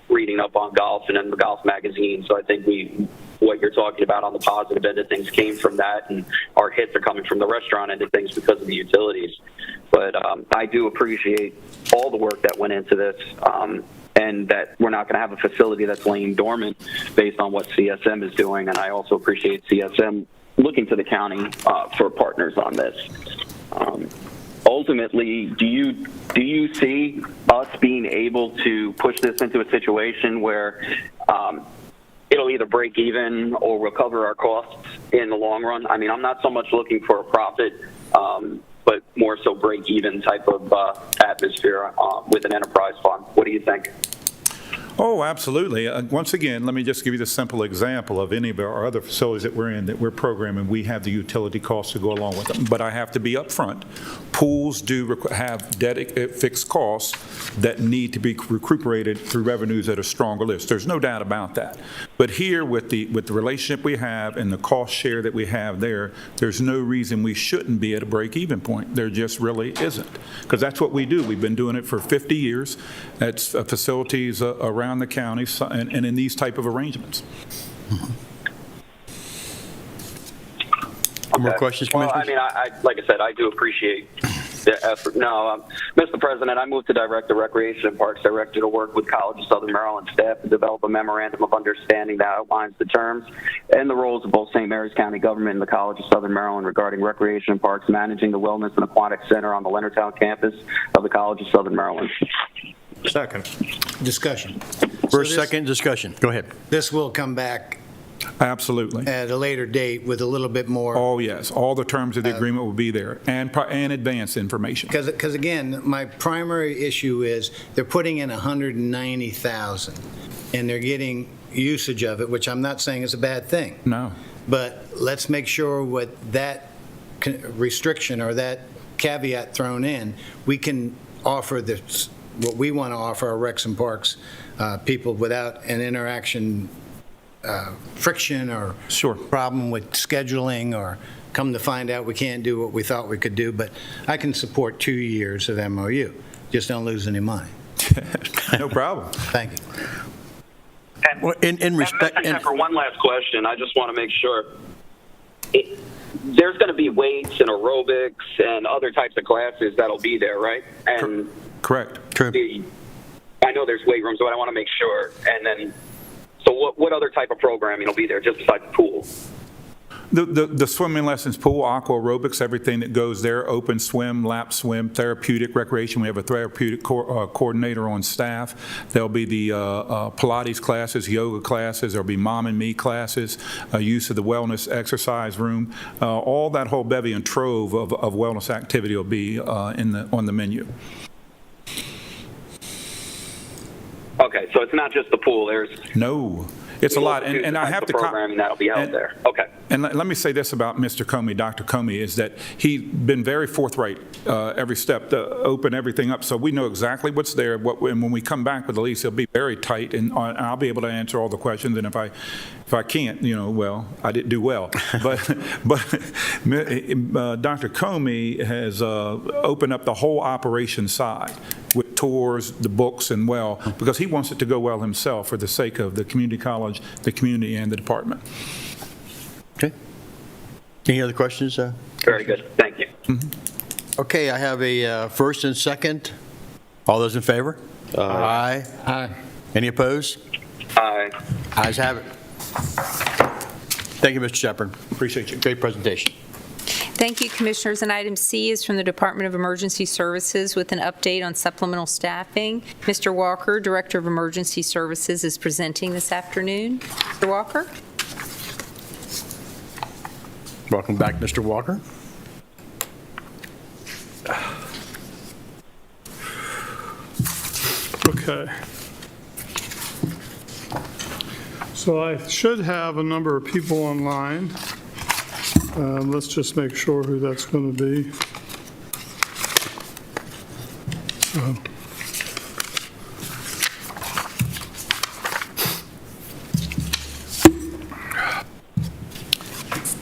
Reading up on golf and in the golf magazine, so I think what you're talking about on the positive end of things came from that, and our hits are coming from the restaurant end of things because of the utilities. But I do appreciate all the work that went into this. And that we're not going to have a facility that's laying dormant based on what CSM is doing. And I also appreciate CSM looking to the county for partners on this. Ultimately, do you see us being able to push this into a situation where it'll either break even or recover our costs in the long run? I mean, I'm not so much looking for a profit, but more so break even type of atmosphere with an enterprise fund. What do you think? Oh, absolutely. Once again, let me just give you the simple example of any of our other facilities that we're in, that we're programming. We have the utility costs to go along with them, but I have to be upfront. Pools do have dedicated fixed costs that need to be recuperated through revenues at a stronger list. There's no doubt about that. But here, with the relationship we have and the cost share that we have there's no reason we shouldn't be at a break-even point. There just really isn't, because that's what we do. We've been doing it for 50 years. That's facilities around the county and in these type of arrangements. More questions, Commissioner? Well, I mean, like I said, I do appreciate the effort. No, Mr. President, I moved to direct the Recreation and Parks Director to work with College of Southern Maryland staff to develop a memorandum of understanding that outlines the terms and the roles of both St. Mary's County government and the College of Southern Maryland regarding recreation and parks, managing the Wellness and Aquatic Center on the Leonardtown campus of the College of Southern Maryland. Second. Discussion. First, second, discussion. Go ahead. This will come back Absolutely. at a later date with a little bit more. Oh, yes. All the terms of the agreement will be there, and advanced information. Because again, my primary issue is they're putting in $190,000, and they're getting usage of it, which I'm not saying is a bad thing. No. But let's make sure with that restriction or that caveat thrown in, we can offer what we want to offer our Recs and Parks people without an interaction friction or problem with scheduling, or come to find out we can't do what we thought we could do. But I can support 2 years of MOU. Just don't lose any money. No problem. Thank you. In respect, for one last question, I just want to make sure. There's going to be weights and aerobics and other types of classes that'll be there, right? And correct. True. I know there's weight rooms, but I want to make sure. And then, so what other type of programming will be there just besides the pool? The swimming lessons, pool, aqua aerobics, everything that goes there, open swim, lap swim, therapeutic recreation. We have a therapeutic coordinator on staff. There'll be the Pilates classes, yoga classes. There'll be mom and me classes, use of the wellness exercise room. All that whole bevy and trove of wellness activity will be on the menu. Okay, so So it's not just the pool. There's No, it's a lot. And I have to programming that'll be held there. Okay. And let me say this about Mr. Comey, Dr. Comey, is that he's been very forthright every step to open everything up, so we know exactly what's there. And when we come back with the lease, it'll be very tight, and I'll be able to answer all the questions. And if I can't, well, I didn't do well. But Dr. Comey has opened up the whole operation side with tours, the books, and because he wants it to go well himself for the sake of the community college, the community, and the department. Okay. Any other questions? Very good. Thank you. Okay, I have a first and second. All those in favor? Aye. Aye. Any opposed? Aye. Ayes have it. Thank you, Mr. Shepard. Appreciate you. Great presentation. Thank you, Commissioners. And item C is from the Department of Emergency Services with an update on supplemental staffing. Mr. Walker, Director of Emergency Services, is presenting this afternoon. Mr. Walker? Welcome back, Mr. Walker. Okay. So I should have a number of people online. Let's just make sure who that's going to be.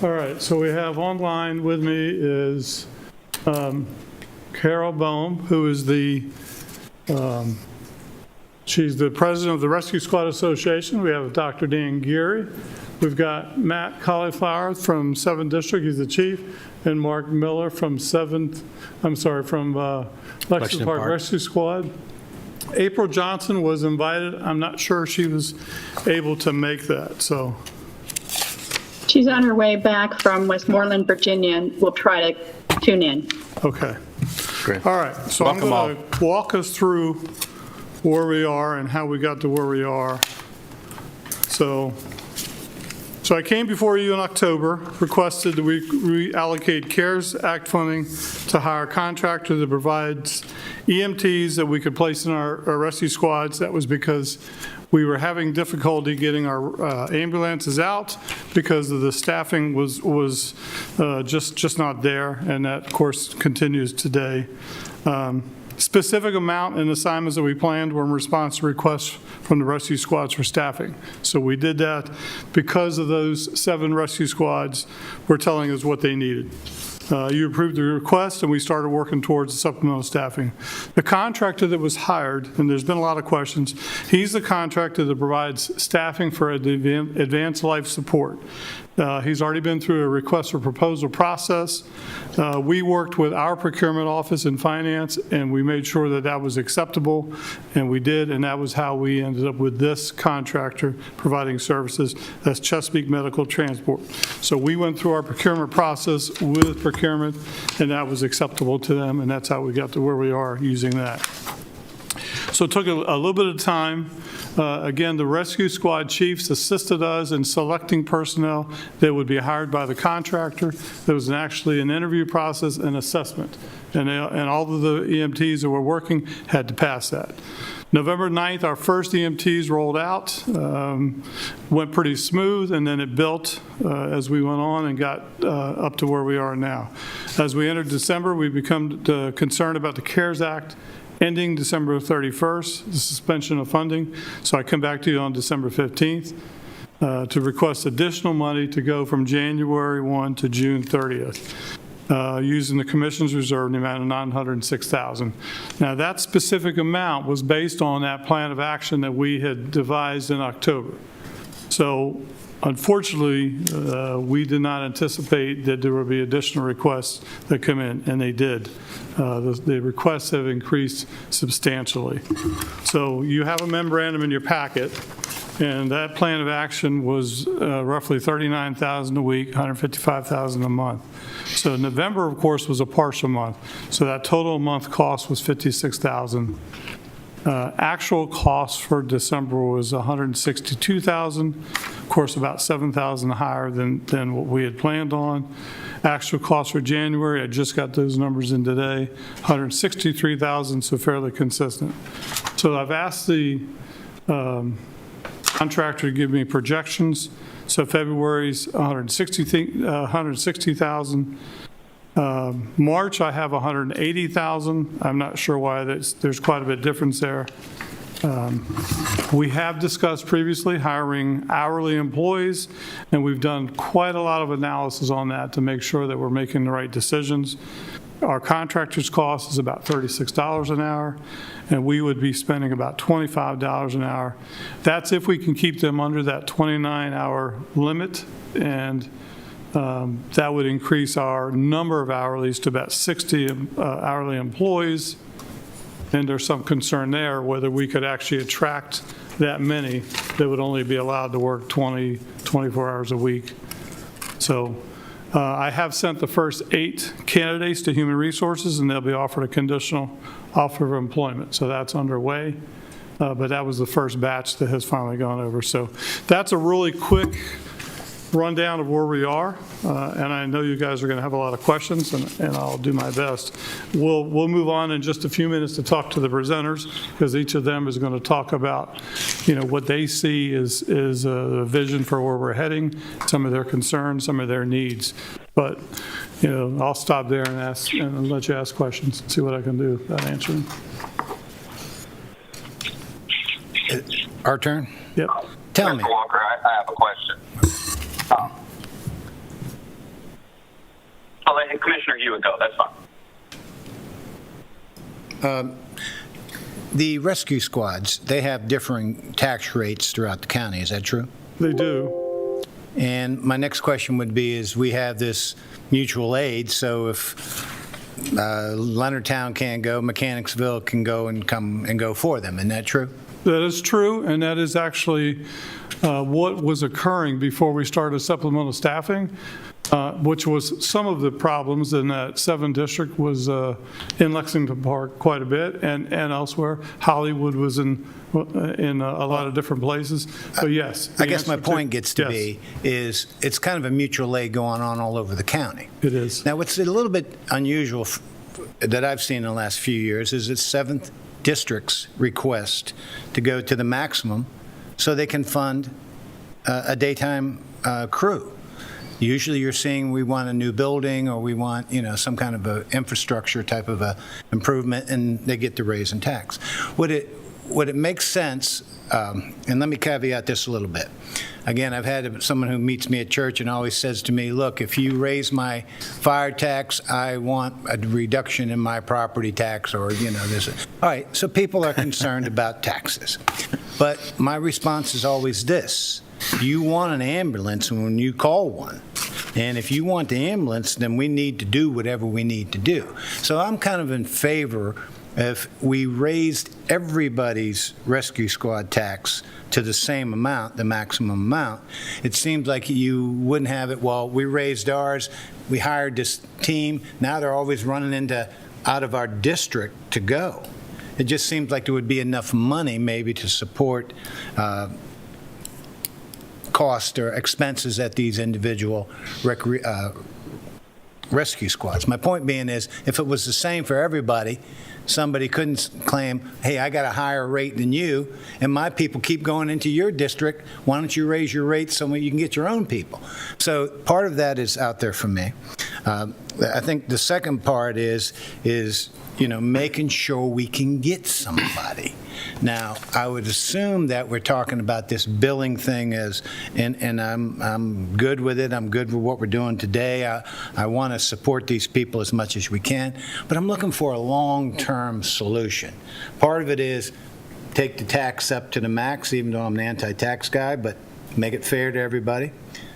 All right, so we have online with me is Carol Boehm, who is she's the president of the Rescue Squad Association. We have Dr. Dan Geary. We've got Matt Cauliflower from 7th District, he's the chief, and Mark Miller from Lexington Park Rescue Squad. April Johnson was invited. I'm not sure she was able to make that, so. She's on her way back from Westmoreland, Virginia, and we'll try to tune in. Okay. Great. All right, so Welcome I'm going to walk us through where we are and how we got to where we are. So I came before you in October, requested that we reallocate CARES Act funding to hire a contractor that provides EMTs that we could place in our rescue squads. That was because we were having difficulty getting our ambulances out because of the staffing was just not there, and that, of course, continues today. Specific amount and assignments that we planned were in response to requests from the rescue squads for staffing. So we did that because of those 7 rescue squads were telling us what they needed. You approved the request, and we started working towards the supplemental staffing. The contractor that was hired, and there's been a lot of questions, he's the contractor that provides staffing for advanced life support. He's already been through a request for proposal process. We worked with our procurement office and finance, and we made sure that that was acceptable, and we did, and that was how we ended up with this contractor providing services. That's Chesapeake Medical Transport. So we went through our procurement process with procurement, and that was acceptable to them, and that's how we got to where we are using that. So it took a little bit of time. Again, the rescue squad chiefs assisted us in selecting personnel that would be hired by the contractor. There was actually an interview process and assessment, and all of the EMTs that were working had to pass that. November 9th, our first EMTs rolled out, went pretty smooth, and then it built as we went on and got up to where we are now. As we entered December, we become concerned about the CARES Act ending December 31st, the suspension of funding. So I come back to you on December 15th to request additional money to go from January 1 to June 30th. Using the Commission's reserve in the amount of $906,000. Now, that specific amount was based on that plan of action that we had devised in October. So, unfortunately, we did not anticipate that there would be additional requests that come in, and they did. The requests have increased substantially. So you have a memorandum in your packet, and that plan of action was roughly $39,000 a week, $155,000 a month. So November, of course, was a partial month. So that total month cost was $56,000. Actual cost for December was $162,000. Of course, about $7,000 higher than what we had planned on. Actual cost for January, I just got those numbers in today, $163,000, so fairly consistent. So I've asked the contractor to give me projections. So February's 160,000. March, I have 180,000. I'm not sure why there's quite a bit of difference there. We have discussed previously hiring hourly employees, and we've done quite a lot of analysis on that to make sure that we're making the right decisions. Our contractor's cost is about $36 an hour, and we would be spending about $25 an hour. That's if we can keep them under that 29-hour limit, and that would increase our number of hourlies to about 60 hourly employees. And there's some concern there whether we could actually attract that many that would only be allowed to work 24 hours a week. So I have sent the first 8 candidates to Human Resources, and they'll be offered a conditional offer of employment. So that's underway. But that was the first batch that has finally gone over. So that's a really quick rundown of where we are, and I know you guys are going to have a lot of questions, and I'll do my best. We'll move on in just a few minutes to talk to the presenters, because each of them is going to talk about, what they see is a vision for where we're heading, some of their concerns, some of their needs. But I'll stop there and ask and let you ask questions and see what I can do about answering. Our turn? Yep. Tell me. Mr. Walker, I have a question. I'll let Commissioner Hewitt go. That's fine. The rescue squads, they have differing tax rates throughout the county. Is that true? They do. And my next question would be, is we have this mutual aid, so if Leonardtown can't go, Mechanicsville can go and come and go for them. Isn't that true? That is true, and that is actually what was occurring before we started supplemental staffing, which was some of the problems in that 7th district was in Lexington Park quite a bit, and elsewhere. Hollywood was in a lot of different places. But yes. I guess my point gets to be is it's kind of a mutual aid going on all over the county. It is. Now, what's a little bit unusual that I've seen in the last few years is it's 7th district's request to go to the maximum so they can fund a daytime crew. Usually you're seeing we want a new building or we want, some kind of a infrastructure type of a improvement, and they get the raise in tax. Would it make sense, and let me caveat this a little bit. Again, I've had someone who meets me at church and always says to me, look, if you raise my fire tax, I want a reduction in my property tax, or, this. All right, so people are concerned about taxes. But my response is always this. You want an ambulance when you call one. And if you want the ambulance, then we need to do whatever we need to do. So I'm kind of in favor if we raised everybody's rescue squad tax to the same amount, the maximum amount. It seems like you wouldn't have it, well, we raised ours, we hired this team, now they're always running out of our district to go. It just seems like there would be enough money maybe to support cost or expenses at these individual rescue squads. My point being is, if it was the same for everybody, somebody couldn't claim, hey, I got a higher rate than you, and my people keep going into your district. Why don't you raise your rate so you can get your own people? So part of that is out there for me. I think the second part is making sure we can get somebody. Now, I would assume that we're talking about this billing thing and I'm good with it. I'm good with what we're doing today. I want to support these people as much as we can, but I'm looking for a long-term solution. Part of it is take the tax up to the max, even though I'm an anti-tax guy, but make it fair to everybody.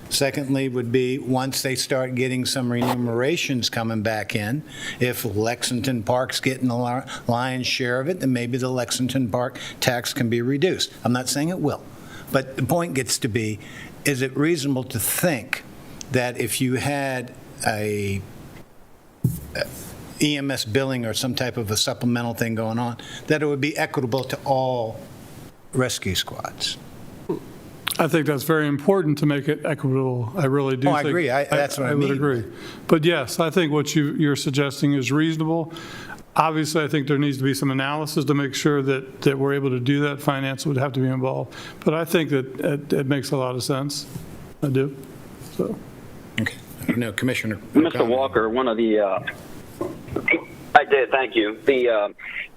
Secondly would be, once they start getting some remunerations coming back in, if Lexington Park's getting the lion's share of it, then maybe the Lexington Park tax can be reduced. I'm not saying it will, but the point gets to be, is it reasonable to think that if you had a EMS billing or some type of a supplemental thing going on, that it would be equitable to all rescue squads? I think that's very important to make it equitable. I really do. I agree. That's what I mean. would agree. But yes, I think what you're suggesting is reasonable. Obviously, I think there needs to be some analysis to make sure that we're able to do that. Finance would have to be involved. But I think that it makes a lot of sense. I do. So. Okay. I don't know, Commissioner. Mr. Walker, one of the, I did, thank you.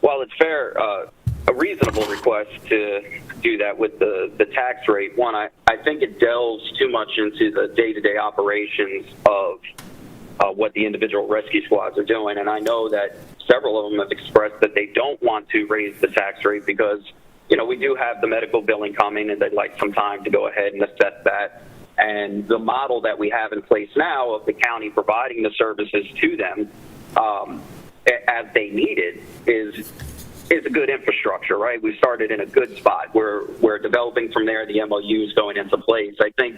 While it's fair, a reasonable request to do that with the tax rate, one, I think it delves too much into the day-to-day operations of what the individual rescue squads are doing. And I know that several of them have expressed that they don't want to raise the tax rate because, we do have the medical billing coming and they'd like some time to go ahead and assess that. And the model that we have in place now of the county providing the services to them as they need it is a good infrastructure, right? We started in a good spot. We're developing from there. The MOU is going into place. I think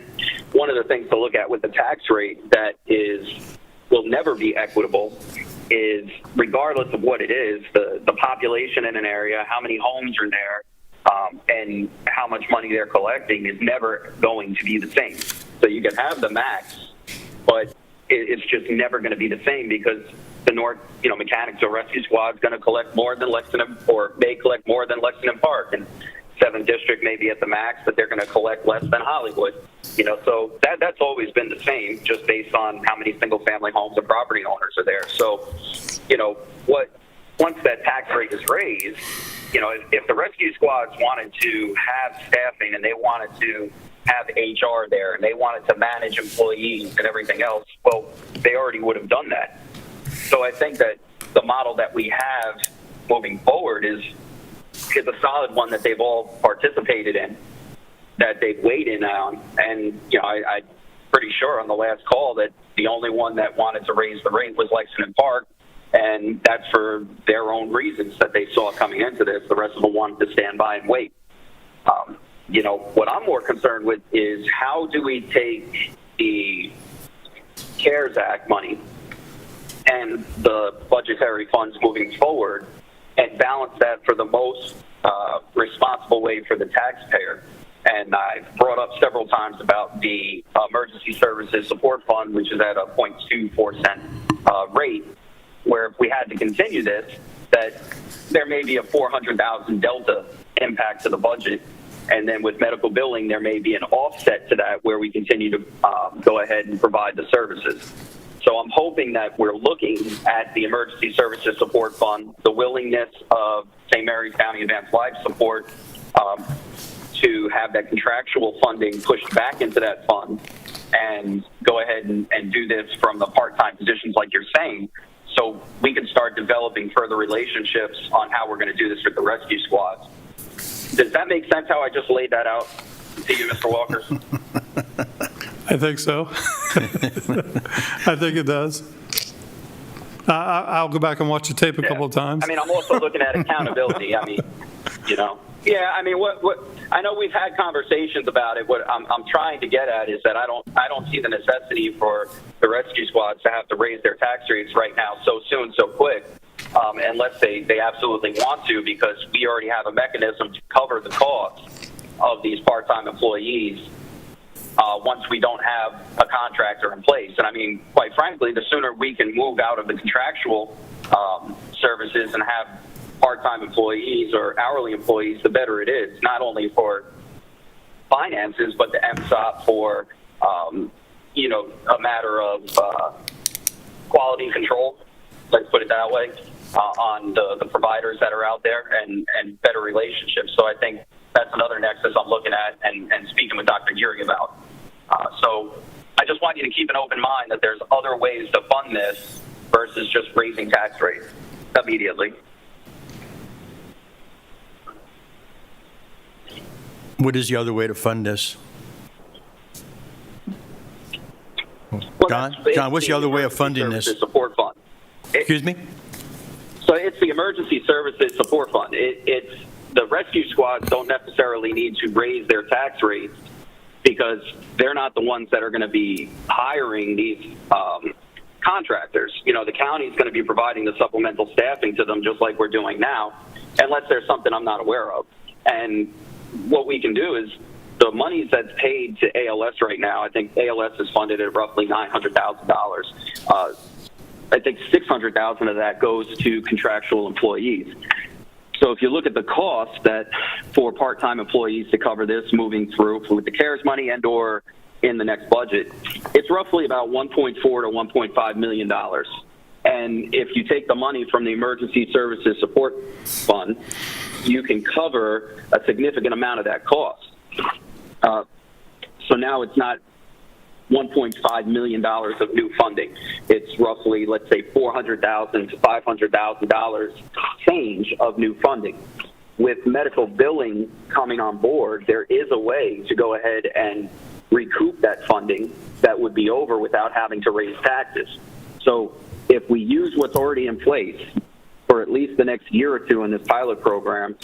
one of the things to look at with the tax rate that will never be equitable is, regardless of what it is, the population in an area, how many homes are there, and how much money they're collecting is never going to be the same. So you can have the max, but it's just never going to be the same because the North, Mechanics or Rescue Squad is going to collect more than Lexington, or may collect more than Lexington Park, and 7th District may be at the max, but they're going to collect less than Hollywood. So that's always been the same, just based on how many single-family homes and property owners are there. So, once that tax rate is raised, if the rescue squads wanted to have staffing and they wanted to have HR there and they wanted to manage employees and everything else, well, they already would have done that. So I think that the model that we have moving forward is a solid one that they've all participated in, that they've weighed in on. And, I'm pretty sure on the last call that the only one that wanted to raise the rate was Lexington Park. And that's for their own reasons that they saw coming into this. The rest of them wanted to stand by and wait. What I'm more concerned with is how do we take the CARES Act money and the budgetary funds moving forward and balance that for the most responsible way for the taxpayer. And I've brought up several times about the Emergency Services Support Fund, which is at a 0.24 cent rate, where if we had to continue this, that there may be a $400,000 delta impact to the budget. And then with medical billing, there may be an offset to that where we continue to go ahead and provide the services. So I'm hoping that we're looking at the Emergency Services Support Fund, the willingness of St. Mary's County Advanced Life Support to have that contractual funding pushed back into that fund and go ahead and do this from the part-time positions like you're saying, so we can start developing further relationships on how we're going to do this with the rescue squads. Does that make sense how I just laid that out to you, Mr. Walker? I think so. I think it does. I'll go back and watch the tape a couple of times. I'm also looking at accountability. Yeah, what I know we've had conversations about it. What I'm trying to get at is that I don't see the necessity for the rescue squads to have to raise their tax rates right now so soon, so quick, unless they absolutely want to, because we already have a mechanism to cover the cost of these part-time employees once we don't have a contractor in place. And quite frankly, the sooner we can move out of the contractual services and have part-time employees or hourly employees, the better it is, not only for finances, but the MSOP for, a matter of quality control, let's put it that way, on the providers that are out there and better relationships. So I think that's another nexus I'm looking at and speaking with Dr. Geary about. So I just want you to keep an open mind that there's other ways to fund this versus just raising tax rates immediately. What is the other way to fund this? John, what's the other way of funding this? Support fund. Excuse me? So it's the Emergency Services Support Fund. It's the rescue squads don't necessarily need to raise their tax rates because they're not the ones that are going to be hiring these contractors. The county's going to be providing the supplemental staffing to them just like we're doing now, unless there's something I'm not aware of. And what we can do is the money that's paid to ALS right now, I think ALS is funded at roughly $900,000. I think 600,000 of that goes to contractual employees. So if you look at the cost that for part-time employees to cover this moving through with the CARES money and or in the next budget, it's roughly about $1.4 to $1.5 million. And if you take the money from the Emergency Services Support Fund, you can cover a significant amount of that cost. So now it's not $1.5 million of new funding. It's roughly, let's say, $400,000 to $500,000 change of new funding. With medical billing coming on board, there is a way to go ahead and recoup that funding that would be over without having to raise taxes. So if we use what's already in place for at least the next year or two in this pilot program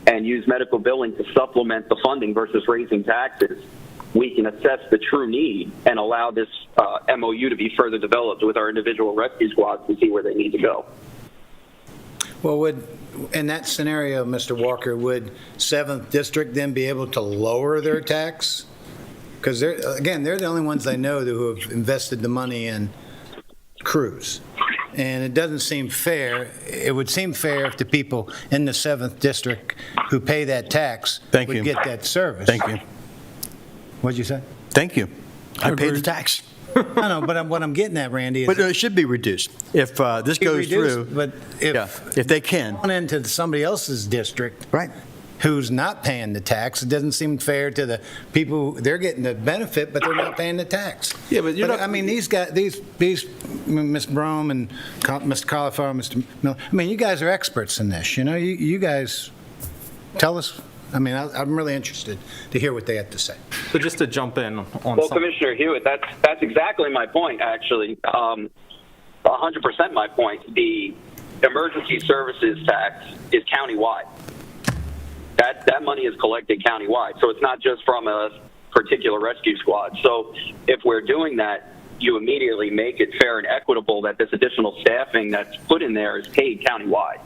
and use medical billing to supplement the funding versus raising taxes, we can assess the true need and allow this MOU to be further developed with our individual rescue squads to see where they need to go. Well, in that scenario, Mr. Walker, would 7th District then be able to lower their tax? Because they're the only ones I know who have invested the money in crews. And it doesn't seem fair. It would seem fair if the people in the 7th District who pay that tax would get that service. Thank you. What'd you say? Thank you. I pay the tax. I know, but what I'm getting at, Randy, is... But it should be reduced. If this goes through... But if they can. Going into somebody else's district... Right. Who's not paying the tax, it doesn't seem fair to the people. They're getting the benefit, but they're not paying the tax. Yeah, but you're not... I mean, these guys, these Ms. Brome and Mr. Cauliflower, Mr. Miller, I mean, you guys are experts in this. You know, you guys tell us. I mean, I'm really interested to hear what they have to say. So just to jump in on well, Commissioner Hewitt, that's exactly my point, actually. 100% my point. The emergency services tax is countywide. That money is collected countywide, so it's not just from a particular rescue squad. So if we're doing that, you immediately make it fair and equitable that this additional staffing that's put in there is paid countywide.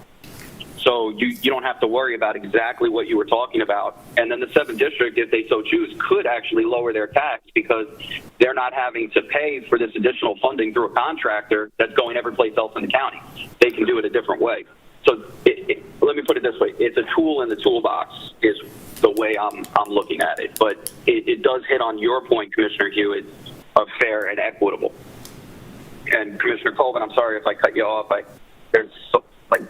So you don't have to worry about exactly what you were talking about. And then the 7th District, if they so choose, could actually lower their tax because they're not having to pay for this additional funding through a contractor that's going every place else in the county. They can do it a different way. So let me put it this way. It's a tool in the toolbox is the way I'm looking at it. But it does hit on your point, Commissioner Hewitt, of fair and equitable. And Commissioner Colvin, I'm sorry if I cut you off. There's like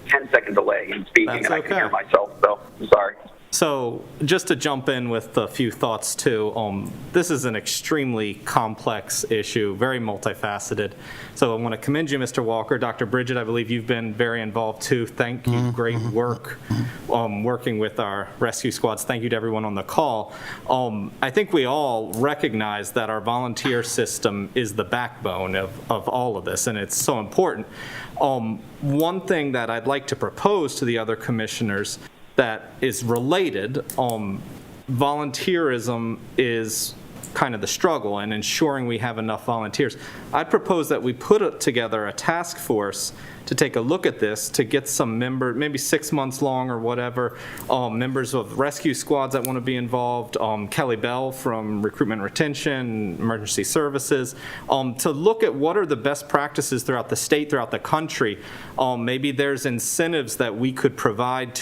10-second delay in speaking, and I can hear myself, so I'm sorry. So just to jump in with a few thoughts too, this is an extremely complex issue, very multifaceted. So I want to commend you, Mr. Walker. Dr. Bridget, I believe you've been very involved too. Thank you. Great work working with our rescue squads. Thank you to everyone on the call. I think we all recognize that our volunteer system is the backbone of all of this, and it's so important. One thing that I'd like to propose to the other commissioners that is related, volunteerism is kind of the struggle and ensuring we have enough volunteers. I'd propose that we put together a task force to take a look at this, to get some members, maybe 6 months long or whatever, members of rescue squads that want to be involved, Kelly Bell from Recruitment Retention, Emergency Services, to look at what are the best practices throughout the state, throughout the country. Maybe there's incentives that we could provide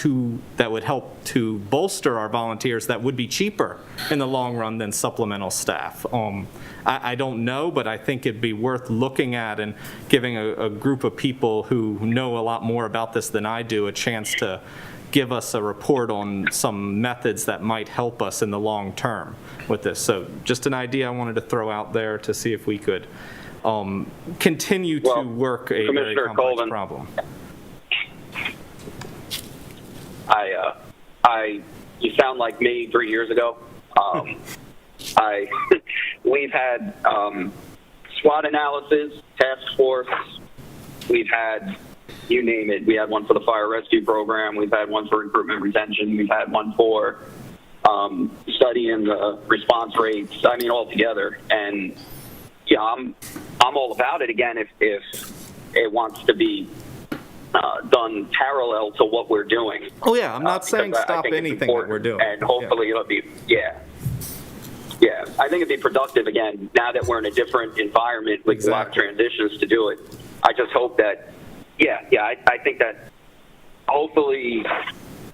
that would help to bolster our volunteers that would be cheaper in the long run than supplemental staff. I don't know, but I think it'd be worth looking at and giving a group of people who know a lot more about this than I do a chance to give us a report on some methods that might help us in the long term with this. So just an idea I wanted to throw out there to see if we could continue to work a very complex problem. You sound like me 3 years ago. We've had SWOT analysis, task force. We've had, you name it. We had one for the fire rescue program. We've had one for recruitment retention. We've had one for studying the response rates. I mean, all together. And yeah, I'm all about it again if it wants to be done parallel to what we're doing. Oh yeah, I'm not saying stop anything that we're doing. And hopefully it'll be, I think it'd be productive again, now that we're in a different environment with a lot of transitions to do it. I just hope that, I think that hopefully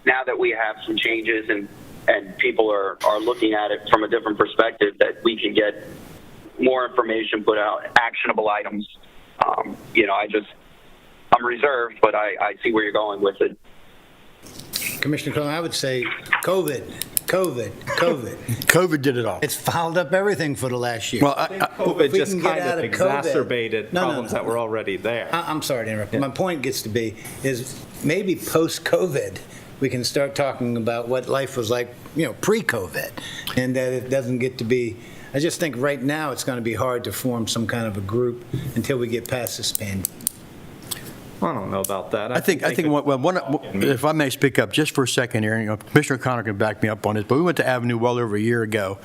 now that we have some changes and people are looking at it from a different perspective, that we can get more information put out, actionable items. I'm reserved, but I see where you're going with it. Commissioner Cohen, I would say COVID. COVID did it all. It's fouled up everything for the last year. Well, COVID just kind of COVID- exacerbated No, problems that were already there. I'm sorry to interrupt. My point gets to be is maybe post-COVID, we can start talking about what life was like, pre-COVID, and that it doesn't get to be. I just think right now it's going to be hard to form some kind of a group until we get past this pandemic. I don't know about that. I think if I may speak up just for a second here, Commissioner Connor can back me up on this, but we went to Avenue well over a year ago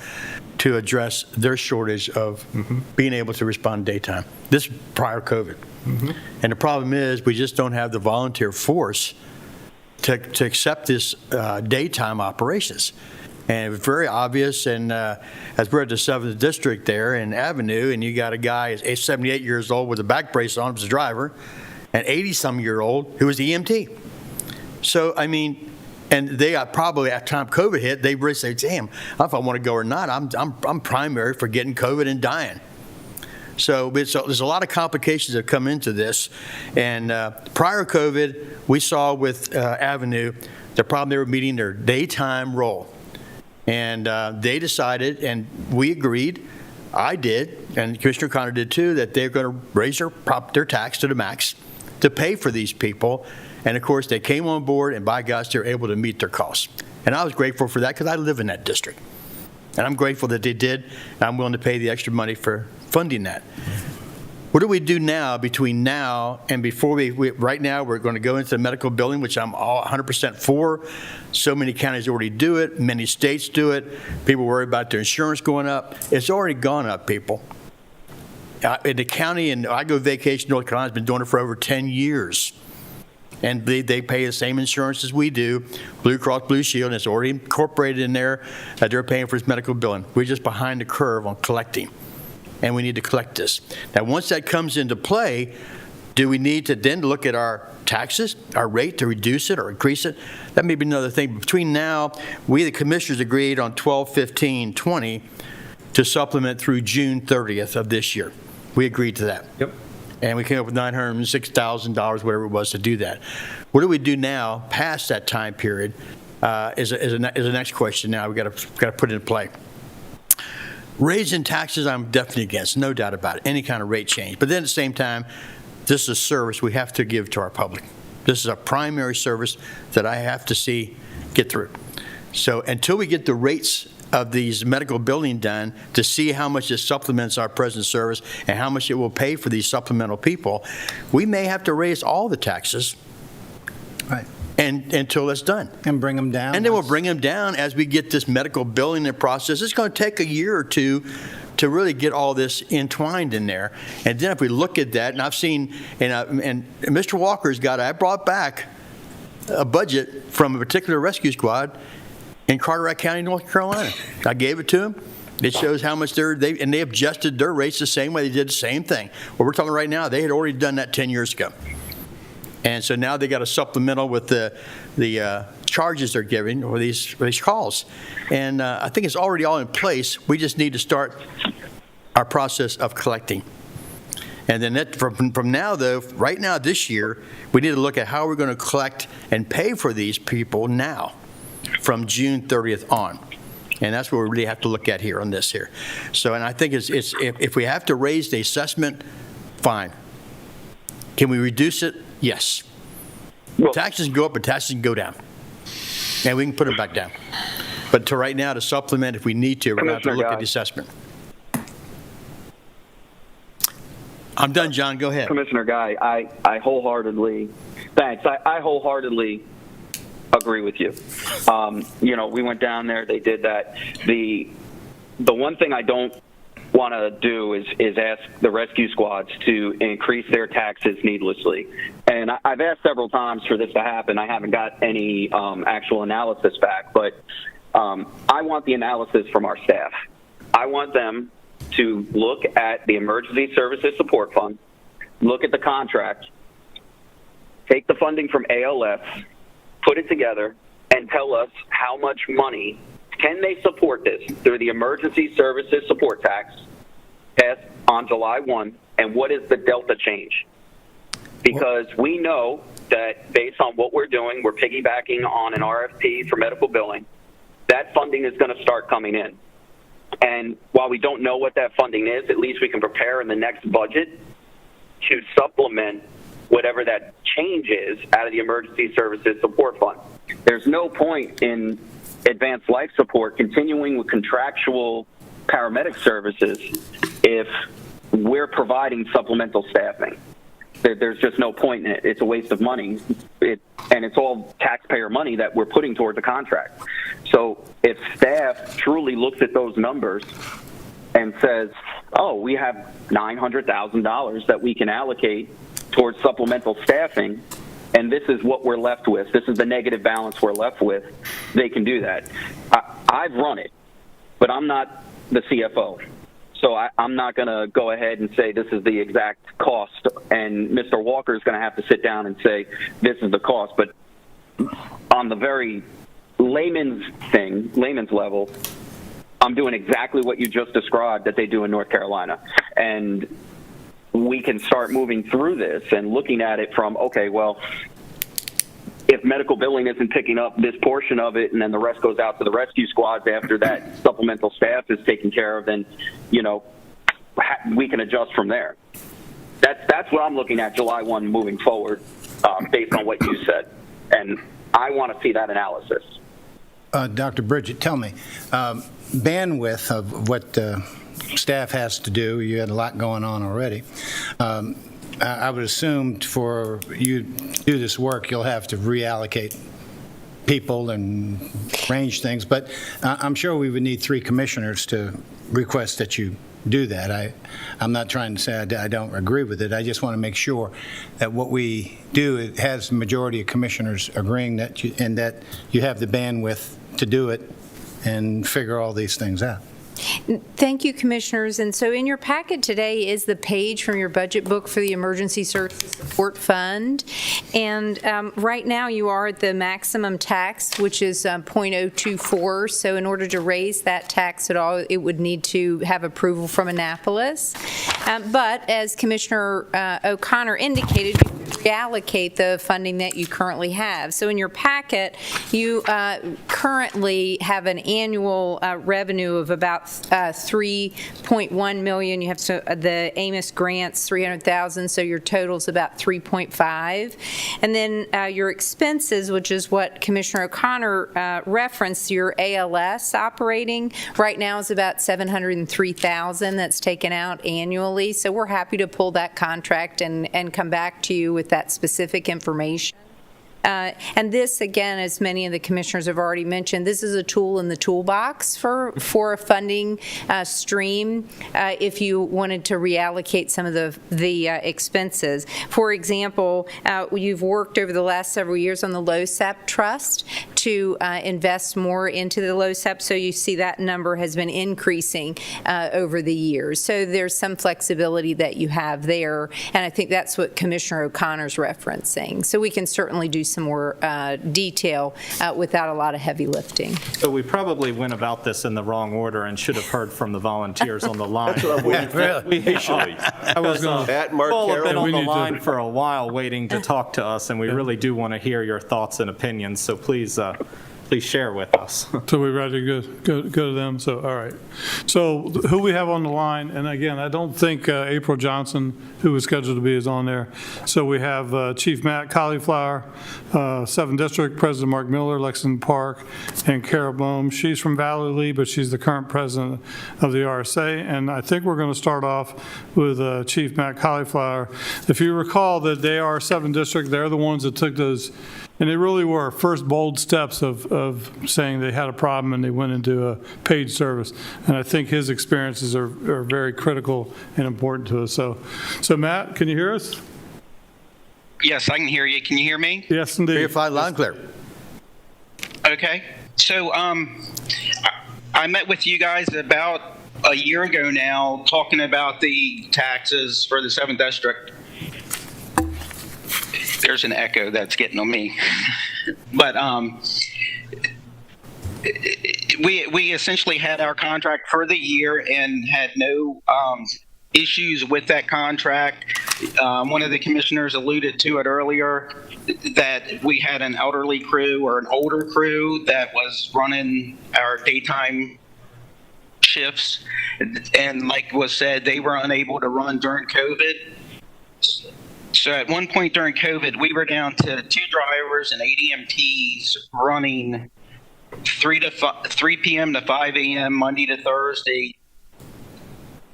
to address their shortage of being able to respond daytime. This prior COVID. And the problem is we just don't have the volunteer force to accept this daytime operations. And it was very obvious, and as we're at the 7th District there in Avenue, and you got a guy who's 78 years old with a back brace on, who's a driver, an 80-some-year-old who was EMT. So, I mean, and they probably, at the time COVID hit, they really say, damn, I don't know if I want to go or not. I'm primary for getting COVID and dying. So there's a lot of complications that come into this. And prior COVID, we saw with Avenue, the problem they were meeting their daytime role. And they decided, and we agreed, I did, and Commissioner Connor did too, that they're going to raise their tax to the max to pay for these people. And of course, they came on board, and by gosh, they're able to meet their costs. And I was grateful for that because I live in that district. And I'm grateful that they did, and I'm willing to pay the extra money for funding that. What do we do now between now and before right now, we're going to go into the medical billing, which I'm all 100% for. So many counties already do it. Many states do it. People worry about their insurance going up. It's already gone up, people. In the county, and I go vacation, North Carolina's been doing it for over 10 years. And they pay the same insurance as we do, Blue Cross Blue Shield, and it's already incorporated in there that they're paying for this medical billing. We're just behind the curve on collecting, and we need to collect this. Now, once that comes into play, do we need to then look at our taxes, our rate, to reduce it or increase it? That may be another thing. Between now, we, the commissioners, agreed on 12/15/20 to supplement through June 30th of this year. We agreed to that. Yep. And we came up with $906,000, whatever it was, to do that. What do we do now, past that time period, is the next question now. We've got to put it in play. Raising taxes, I'm definitely against, no doubt about it, any kind of rate change. But then at the same time, this is a service we have to give to our public. This is a primary service that I have to see get through. So until we get the rates of these medical billing done to see how much it supplements our present service and how much it will pay for these supplemental people, we may have to raise all the taxes. Right. And until it's done. And bring them down. And then we'll bring them down as we get this medical billing process. It's going to take a year or two to really get all this entwined in there. And then if we look at that, and I've seen, and Mr. Walker's I brought back a budget from a particular rescue squad in Carteret County, North Carolina. I gave it to them. It shows how much they adjusted their rates the same way. They did the same thing. What we're talking right now, they had already done that 10 years ago. And so now they got a supplemental with the charges they're giving or these calls. And I think it's already all in place. We just need to start our process of collecting. And then from now, though, right now this year, we need to look at how we're going to collect and pay for these people now from June 30th on. And that's what we really have to look at here on this here. So, and I think if we have to raise the assessment, fine. Can we reduce it? Yes. Taxes can go up, but taxes can go down. And we can put them back down. But to right now, to supplement, if we need to, we're going to have to look at the assessment. I'm done, John. Go ahead. Commissioner Guy, I wholeheartedly, thanks. I wholeheartedly agree with you. We went down there. They did that. The one thing I don't want to do is ask the rescue squads to increase their taxes needlessly. And I've asked several times for this to happen. I haven't got any actual analysis back, but I want the analysis from our staff. I want them to look at the Emergency Services Support Fund look at the contract, take the funding from ALF, put it together, and tell us how much money can they support this through the Emergency Services Support Tax passed on July 1, and what is the delta change? Because we know that based on what we're doing, we're piggybacking on an RFP for medical billing, that funding is going to start coming in. And while we don't know what that funding is, at least we can prepare in the next budget to supplement whatever that change is out of the Emergency Services Support Fund. There's no point in advanced life support continuing with contractual paramedic services if we're providing supplemental staffing. There's just no point in it. It's a waste of money, and it's all taxpayer money that we're putting toward the contract. So if staff truly looks at those numbers and says, oh, we have $900,000 that we can allocate towards supplemental staffing, and this is what we're left with, this is the negative balance we're left with, they can do that. I've run it, but I'm not the CFO. So I'm not going to go ahead and say this is the exact cost, and Mr. Walker is going to have to sit down and say this is the cost. But on the very layman's level, I'm doing exactly what you just described that they do in North Carolina. And we can start moving through this and looking at it from, okay, well, if medical billing isn't picking up this portion of it and then the rest goes out to the rescue squads after that supplemental staff is taken care of, then, you know, we can adjust from there. That's what I'm looking at July 1 moving forward based on what you said. And I want to see that analysis. Dr. Bridget, tell me, bandwidth of what staff has to do, you had a lot going on already. I would assume for you to do this work, you'll have to reallocate people and arrange things, but I'm sure we would need 3 commissioners to request that you do that. I'm not trying to say I don't agree with it. I just want to make sure that what we do, it has the majority of commissioners agreeing that you have the bandwidth to do it and figure all these things out. Thank you, Commissioners. And so in your packet today is the page from your budget book for the Emergency Services Support Fund. And right now you are at the maximum tax, which is 0.024. So in order to raise that tax at all, it would need to have approval from Annapolis. But as Commissioner O'Connor indicated, you reallocate the funding that you currently have. So in your packet, you currently have an annual revenue of about $3.1 million. You have the Amos grants, $300,000, so your total's about $3.5. And then your expenses, which is what Commissioner O'Connor referenced, your ALS operating right now is about $703,000 that's taken out annually. So we're happy to pull that contract and come back to you with that specific information. And this, again, as many of the commissioners have already mentioned, this is a tool in the toolbox for a funding stream if you wanted to reallocate some of the expenses. For example, you've worked over the last several years on the LoSAP Trust to invest more into the LoSAP, so you see that number has been increasing over the years. So there's some flexibility that you have there, and I think that's what Commissioner O'Connor's referencing. So we can certainly do some more detail without a lot of heavy lifting. So we probably went about this in the wrong order and should have heard from the volunteers on the line. That's what I'm waiting for. I was Pat, Mark, Paul have been Carol. on the line for a while waiting to talk to us, and we really do want to hear your thoughts and opinions, so please share with us. So we're ready to go to them? So, all right. So who we have on the line, and again, I don't think April Johnson, who was scheduled to be, is on there. So we have Chief Matt Cauliflower, 7th District, President Mark Miller, Lexington Park, and Carol Bohm. She's from Valley Lee, but she's the current president of the RSA. And I think we're going to start off with Chief Matt Cauliflower. If you recall that they are 7th District, they're the ones that took those, and they really were first bold steps of saying they had a problem and they went into a paid service. And I think his experiences are very critical and important to us. So Matt, can you hear us? Yes, I can hear you. Can you hear me? Yes, indeed. Hear you fine, loud and clear. Okay. So I met with you guys about a year ago now talking about the taxes for the 7th District. there's an echo that's getting on me. But we essentially had our contract for the year and had no issues with that contract. One of the commissioners alluded to it earlier, that we had an elderly crew or an older crew that was running our daytime shifts. And like was said, they were unable to run during COVID. So at one point during COVID, we were down to 2 drivers and 8 EMTs running 3 p.m. to 5 a.m. Monday to Thursday,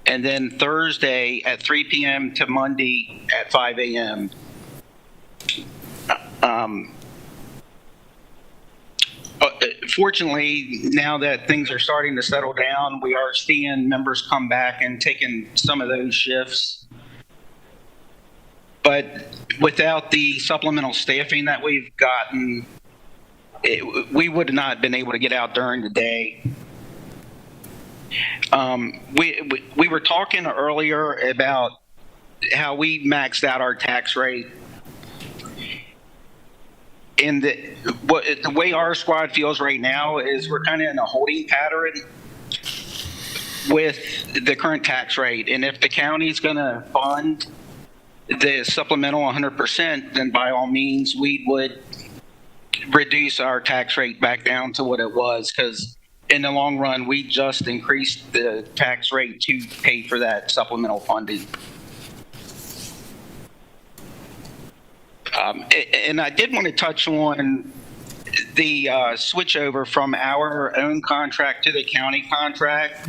and then Thursday at 3 p.m. to Monday at 5 a.m. Fortunately, now that things are starting to settle down, we are seeing members come back and taking some of those shifts. But without the supplemental staffing that we've gotten, we would not have been able to get out during the day. We were talking earlier about how we maxed out our tax rate. And the way our squad feels right now is we're kind of in a holding pattern with the current tax rate. And if the county's going to fund the supplemental 100%, then by all means, we would reduce our tax rate back down to what it was, because in the long run, we just increased the tax rate to pay for that supplemental funding. And I did want to touch on the switchover from our own contract to the county contract.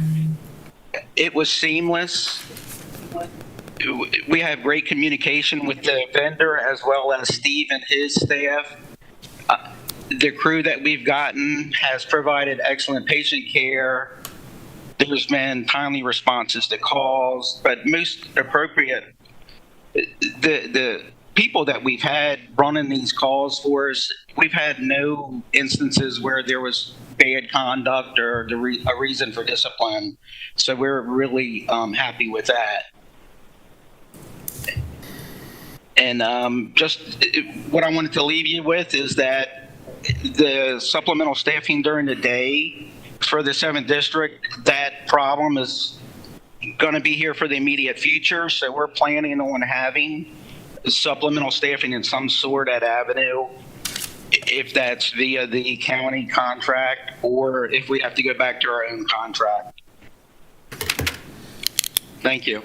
It was seamless. We have great communication with the vendor as well as Steve and his staff. The crew that we've gotten has provided excellent patient care. There's been timely responses to calls, but most appropriate, the people that we've had running these calls for us, we've had no instances where there was bad conduct or a reason for discipline. So we're really happy with that. And just what I wanted to leave you with is that the supplemental staffing during the day for the 7th District, that problem is going to be here for the immediate future. So we're planning on having supplemental staffing in some sort at Avenue, if that's via the county contract or if we have to go back to our own contract. Thank you.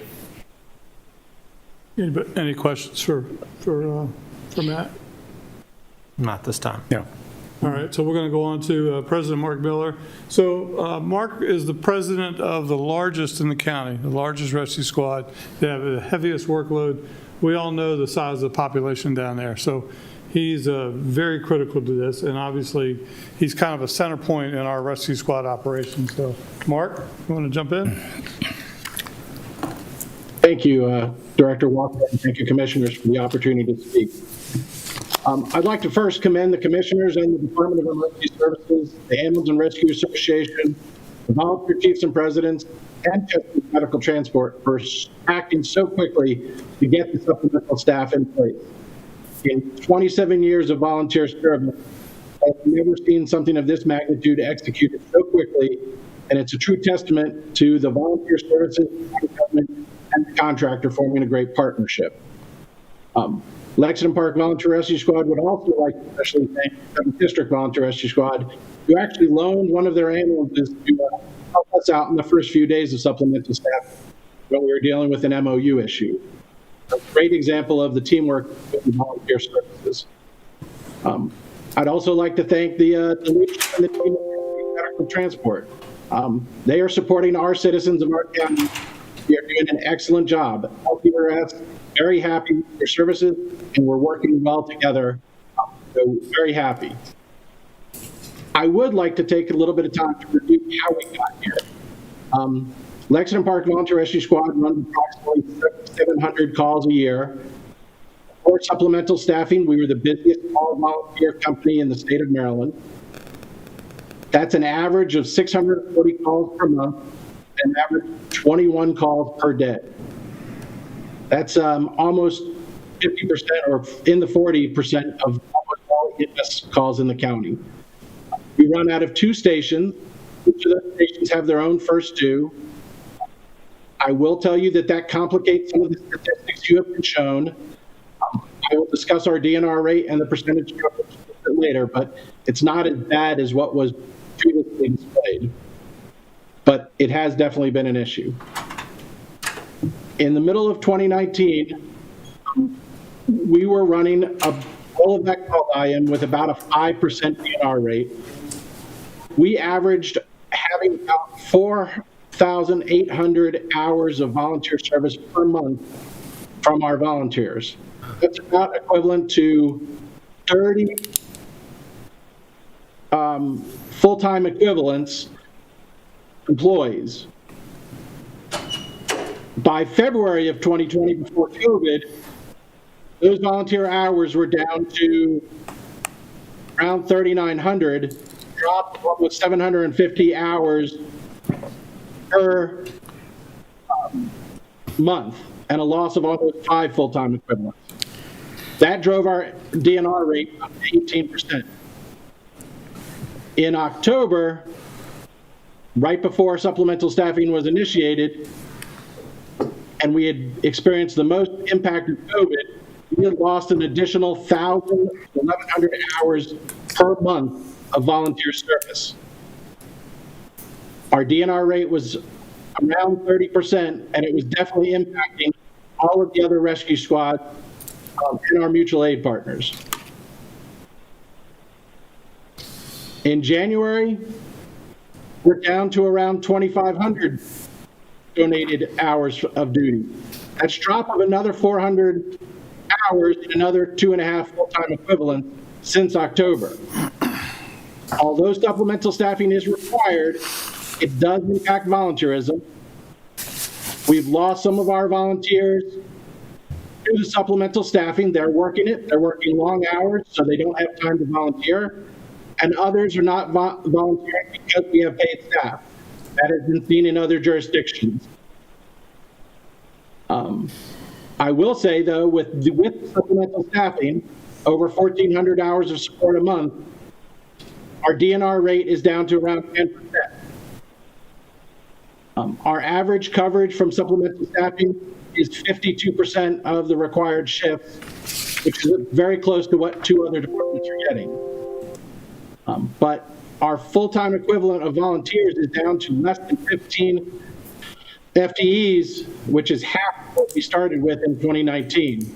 Any questions for Matt? Not this time. Yeah. All right, so we're going to go on to President Mark Miller. So Mark is the president of the largest in the county, the largest rescue squad. They have the heaviest workload. We all know the size of the population down there. So he's very critical to this, and obviously he's kind of a center point in our rescue squad operation. So Mark, you want to jump in? Thank you, Director Walker, and thank you, Commissioners, for the opportunity to speak. I'd like to first commend the Commissioners and the Department of Emergency Services, the Ambulance and Rescue Association, the Volunteer Chiefs and Presidents, and Chesapeake Medical Transport for acting so quickly to get the supplemental staff in place. In 27 years of volunteer service, I've never seen something of this magnitude executed so quickly, and it's a true testament to the volunteer services, the government, and the contractor forming a great partnership. Lexington Park Volunteer Rescue Squad would also like to especially thank the 7th District Volunteer Rescue Squad, who actually loaned one of their ambulances to help us out in the first few days of supplemental staff when we were dealing with an MOU issue. A great example of the teamwork with the volunteer services. I'd also like to thank the leadership and the team of medical transport. They are supporting our citizens of our county. We are doing an excellent job. LPRS, very happy with their services, and we're working well together. So very happy. I would like to take a little bit of time to review how we got here. Lexington Park Volunteer Rescue Squad runs approximately 700 calls a year. For supplemental staffing, we were the busiest all-volunteer company in the state of Maryland. That's an average of 640 calls per month, and average 21 calls per day. That's almost 50% or in the 40% of almost all EMS calls in the county. We run out of 2 stations. Each of those stations have their own first 2. I will tell you that complicates some of the statistics you have been shown. I will discuss our DNR rate and the percentage coverage a bit later, but it's not as bad as what was previously displayed. But it has definitely been an issue. In the middle of 2019, we were running all of that call volume with about a 5% DNR rate. We averaged having about 4,800 hours of volunteer service per month from our volunteers. That's about equivalent to 30 full-time equivalents employees. By February of 2020, before COVID, those volunteer hours were down to around 3,900, dropped almost 750 hours per month, and a loss of almost 5 full-time equivalents. That drove our DNR rate up to 18%. In October, right before supplemental staffing was initiated, and we had experienced the most impact of COVID, we had lost an additional 1,000 to 1,100 hours per month of volunteer service. Our DNR rate was around 30%, and it was definitely impacting all of the other rescue squads and our mutual aid partners. In January, we're down to around 2,500 donated hours of duty. That's a drop of another 400 hours and another 2.5 full-time equivalents since October. Although supplemental staffing is required, it does impact volunteerism. We've lost some of our volunteers to the supplemental staffing. They're working it. They're working long hours, so they don't have time to volunteer. And others are not volunteering because we have paid staff. That has been seen in other jurisdictions. I will say, though, with supplemental staffing, over 1,400 hours of support a month, our DNR rate is down to around 10%. Our average coverage from supplemental staffing is 52% of the required shifts, which is very close to what 2 other departments are getting. But our full-time equivalent of volunteers is down to less than 15 FTEs, which is half what we started with in 2019.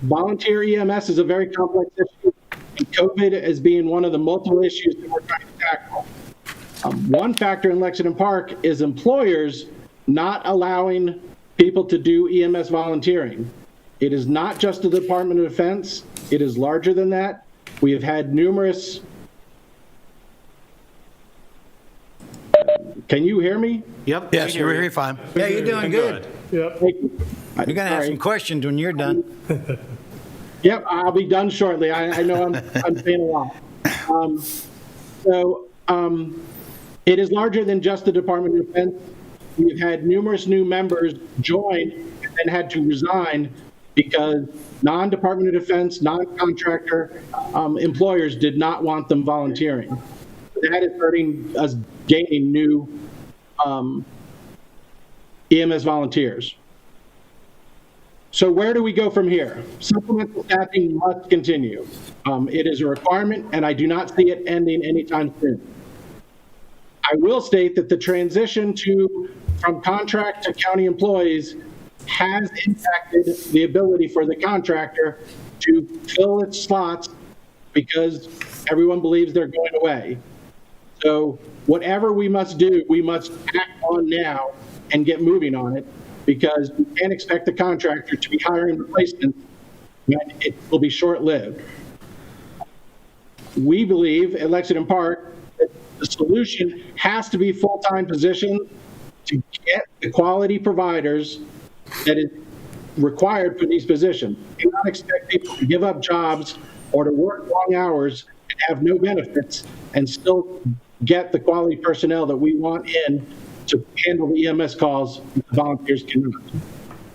Volunteer EMS is a very complex issue, and COVID as being one of the multiple issues that we're trying to tackle. One factor in Lexington Park is employers not allowing people to do EMS volunteering. It is not just the Department of Defense. It is larger than that. We have had numerous... Can you hear me? Yep. Yes, you're hearing fine. Yeah, you're doing good. Yep. Thank you. You're going to have some questions when you're done. Yep, I'll be done shortly. I know I'm saying a lot. It is larger than just the Department of Defense. We've had numerous new members join and then had to resign because non-Department of Defense, non-contractor employers did not want them volunteering. That is hurting us gaining new EMS volunteers. So where do we go from here? Supplemental staffing must continue. It is a requirement, and I do not see it ending anytime soon. I will state that the transition from contract to county employees has impacted the ability for the contractor to fill its slots because everyone believes they're going away. So whatever we must do, we must act on now and get moving on it, because we can't expect the contractor to be hiring replacements when it will be short-lived. We believe at Lexington Park that the solution has to be full-time positions to get the quality providers that is required for these positions. We cannot expect people to give up jobs or to work long hours and have no benefits and still get the quality personnel that we want in to handle the EMS calls that the volunteers cannot.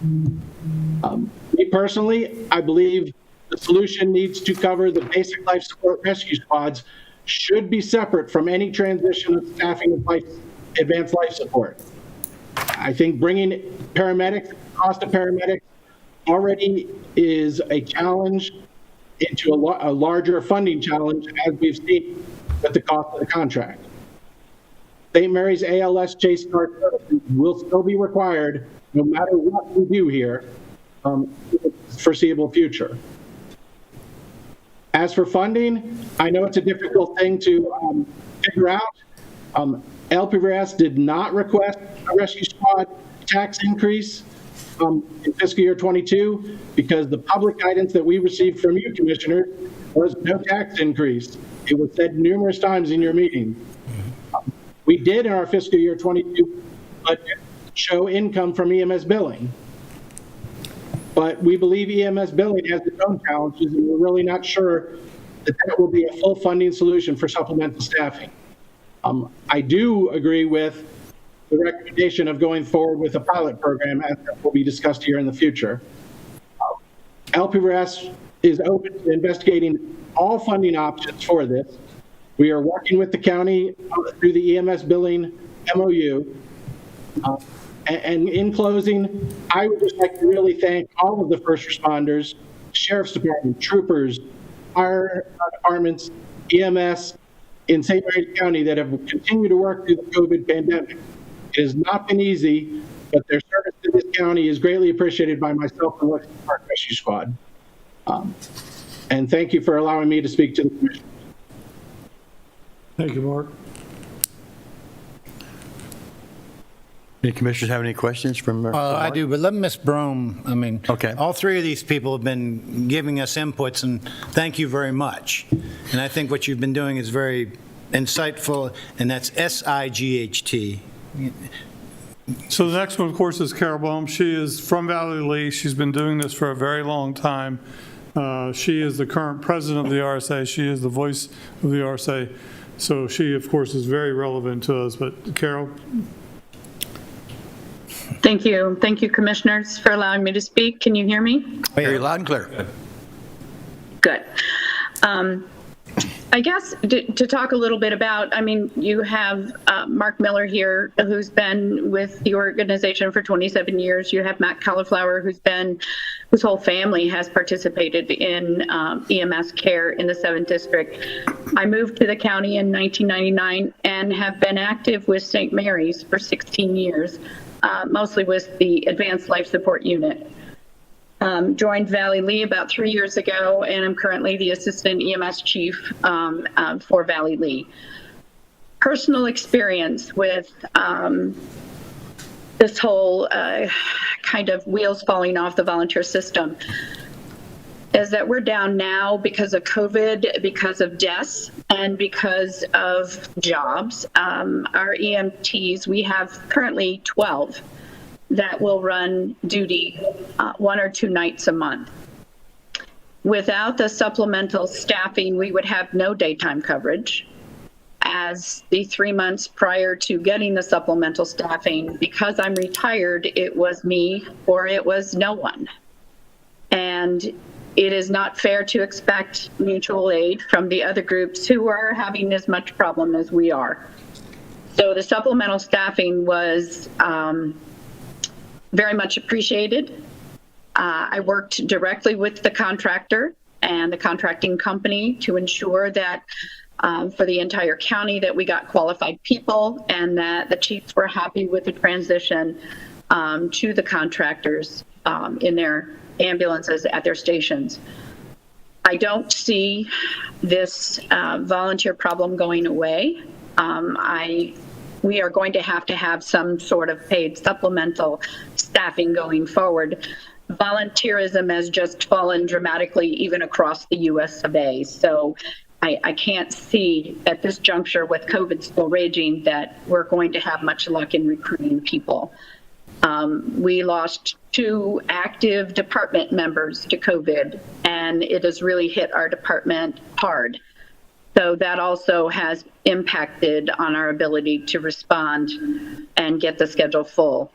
Me personally, I believe the solution needs to cover the basic life support rescue squads should be separate from any transition of staffing of advanced life support. I think bringing paramedics, cost of paramedics already is a challenge into a larger funding challenge, as we've seen with the cost of the contract. St. Mary's ALS Chase Start services will still be required no matter what we do here in the foreseeable future. As for funding, I know it's a difficult thing to figure out. LPRS did not request a rescue squad tax increase in fiscal year 22 because the public guidance that we received from you, Commissioners, was no tax increase. It was said numerous times in your meeting. We did in our fiscal year 22 budget show income from EMS billing. But we believe EMS billing has its own challenges, and we're really not sure that that will be a full funding solution for supplemental staffing. I do agree with the recommendation of going forward with a pilot program, as will be discussed here in the future. LPRS is open to investigating all funding options for this. We are working with the county through the EMS billing MOU. And in closing, I would just like to really thank all of the first responders, Sheriff's Department, troopers, fire departments, EMS in St. Mary's County that have continued to work through the COVID pandemic. It has not been easy, but their service to this county is greatly appreciated by myself and Lexington Park Rescue Squad. And thank you for allowing me to speak to the Commission. Thank you, Mark. Any commissioners have any questions from? I do, but let Ms. Brome, I mean, okay. All three of these people have been giving us inputs, and thank you very much. And I think what you've been doing is very insightful, and that's SIGHT. So the next one, of course, is Carol Bohm. She is from Valley Lee. She's been doing this for a very long time. She is the current president of the RSA. She is the voice of the RSA. So she, of course, is very relevant to us. But Carol? Thank you. Thank you, commissioners, for allowing me to speak. Can you hear me? Very loud and clear. Good. I guess to talk a little bit about, I mean, you have Mark Miller here, who's been with the organization for 27 years. You have Matt Cauliflower, whose whole family has participated in EMS care in the 7th District. I moved to the county in 1999 and have been active with St. Mary's for 16 years, mostly with the Advanced Life Support Unit. Joined Valley Lee about 3 years ago, and I'm currently the assistant EMS chief for Valley Lee. Personal experience with this whole kind of wheels falling off the volunteer system is that we're down now because of COVID, because of deaths, and because of jobs. Our EMTs, we have currently 12 that will run duty 1 or 2 nights a month. Without the supplemental staffing, we would have no daytime coverage. As the 3 months prior to getting the supplemental staffing, because I'm retired, it was me or it was no one. And it is not fair to expect mutual aid from the other groups who are having as much problem as we are. So the supplemental staffing was very much appreciated. I worked directly with the contractor and the contracting company to ensure that for the entire county that we got qualified people and that the chiefs were happy with the transition to the contractors in their ambulances at their stations. I don't see this volunteer problem going away. We are going to have some sort of paid supplemental staffing going forward. Volunteerism has just fallen dramatically even across the US of A. So I can't see at this juncture with COVID still raging that we're going to have much luck in recruiting people. We lost 2 active department members to COVID, and it has really hit our department hard. So that also has impacted on our ability to respond and get the schedule full.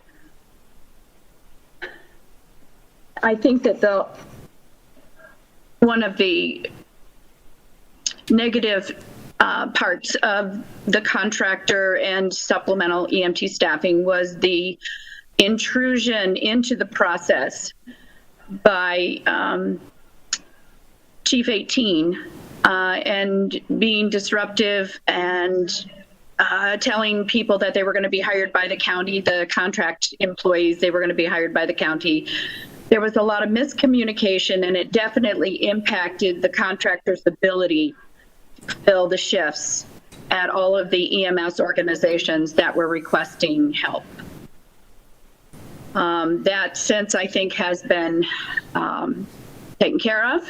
I think that one of the negative parts of the contractor and supplemental EMT staffing was the intrusion into the process by Chief 18 and being disruptive and telling people that they were going to be hired by the county, the contract employees, they were going to be hired by the county. There was a lot of miscommunication, and it definitely impacted the contractor's ability to fill the shifts at all of the EMS organizations that were requesting help. That since I think has been taken care of.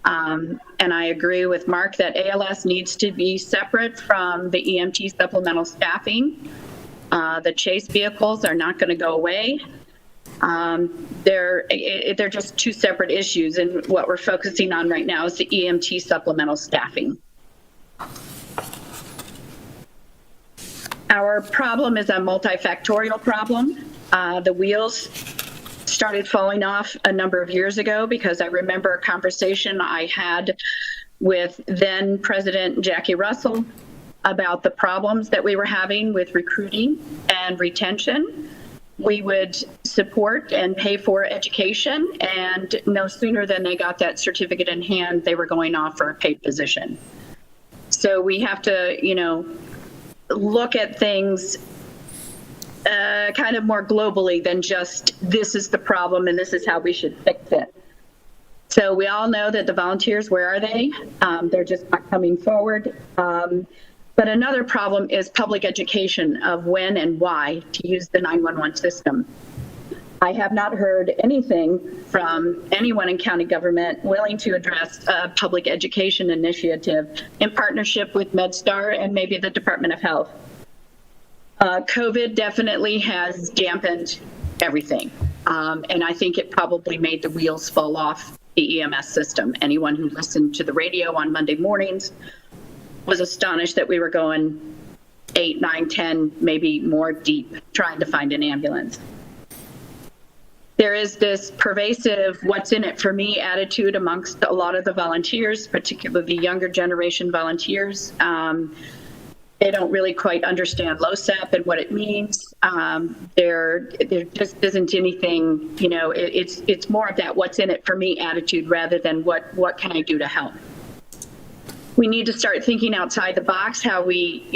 And I agree with Mark that ALS needs to be separate from the EMT supplemental staffing. The chase vehicles are not going to go away. They're just two separate issues, and what we're focusing on right now is the EMT supplemental staffing. Our problem is a multifactorial problem. The wheels started falling off a number of years ago because I remember a conversation I had with then President Jackie Russell about the problems that we were having with recruiting and retention. We would support and pay for education, and no sooner than they got that certificate in hand, they were going off for a paid position. So we have to, look at things kind of more globally than just this is the problem and this is how we should fix it. So we all know that the volunteers, where are they? They're just not coming forward. But another problem is public education of when and why to use the 911 system. I have not heard anything from anyone in county government willing to address a public education initiative in partnership with MedStar and maybe the Department of Health. COVID definitely has dampened everything. And I think it probably made the wheels fall off the EMS system. Anyone who listened to the radio on Monday mornings was astonished that we were going 8, 9, 10, maybe more deep trying to find an ambulance. There is this pervasive what's in it for me attitude amongst a lot of the volunteers, particularly the younger generation volunteers. They don't really quite understand LOSAP and what it means. There just isn't anything, it's more of that what's in it for me attitude rather than what can I do to help. We need to start thinking outside the box, how we,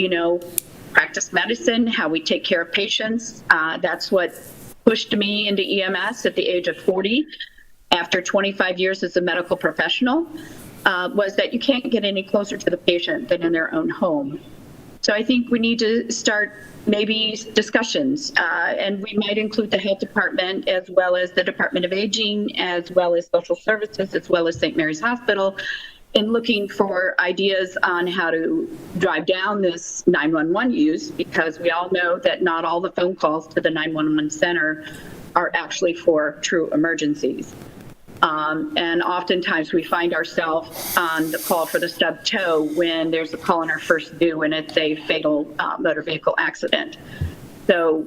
practice medicine, how we take care of patients. That's what pushed me into EMS at the age of 40 after 25 years as a medical professional, was that you can't get any closer to the patient than in their own home. So I think we need to start maybe discussions, and we might include the health department as well as the Department of Aging, as well as social services, as well as St. Mary's Hospital, in looking for ideas on how to drive down this 911 use, because we all know that not all the phone calls to the 911 center are actually for true emergencies. And oftentimes we find ourselves on the call for the stub toe when there's a call on our first due and it's a fatal motor vehicle accident. So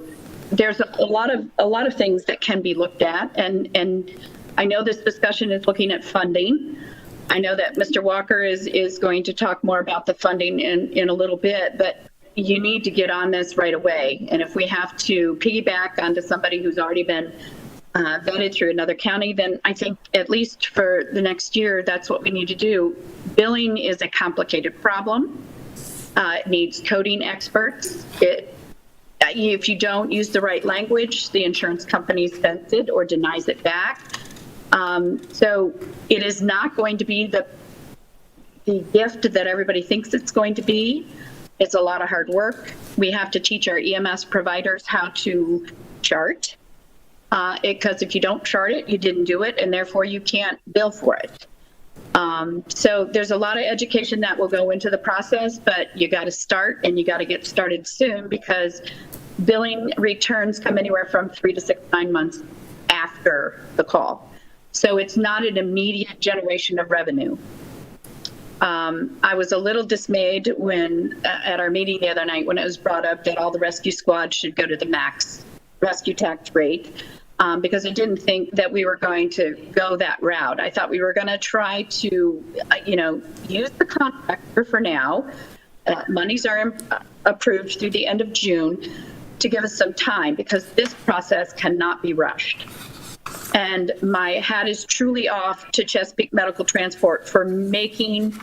there's a lot of things that can be looked at, and I know this discussion is looking at funding. I know that Mr. Walker is going to talk more about the funding in a little bit, but you need to get on this right away. And if we have to piggyback onto somebody who's already been vetted through another county, then I think at least for the next year, that's what we need to do. Billing is a complicated problem. It needs coding experts. If you don't use the right language, the insurance company sends it or denies it back. So it is not going to be the gift that everybody thinks it's going to be. It's a lot of hard work. We have to teach our EMS providers how to chart, because if you don't chart it, you didn't do it, and therefore you can't bill for it. So there's a lot of education that will go into the process, but you got to start, and you got to get started soon, because billing returns come anywhere from 3 to 6, 9 months after the call. So it's not an immediate generation of revenue. I was a little dismayed when at our meeting the other night when it was brought up that all the rescue squads should go to the max rescue tax rate. because I didn't think that we were going to go that route. I thought we were going to try to, use the contractor for now. Monies are approved through the end of June to give us some time, because this process cannot be rushed. And my hat is truly off to Chesapeake Medical Transport for making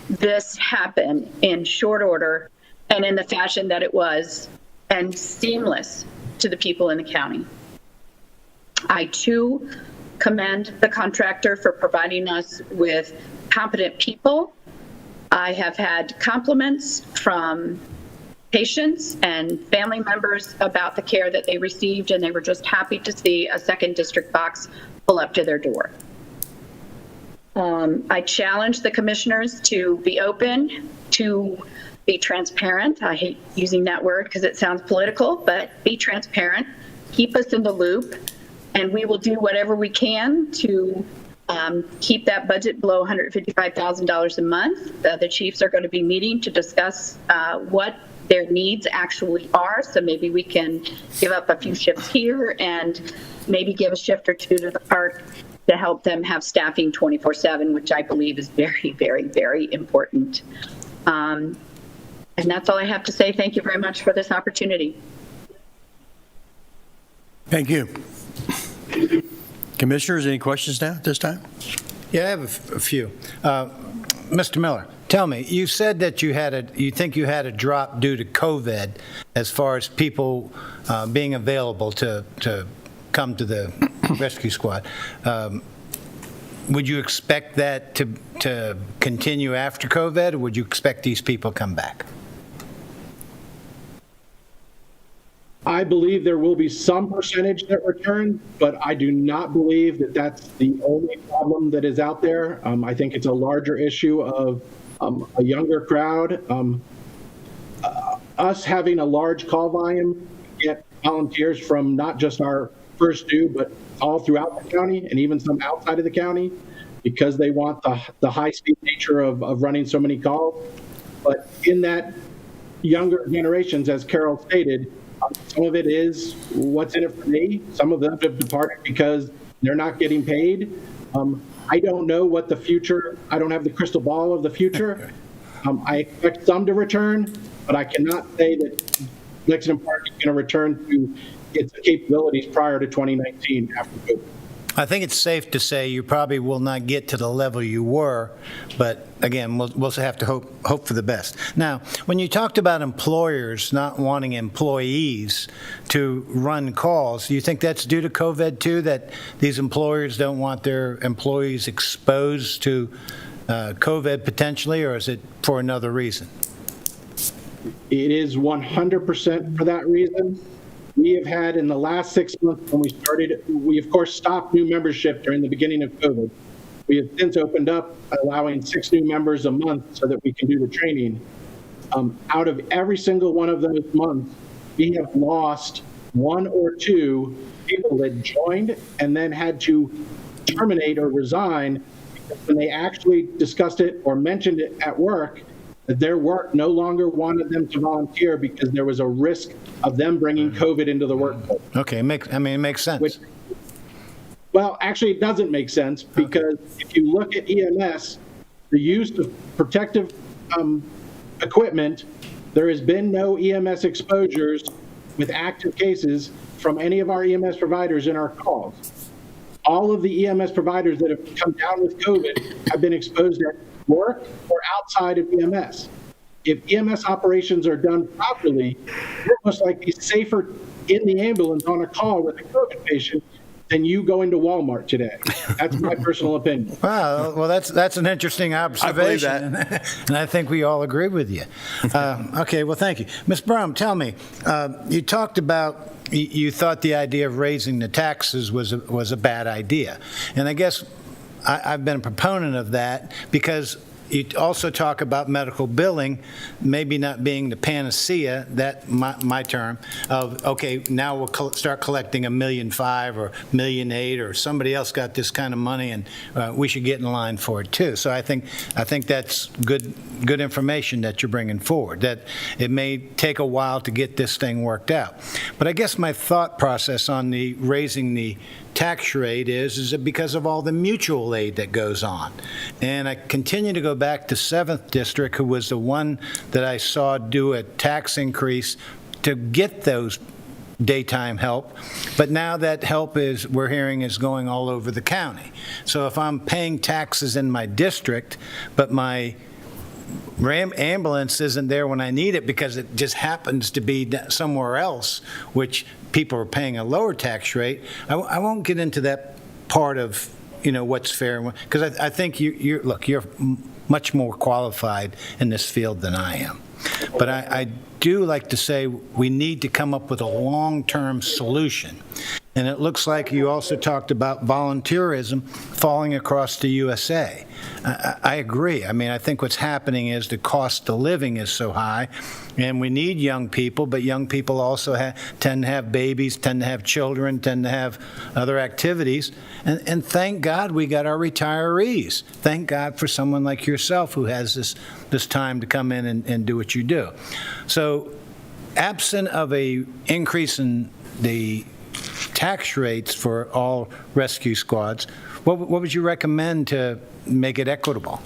this happen in short order and in the fashion that it was, and seamless to the people in the county. I too commend the contractor for providing us with competent people. I have had compliments from patients and family members about the care that they received, and they were just happy to see a second district box pull up to their door. I challenge the commissioners to be open, to be transparent. I hate using that word because it sounds political, but be transparent, keep us in the loop, and we will do whatever we can to keep that budget below $155,000 a month. The chiefs are going to be meeting to discuss what their needs actually are. So maybe we can give up a few shifts here and maybe give a shift or two to the park to help them have staffing 24/7, which I believe is very, very, very important. And that's all I have to say. Thank you very much for this opportunity. Thank you. Commissioners, any questions now at this time? Yeah, I have a few. Mr. Miller, tell me, you said that you think you had a drop due to COVID as far as people being available to come to the rescue squad. Would you expect that to continue after COVID, or would you expect these people to come back? I believe there will be some percentage that return, but I do not believe that that's the only problem that is out there. I think it's a larger issue of a younger crowd. Us having a large call volume, get volunteers from not just our first due, but all throughout the county and even some outside of the county, because they want the high-speed nature of running so many calls. But in that younger generations, as Carol stated, some of it is what's in it for me. Some of them have departed because they're not getting paid. I don't know what the future, I don't have the crystal ball of the future. I expect some to return, but I cannot say that Lexington Park is going to return to its capabilities prior to 2019 after COVID. I think it's safe to say you probably will not get to the level you were, but again, we'll have to hope for the best. Now, when you talked about employers not wanting employees to run calls, do you think that's due to COVID too, that these employers don't want their employees exposed to COVID potentially, or is it for another reason? It is 100% for that reason. We have had in the last 6 months when we started, we of course stopped new membership during the beginning of COVID. We have since opened up, allowing 6 new members a month so that we can do the training. Out of every single one of those months, we have lost 1 or 2 people that joined and then had to terminate or resign because when they actually discussed it or mentioned it at work, that their work no longer wanted them to volunteer because there was a risk of them bringing COVID into the workplace. Okay, it makes sense. Well, actually, it doesn't make sense because if you look at EMS, the use of protective equipment, there has been no EMS exposures with active cases from any of our EMS providers in our calls. All of the EMS providers that have come down with COVID have been exposed at work or outside of EMS. If EMS operations are done properly, you're most likely safer in the ambulance on a call with a COVID patient than you going to Walmart today. That's my personal opinion. Wow, well, that's an interesting observation. I believe that. And I think we all agree with you. Okay, well, thank you. Ms. Brum, tell me, you talked about, you thought the idea of raising the taxes was a bad idea. And I guess I've been a proponent of that because you also talk about medical billing maybe not being the panacea, that my term, of, okay, now we'll start collecting $1.5 million or $1.8 million, or somebody else got this kind of money, and we should get in line for it too. So I think that's good information that you're bringing forward, that it may take a while to get this thing worked out. But I guess my thought process on the raising the tax rate is it because of all the mutual aid that goes on. And I continue to go back to 7th District, who was the one that I saw do a tax increase to get those daytime help, but now that help we're hearing is going all over the county. So if I'm paying taxes in my district, but my ambulance isn't there when I need it because it just happens to be somewhere else, which people are paying a lower tax rate, I won't get into that part of, what's fair, because I think you're much more qualified in this field than I am. But I do like to say we need to come up with a long-term solution. And it looks like you also talked about volunteerism falling across the USA. I agree. I mean, I think what's happening is the cost of living is so high, and we need young people, but young people also tend to have babies, tend to have children, tend to have other activities. And thank God we got our retirees. Thank God for someone like yourself who has this time to come in and do what you do. So absent of a increase in the tax rates for all rescue squads, what would you recommend to make it equitable?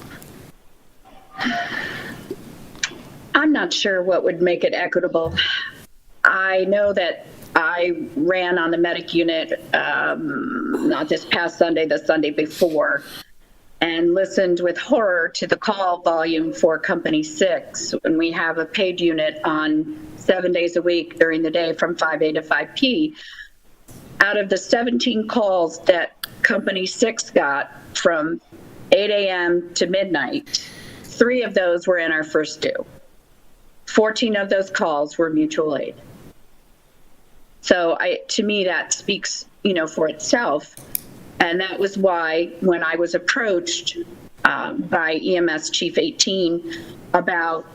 I'm not sure what would make it equitable. I know that I ran on the medic unit, not this past Sunday, the Sunday before, and listened with horror to the call volume for Company 6 when we have a paid unit on 7 days a week during the day from 5A to 5P. Out of the 17 calls that Company 6 got from 8 a.m. to midnight, 3 of those were in our first due. 14 of those calls were mutual aid. So to me, that speaks, for itself. And that was why when I was approached by EMS Chief 18 about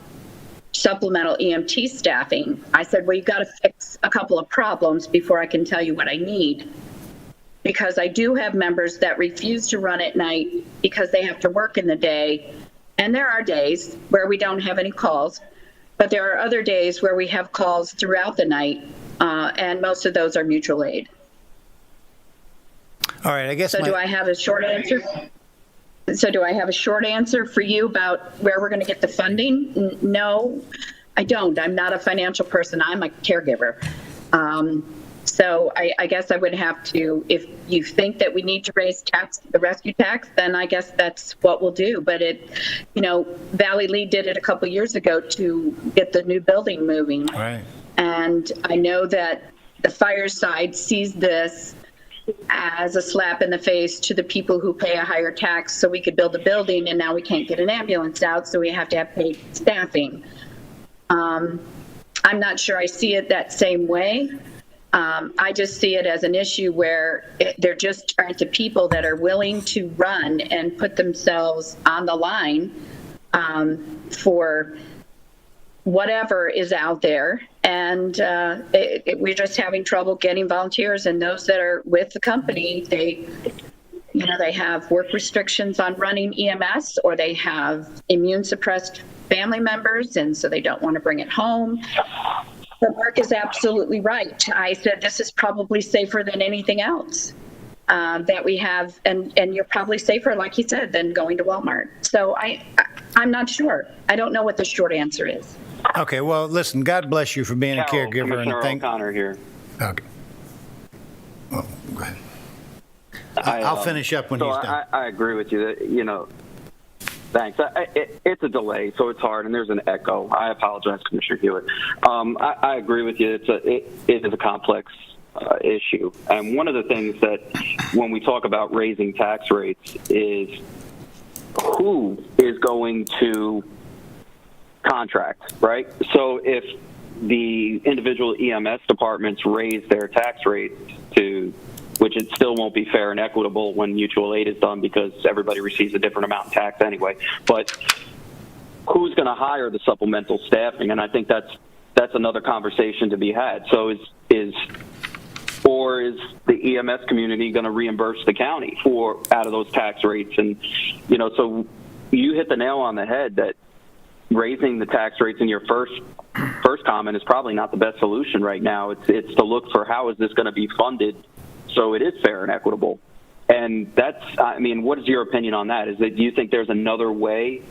supplemental EMT staffing, I said, well, you've got to fix a couple of problems before I can tell you what I need. Because I do have members that refuse to run at night because they have to work in the day. And there are days where we don't have any calls, but there are other days where we have calls throughout the night, and most of those are mutual aid. All right, I guess. So do I have a short answer? So do I have a short answer for you about where we're going to get the funding? No, I don't. I'm not a financial person. I'm a caregiver. So I guess I would have to, if you think that we need to raise the rescue tax, then I guess that's what we'll do. But Valley Lee did it a couple years ago to get the new building moving. Right. And I know that the fireside sees this as a slap in the face to the people who pay a higher tax so we could build a building, and now we can't get an ambulance out, so we have to have paid staffing. I'm not sure I see it that same way. I just see it as an issue where there just aren't the people that are willing to run and put themselves on the line for whatever is out there. And we're just having trouble getting volunteers, and those that are with the company, they have work restrictions on running EMS, or they have immune suppressed family members, and so they don't want to bring it home. But Mark is absolutely right. I said this is probably safer than anything else that we have, and you're probably safer, like he said, than going to Walmart. So I'm not sure. I don't know what the short answer is. Okay, well, listen, God bless you for being a caregiver. Commissioner O'Connor here. Okay. Well, go ahead. I'll finish up when he's done. I agree with you that, thanks. It's a delay, so it's hard, and there's an echo. I apologize, Commissioner Hewitt. I agree with you. It is a complex issue. And one of the things that when we talk about raising tax rates is who is going to contract, right? So if the individual EMS departments raise their tax rates to, which it still won't be fair and equitable when mutual aid is done because everybody receives a different amount in tax anyway. But who's going to hire the supplemental staffing? And I think that's another conversation to be had. So is the EMS community going to reimburse the county out of those tax rates? And, so you hit the nail on the head that raising the tax rates in your first comment is probably not the best solution right now. It's to look for how is this going to be funded so it is fair and equitable. And what is your opinion on that? Do you think there's another way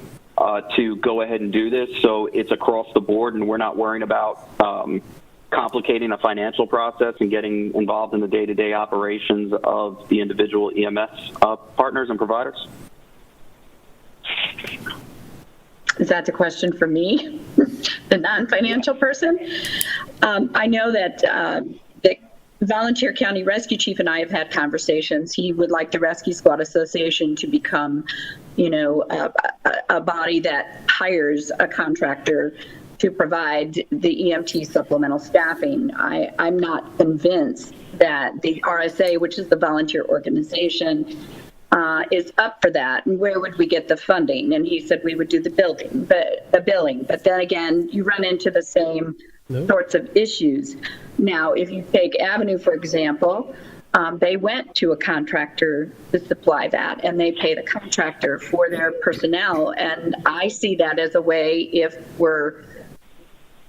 to go ahead and do this so it's across the board and we're not worrying about complicating a financial process and getting involved in the day-to-day operations of the individual EMS partners and providers? Is that the question for me, the non-financial person? I know that the Volunteer County Rescue Chief and I have had conversations. He would like the Rescue Squad Association to become, a body that hires a contractor to provide the EMT supplemental staffing. I'm not convinced that the RSA, which is the volunteer organization, is up for that. And where would we get the funding? And he said we would do the billing. But then again, you run into the same sorts of issues. Now, if you take Avenue, for example, they went to a contractor to supply that, and they pay the contractor for their personnel. And I see that as a way, if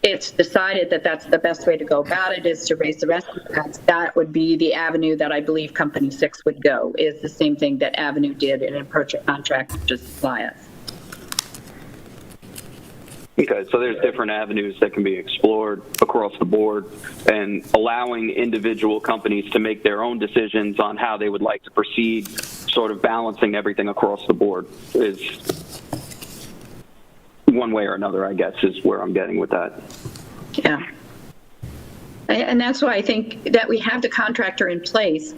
it's decided that that's the best way to go about it, is to raise the rescue tax, that would be the avenue that I believe Company 6 would go, is the same thing that Avenue did and approach a contractor to supply us. Okay, so there's different avenues that can be explored across the board, and allowing individual companies to make their own decisions on how they would like to proceed, sort of balancing everything across the board is one way or another, I guess, is where I'm getting with that. Yeah. And that's why I think that we have the contractor in place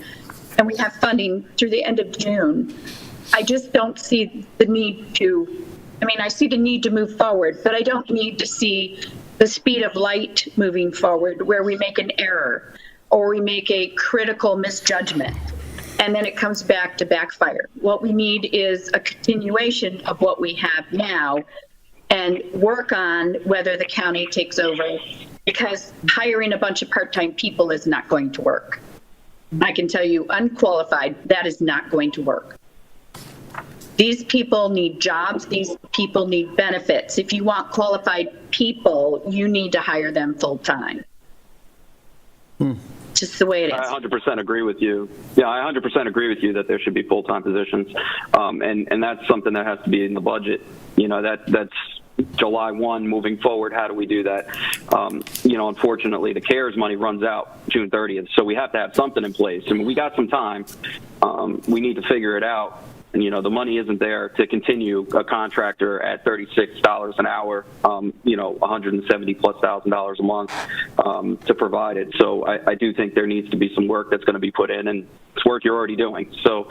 and we have funding through the end of June. I just don't see the need I see the need to move forward, but I don't need to see the speed of light moving forward where we make an error or we make a critical misjudgment and then it comes back to backfire. What we need is a continuation of what we have now and work on whether the county takes over, because hiring a bunch of part-time people is not going to work. I can tell you, unqualified, that is not going to work. These people need jobs. These people need benefits. If you want qualified people, you need to hire them full-time. Just the way it is. I 100% agree with you. Yeah, I 100% agree with you that there should be full-time positions. And that's something that has to be in the budget. That's July 1 moving forward. How do we do that? Unfortunately, the CARES money runs out June 30th. So we have to have something in place. We got some time. We need to figure it out. And, the money isn't there to continue a contractor at $36 an hour, $170,000+ a month to provide it. So I do think there needs to be some work that's going to be put in, and it's work you're already doing. So,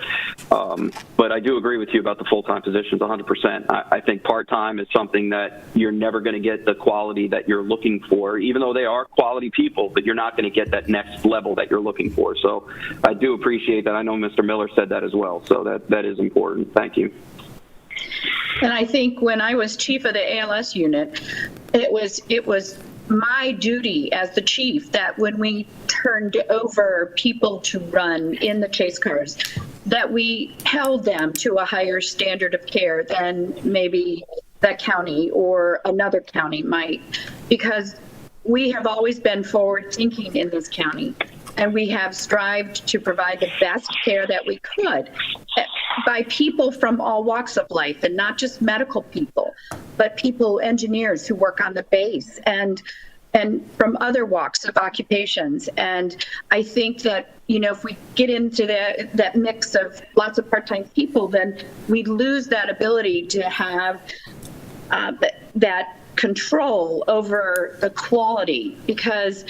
but I do agree with you about the full-time positions 100%. I think part-time is something that you're never going to get the quality that you're looking for, even though they are quality people, but you're not going to get that next level that you're looking for. So I do appreciate that. I know Mr. Miller said that as well. So that is important. Thank you. And I think when I was chief of the ALS unit, it was my duty as the chief that when we turned over people to run in the chase cars, that we held them to a higher standard of care than maybe the county or another county might, because we have always been forward thinking in this county. And we have strived to provide the best care that we could by people from all walks of life, and not just medical people, but people, engineers who work on the base and from other walks of occupations. And I think that, if we get into that mix of lots of part-time people, then we lose that ability to have that control over the quality, because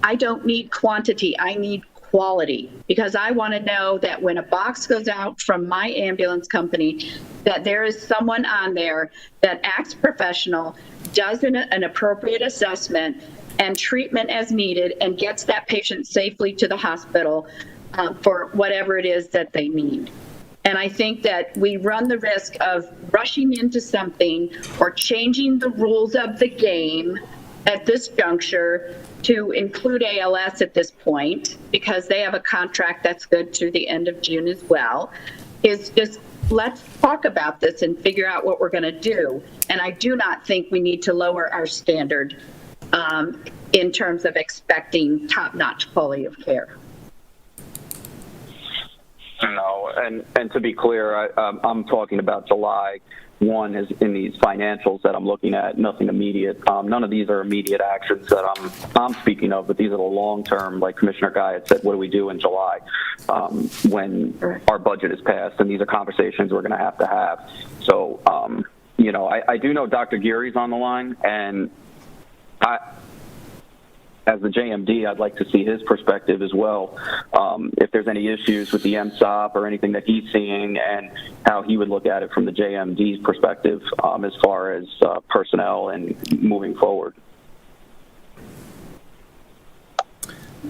I don't need quantity, I need quality, because I want to know that when a box goes out from my ambulance company, that there is someone on there that acts professional, does an appropriate assessment and treatment as needed, and gets that patient safely to the hospital for whatever it is that they need. And I think that we run the risk of rushing into something or changing the rules of the game at this juncture to include ALS at this point, because they have a contract that's good through the end of June as well, is just let's talk about this and figure out what we're going to do. And I do not think we need to lower our standard in terms of expecting top-notch quality of care. No, and to be clear, I'm talking about July 1 is in these financials that I'm looking at, nothing immediate. None of these are immediate actions that I'm speaking of, but these are the long-term, like Commissioner Guy had said, what do we do in July when our budget is passed? And these are conversations we're going to have. So, I do know Dr. Geary's on the line, and as the JMD, I'd like to see his perspective as well. If there's any issues with the MSOP or anything that he's seeing, and how he would look at it from the JMD's perspective as far as personnel and moving forward.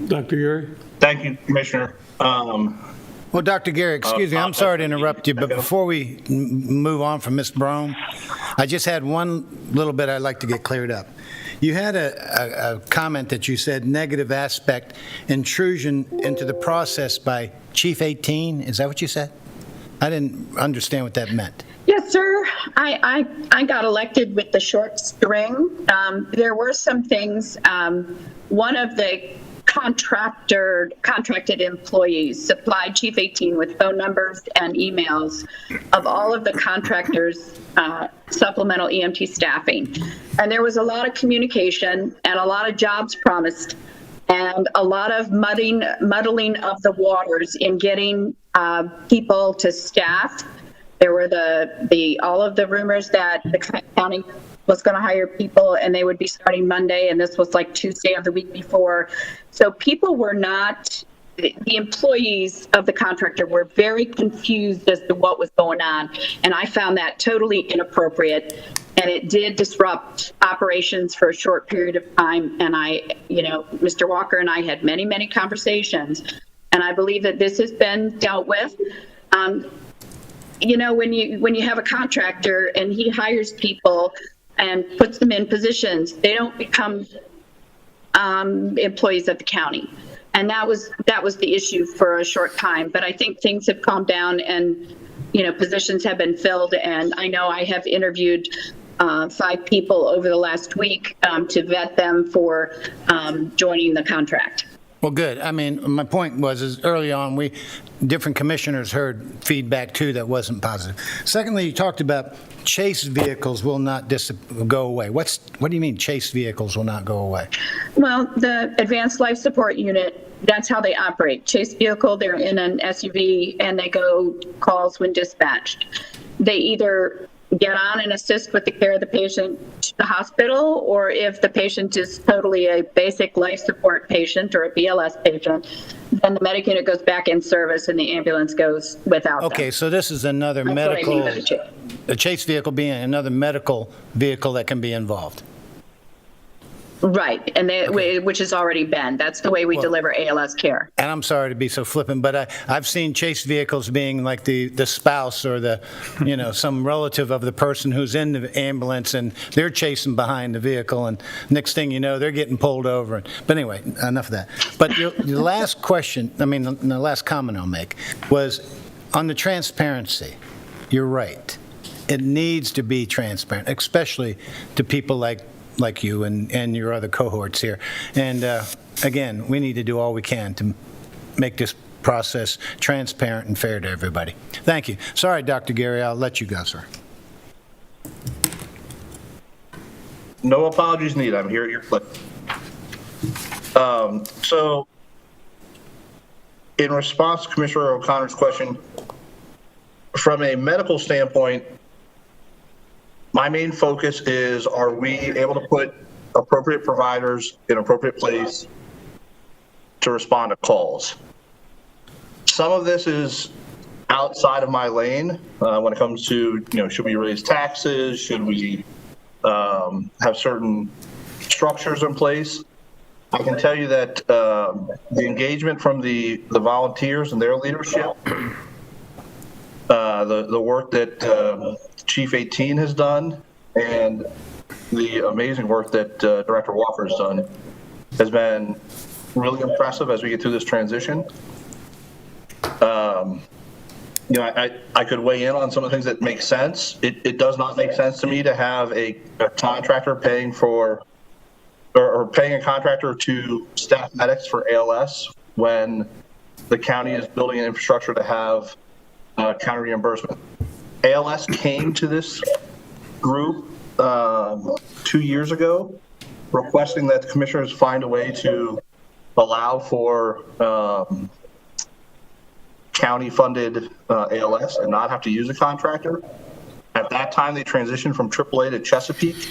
Dr. Geary? Thank you, Commissioner. Well, Dr. Gary, excuse me, I'm sorry to interrupt you, but before we move on from Ms. Brown, I just had one little bit I'd like to get cleared up. You had a comment that you said negative aspect, intrusion into the process by Chief 18. Is that what you said? I didn't understand what that meant. Yes, sir. I got elected with the short string. There were some things. One of the contracted employees supplied Chief 18 with phone numbers and emails of all of the contractors' supplemental EMT staffing. And there was a lot of communication and a lot of jobs promised and a lot of muddling of the waters in getting people to staff. There were all of the rumors that the county was going to hire people and they would be starting Monday, and this was like Tuesday of the week before. So people were not, the employees of the contractor were very confused as to what was going on, and I found that totally inappropriate, and it did disrupt operations for a short period of time. And Mr. Walker and I had many, many conversations, and I believe that this has been dealt with. When you have a contractor and he hires people and puts them in positions, they don't become employees of the county. And that was the issue for a short time. But I think things have calmed down, and positions have been filled. And I know I have interviewed 5 people over the last week to vet them for joining the contract. Well, good. I mean, my point was early on, different commissioners heard feedback too that wasn't positive. Secondly, you talked about chase vehicles will not go away. What do you mean chase vehicles will not go away? Well, the Advanced Life Support Unit, that's how they operate. Chase vehicle, they're in an SUV and they go calls when dispatched. They either get on and assist with the care of the patient to the hospital, or if the patient is totally a basic life support patient or a BLS patient, then the medic unit goes back in service and the ambulance goes without them. Okay, so this is another That's medical, what I mean by the a chase vehicle being another medical vehicle that can be involved. Right, and which has already been. That's the way we deliver ALS care. And I'm sorry to be so flippant, but I've seen chase vehicles being like the spouse or the, some relative of the person who's in the ambulance, and they're chasing behind the vehicle, and next thing you know, they're getting pulled over. But anyway, enough of that. But the last question, the last comment I'll make was on the transparency. You're right. It needs to be transparent, especially to people like you and your other cohorts here. And again, we need to do all we can to make this process transparent and fair to everybody. Thank you. Sorry, Dr. Gary, I'll let you go, sir. No apologies needed. I'm here at your clip. So, in response to Commissioner O'Connor's question, from a medical standpoint, my main focus is, are we able to put appropriate providers in appropriate place to respond to calls? Some of this is outside of my lane when it comes to, should we raise taxes? Should we have certain structures in place? I can tell you that the engagement from the volunteers and their leadership the work that Chief 18 has done and the amazing work that Director Walker has done has been really impressive as we get through this transition. You know, I could weigh in on some of the things that make sense. It does not make sense to me to have a contractor paying for or paying a contractor to staff medics for ALS when the county is building an infrastructure to have county reimbursement. ALS came to this group 2 years ago requesting that the commissioners find a way to allow for county-funded ALS and not have to use a contractor. At that time, they transitioned from AAA to Chesapeake.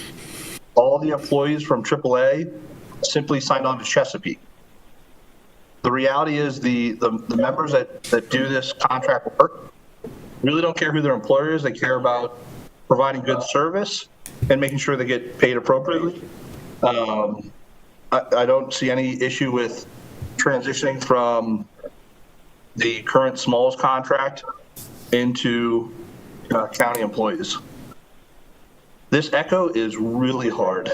All the employees from AAA simply signed on to Chesapeake. The reality is the members that do this contract work really don't care who their employer is. They care about providing good service and making sure they get paid appropriately. I don't see any issue with transitioning from the current Smalls contract into county employees. This echo is really hard.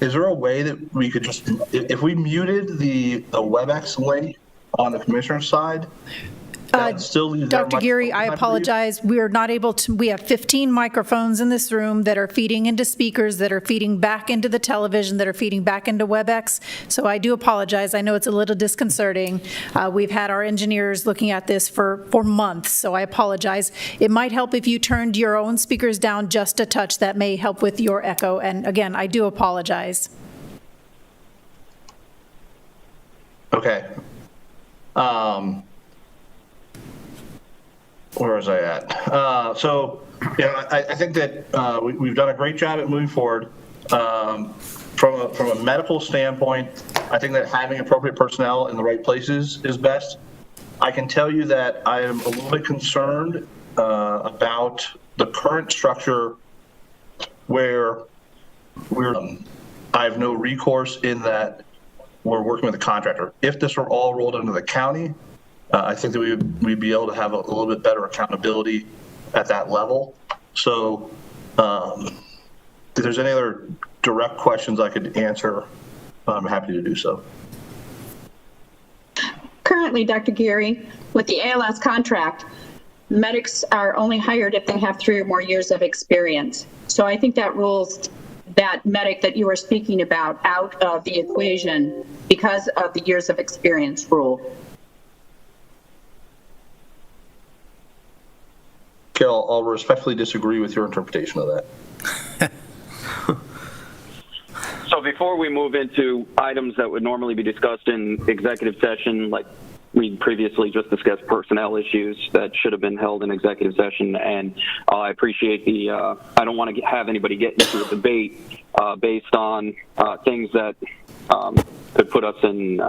Is there a way that we could just, if we muted the WebEx link on the commissioner's side, that would still leave that Dr. much Geary, I time for you? apologize. We are not able to, we have 15 microphones in this room that are feeding into speakers, that are feeding back into the television, that are feeding back into WebEx. So I do apologize. I know it's a little disconcerting. We've had our engineers looking at this for months, so I apologize. It might help if you turned your own speakers down just a touch. That may help with your echo. And again, I do apologize. Okay. Where was I at? So, yeah, I think that we've done a great job at moving forward. From a medical standpoint, I think that having appropriate personnel in the right places is best. I can tell you that I am a little bit concerned about the current structure where I have no recourse in that we're working with a contractor. If this were all rolled into the county, I think that we'd be able to have a little bit better accountability at that level. So if there's any other direct questions I could answer, I'm happy to do so. Currently, Dr. Geary, with the ALS contract, medics are only hired if they have 3 or more years of experience. So I think that rules that medic that you were speaking about out of the equation because of the years of experience rule. I'll respectfully disagree with your interpretation of that. So before we move into items that would normally be discussed in executive session, like we previously just discussed personnel issues that should have been held in executive session, and I appreciate the, I don't want to have anybody get into a debate based on things that could put us in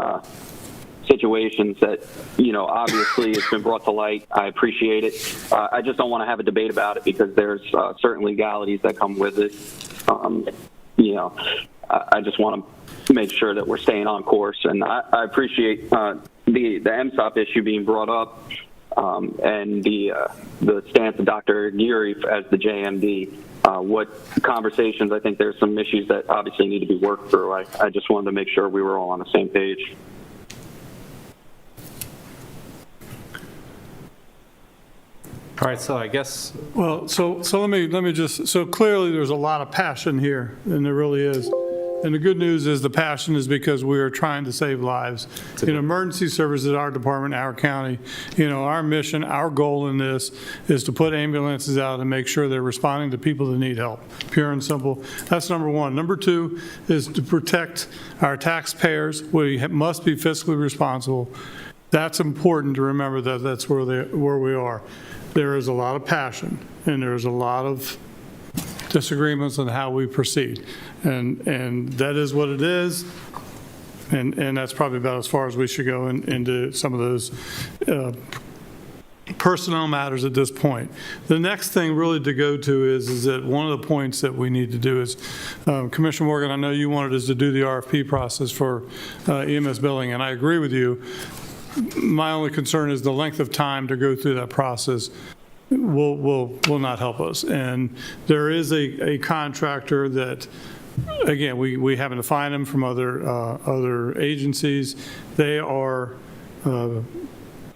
situations that, you know, obviously it's been brought to light. I appreciate it. I just don't want to have a debate about it because there's certain legalities that come with it. You know, I just want to make sure that we're staying on course, and I appreciate the MSOP issue being brought up and the stance of Dr. Geary as the JMD. What conversations, I think there's some issues that obviously need to be worked through. I just wanted to make sure we were all on the same page. All right, so I guess. Well, so let me just, so clearly there's a lot of passion here, and there really is. And the good news is the passion is because we are trying to save lives. In emergency services, our department, our county, you know, our mission, our goal in this is to put ambulances out and make sure they're responding to people that need help, pure and simple. That's number one. Number two is to protect our taxpayers. We must be fiscally responsible. That's important to remember that that's where we are. There is a lot of passion, and there's a lot of disagreements on how we proceed. And that is what it is, and that's probably about as far as we should go into some of those personnel matters at this point. The next thing really to go to is that one of the points that we need to do is, Commissioner Morgan, I know you wanted us to do the RFP process for EMS billing, and I agree with you. my only concern is the length of time to go through that process will not help us. And there is a contractor that, again, we happen to find them from other agencies. They are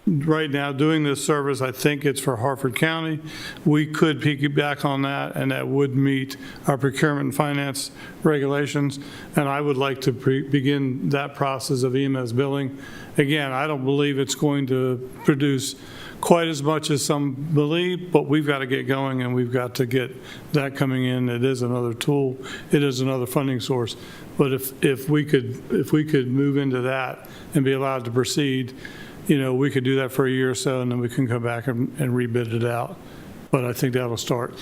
right now doing this service. I think it's for Harford County. We could piggyback on that, and that would meet our procurement and finance regulations. And I would like to begin that process of EMS billing. Again, I don't believe it's going to produce quite as much as some believe, but we've got to get going, and we've got to get that coming in. It is another tool. It is another funding source. But if we could move into that and be allowed to proceed, we could do that for a year or so, and then we can come back and rebid it out. But I think that'll start.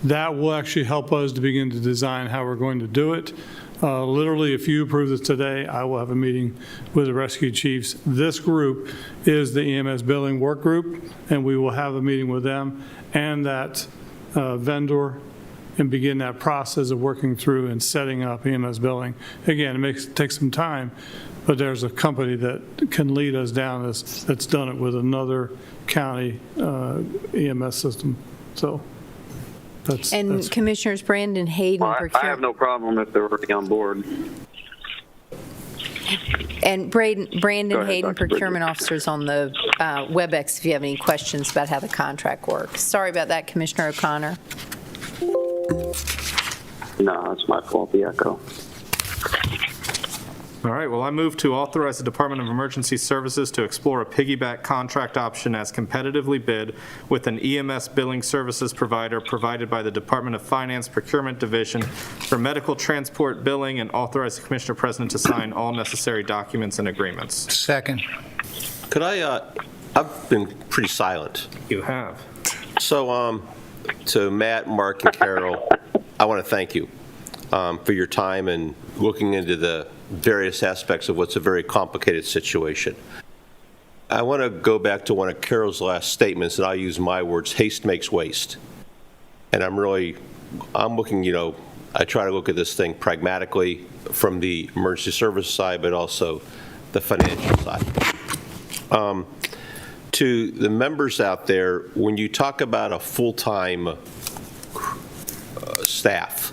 That will actually help us to begin to design how we're going to do it. Literally, if you approve this today, I will have a meeting with the rescue chiefs. This group is the EMS billing work group, and we will have a meeting with them and that vendor and begin that process of working through and setting up EMS billing. Again, it takes some time, but there's a company that can lead us down this that's done it with another county EMS system. So that's Commissioners Brandon Hayden. I have no problem if they're already on board. And Brandon ahead, Hayden, Dr. procurement officers on the WebEx, if you have any questions about how the contract works. Sorry about that, Commissioner O'Connor. No, it's my fault, the echo. All right, well, I move to authorize the Department of Emergency Services to explore a piggyback contract option as competitively bid with an EMS billing services provider provided by the Department of Finance Procurement Division for medical transport billing, and authorize the Commissioner President to sign all necessary documents and agreements. Second. Could I've been pretty silent. You have. So, to Matt, Mark, and Carol, I want to thank you for your time and looking into the various aspects of what's a very complicated situation. I want to go back to one of Carol's last statements, and I'll use my words: haste makes waste. And I'm looking, I try to look at this thing pragmatically from the emergency service side, but also the financial side. To the members out there, when you talk about a full-time staff,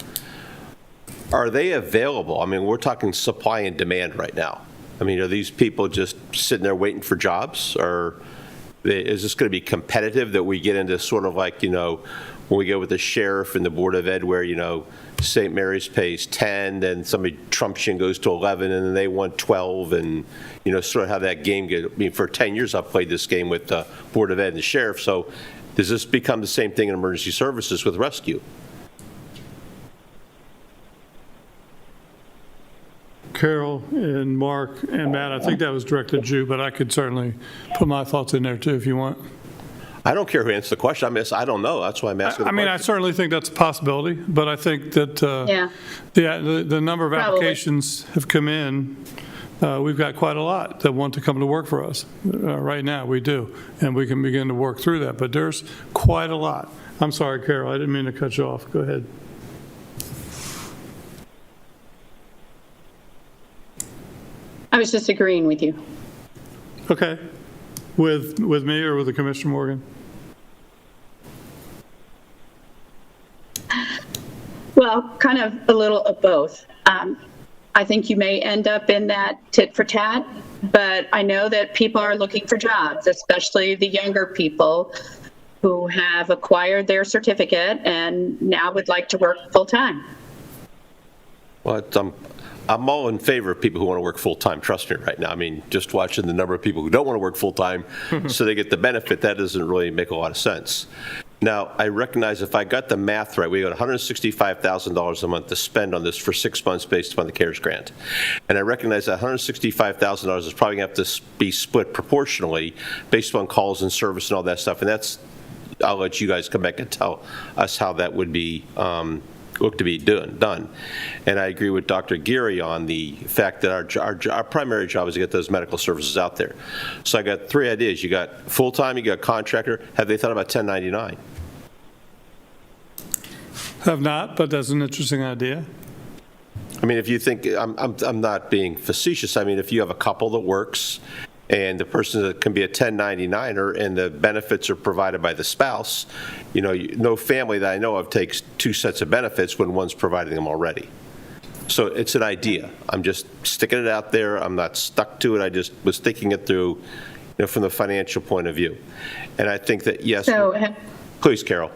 are they available? I mean, we're talking supply and demand right now. I mean, are these people just sitting there waiting for jobs? Or is this going to be competitive that we get into sort of like, when we go with the sheriff and the Board of Ed where, St. Mary's pays 10, then somebody trumps you and goes to 11, and then they want 12, and, sort of how that game gets. I mean, for 10 years I've played this game with the Board of Ed and the sheriff. So does this become the same thing in emergency services with rescue? Carol and Mark and Matt, I think that was directed at you, but I could certainly put my thoughts in there too if you want. I don't care who answers the question. I don't know. That's why I'm asking the question. I certainly think that's a possibility, but I think that the number of applications have come in. We've got quite a lot that want to come to work for us. Right now, we do, and we can begin to work through that, but there's quite a lot. I'm sorry, Carol, I didn't mean to cut you off. Go ahead. I was just agreeing with you. Okay. With me or with the Commissioner Morgan? Well, kind of a little of both. I think you may end up in that tit for tat, but I know that people are looking for jobs, especially the younger people who have acquired their certificate and now would like to work full time. Well, I'm all in favor of people who want to work full-time, trust me right now. I mean, just watching the number of people who don't want to work full-time so they get the benefit, that doesn't really make a lot of sense. Now, I recognize if I got the math right, we got $165,000 a month to spend on this for 6 months based upon the CARES grant. And I recognize that $165,000 is probably going to have to be split proportionally based upon calls and service and all that stuff. And I'll let you guys come back and tell us how that would be look to be done. And I agree with Dr. Geary on the fact that our primary job is to get those medical services out there. So I got three ideas. You got full-time, you got contractor. Have they thought about 1099? Have not, but that's an interesting idea. I mean, if you think, I'm not being facetious. I mean, if you have a couple that works and the person that can be a 1099er and the benefits are provided by the spouse, no family that I know of takes two sets of benefits when one's providing them already. So it's an idea. I'm just sticking it out there. I'm not stuck to it. I just was thinking it through, from the financial point of view. And I think that, yes. So, please, Carol.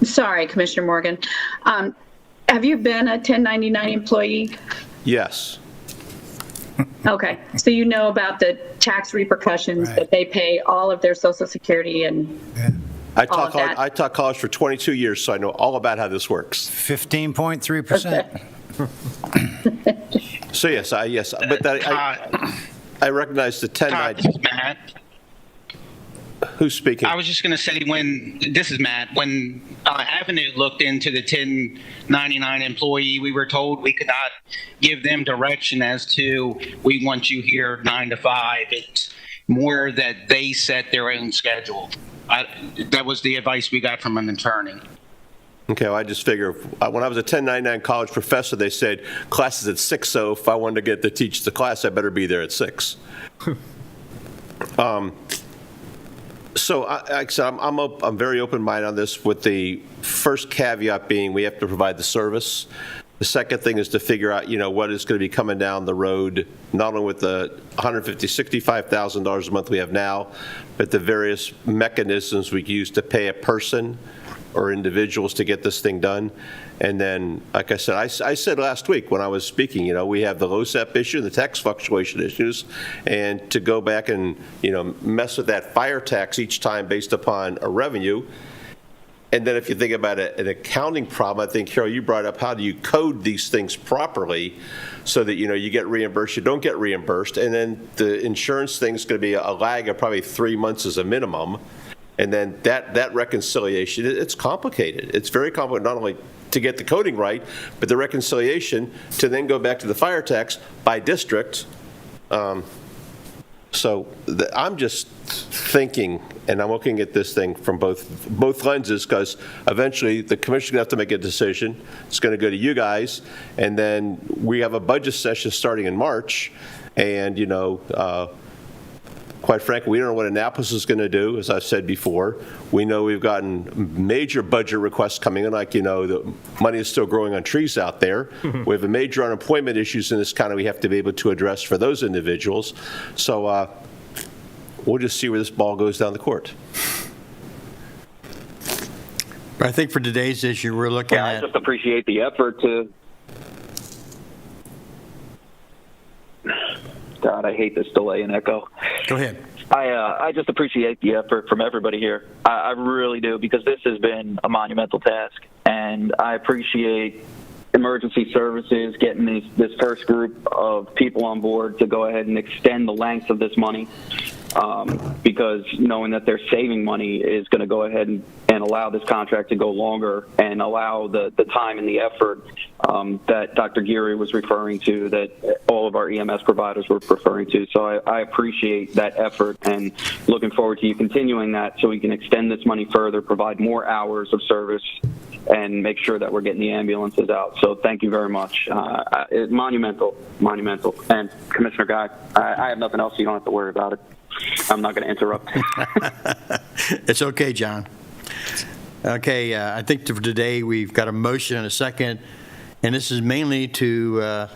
Sorry, Commissioner Morgan. Have you been a 1099 employee? Yes. Okay, so you know about the tax repercussions that they pay all of their Social Security and I taught college for 22 years, so I know all about how this works. 15.3%. So yes, but that, I recognize the 1099. Matt. Who's speaking? I was just going to say this is Matt, when Avenue looked into the 1099 employee, we were told we could not give them direction as to, we want you here 9 to 5. It's more that they set their own schedule. That was the advice we got from an attorney. Okay, well, I just figure when I was a 1099 college professor, they said classes at 6, so if I wanted to get to teach the class, I better be there at 6. So I'm very open-minded on this, with the first caveat being we have to provide the service. The second thing is to figure out, what is going to be coming down the road, not only with the $165,000 a month we have now, but the various mechanisms we use to pay a person or individuals to get this thing done. And then, like I said, I said last week when I was speaking, we have the LoCEP issue, the tax fluctuation issues, and to go back and, mess with that fire tax each time based upon a revenue. And then if you think about an accounting problem, I think, Carol, you brought up how do you code these things properly so that, you get reimbursed, you don't get reimbursed. And then the insurance thing is going to be a lag of probably 3 months as a minimum. And then that reconciliation, it's complicated. It's very complicated, not only to get the coding right, but the reconciliation to then go back to the fire tax by district. So I'm just thinking, and I'm looking at this thing from both lenses, because eventually the commission's going to have to make a decision. It's going to go to you guys, and then we have a budget session starting in March, and quite frankly, we don't know what Annapolis is going to do, as I've said before. We know we've gotten major budget requests coming in, like, the money is still growing on trees out there. We have a major unemployment issues in this county we have to be able to address for those individuals. So we'll just see where this ball goes down the court. I think for today's issue, we're looking at... I just appreciate the effort to... God, I hate this delay and echo. Go ahead. I just appreciate the effort from everybody here. I really do, because this has been a monumental task, and I appreciate emergency services getting this first group of people on board to go ahead and extend the length of this money, because knowing that they're saving money is going to go ahead and allow this contract to go longer and allow the time and the effort that Dr. Geary was referring to, that all of our EMS providers were referring to. So I appreciate that effort, and looking forward to you continuing that so we can extend this money further, provide more hours of service, and make sure that we're getting the ambulances out. So thank you very much. It's monumental. And Commissioner Guy, I have nothing else. You don't have to worry about it. I'm not going to interrupt. It's okay, John. Okay, I think for today we've got a motion and a second, and this is mainly to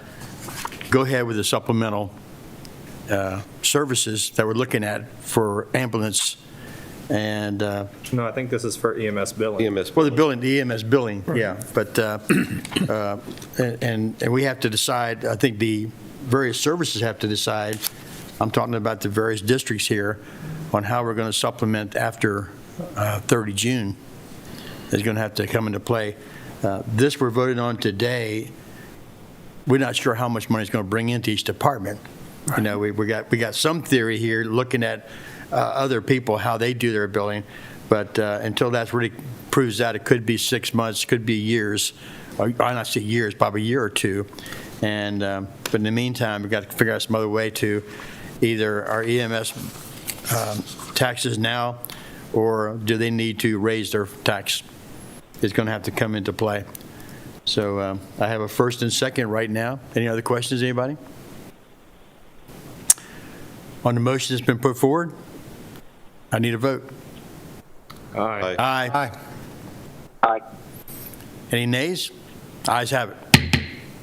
go ahead with the supplemental services that we're looking at for ambulance. And no, I think this is for EMS billing. The EMS billing, yeah. But and we have to decide. I think the various services have to decide. I'm talking about the various districts here on how we're going to supplement after 30 June. Is going to have to come into play. This we're voting on today. We're not sure how much money it's going to bring into each department. Right. We got some theory here looking at other people, how they do their billing, but until that really proves out, it could be 6 months, could be years, or I not say years, probably a year or two. And but in the meantime, we've got to figure out some other way to either our EMS taxes now, or do they need to raise their tax? It's going to have to come into play. So I have a first and second right now. Any other questions, anybody? On the motion that's been put forward, I need a vote. Aye. Aye. Aye. Aye. Any nays? Ayes have it.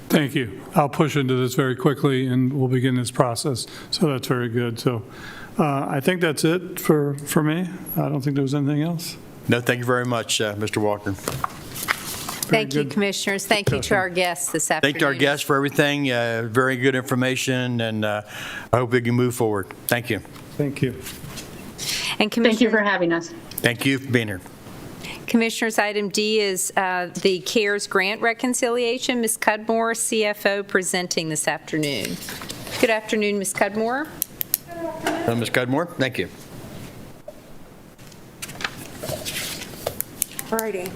Thank you. I'll push into this very quickly, and we'll begin this process. So that's very good. So I think that's it for me. I don't think there was anything else. No, thank you very much, Mr. Walker. Thank you, Commissioners. Thank you to our guests this afternoon. Thank you to our guests for everything. Very good information, and I hope we can move forward. Thank you. Thank you. And Thank you for having us. Thank you for being here. Commissioners, item D is the CARES grant reconciliation. Ms. Cudmore, CFO, presenting this afternoon. Good afternoon, Ms. Cudmore. Ms. Cudmore, thank you. All righty.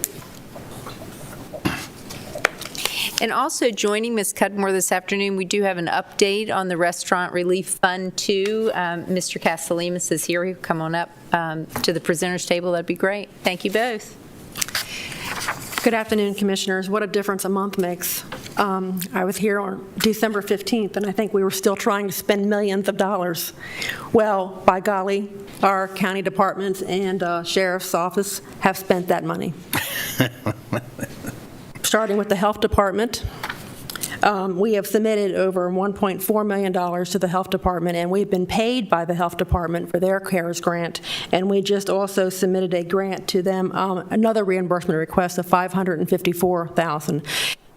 And also joining Ms. Cudmore this afternoon, we do have an update on the Restaurant Relief Fund 2. Mr. Castellanos is here. He'll come on up to the presenters table. That'd be great. Thank you both. Good afternoon, Commissioners. What a difference a month makes. I was here on December 15th, and I think we were still trying to spend millions of dollars. Well, by golly, our county departments and sheriff's office have spent that money. Starting with the health department, we have submitted over $1.4 million to the health department, and we've been paid by the health department for their CARES grant. And we just also submitted a grant to them, another reimbursement request of $554,000.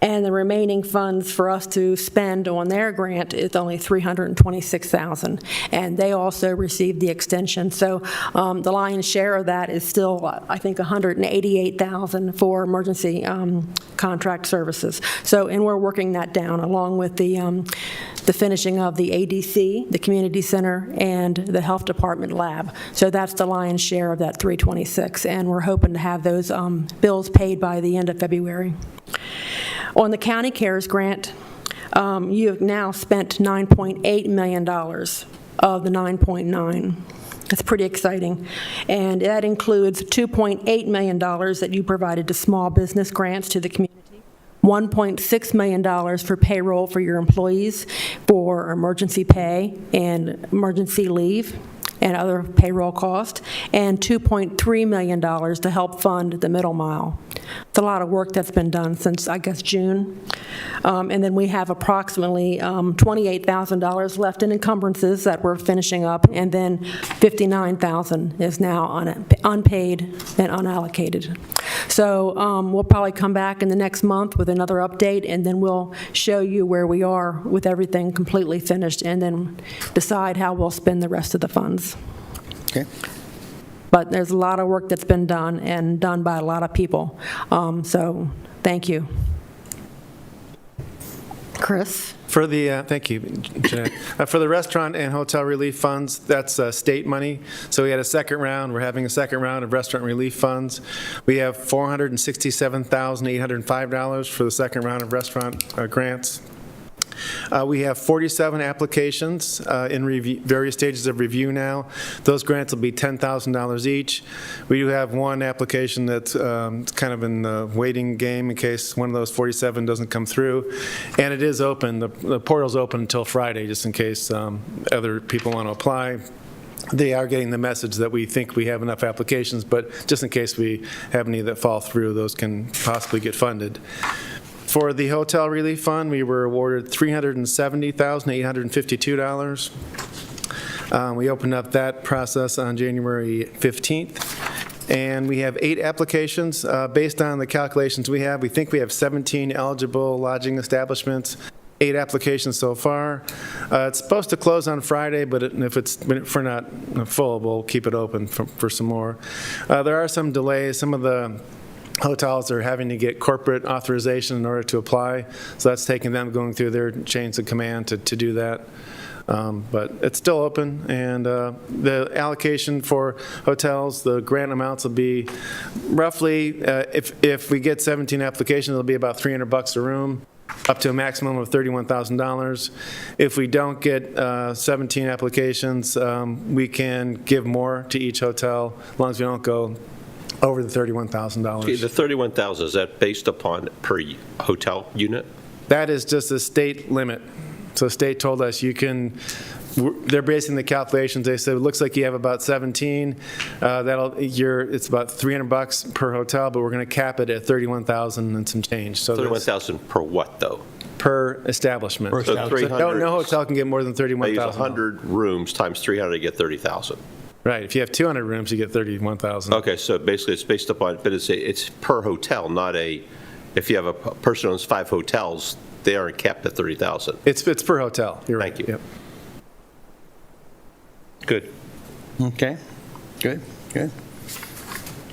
And the remaining funds for us to spend on their grant is only $326,000. And they also received the extension. So the lion's share of that is still, I think, $188,000 for emergency contract services. So, and we're working that down along with the finishing of the ADC, the community center, and the health department lab. So that's the lion's share of that $326,000. And we're hoping to have those bills paid by the end of February. On the county CARES grant, you have now spent $9.8 million of the $9.9. That's pretty exciting. And that includes $2.8 million that you provided to small business grants to the community, $1.6 million for payroll for your employees for emergency pay and emergency leave and other payroll costs, and $2.3 million to help fund the middle mile. It's a lot of work that's been done since, I guess, June. And then we have approximately $28,000 left in encumbrances that we're finishing up, and then $59,000 is now unpaid and unallocated. So we'll probably come back in the next month with another update, and then we'll show you where we are with everything completely finished, and then decide how we'll spend the rest of the funds. Okay. But there's a lot of work that's been done, and done by a lot of people. So thank you. Chris? For the, thank you, Jeanette. For the restaurant and hotel relief funds, that's state money. So we had a second round. We're having a second round of restaurant relief funds. We have $467,805 for the second round of restaurant grants. We have 47 applications in various stages of review now. Those grants will be $10,000 each. We do have one application that's kind of in the waiting game in case one of those 47 doesn't come through. And it is open. The portal's open until Friday, just in case other people want to apply. They are getting the message that we think we have enough applications, but just in case we have any that fall through, those can possibly get funded. For the Hotel Relief Fund, we were awarded $370,852. We opened up that process on January 15th, and we have 8 applications. Based on the calculations we have, we think we have 17 eligible lodging establishments, 8 applications so far. It's supposed to close on Friday, but if we're not full, we'll keep it open for some more. There are some delays. Some of the hotels are having to get corporate authorization in order to apply, so that's taking them going through their chains of command to do that. But it's still open, and the allocation for hotels, the grant amounts will be roughly, if we get 17 applications, it'll be about $300 a room, up to a maximum of $31,000. If we don't get 17 applications, we can give more to each hotel, as long as we don't go over the $31,000. Okay, the $31,000, is that based upon per hotel unit? That is just a state limit. So state told us you can they're basing the calculations. They said, it looks like you have about 17. It's about $300 per hotel, but we're going to cap it at 31,000 and some change. So 31,000 per what, though? per establishment. So 300. No hotel can get more than They use 31,000. 100 rooms times 300 to get $30,000. Right. If you have 200 rooms, you get 31,000. Okay, so basically it's based upon, but it's per hotel, not if you have a person who owns 5 hotels, they aren't capped at 30,000. It's per hotel. You're right. Thank you. Yep. Good. Okay, good.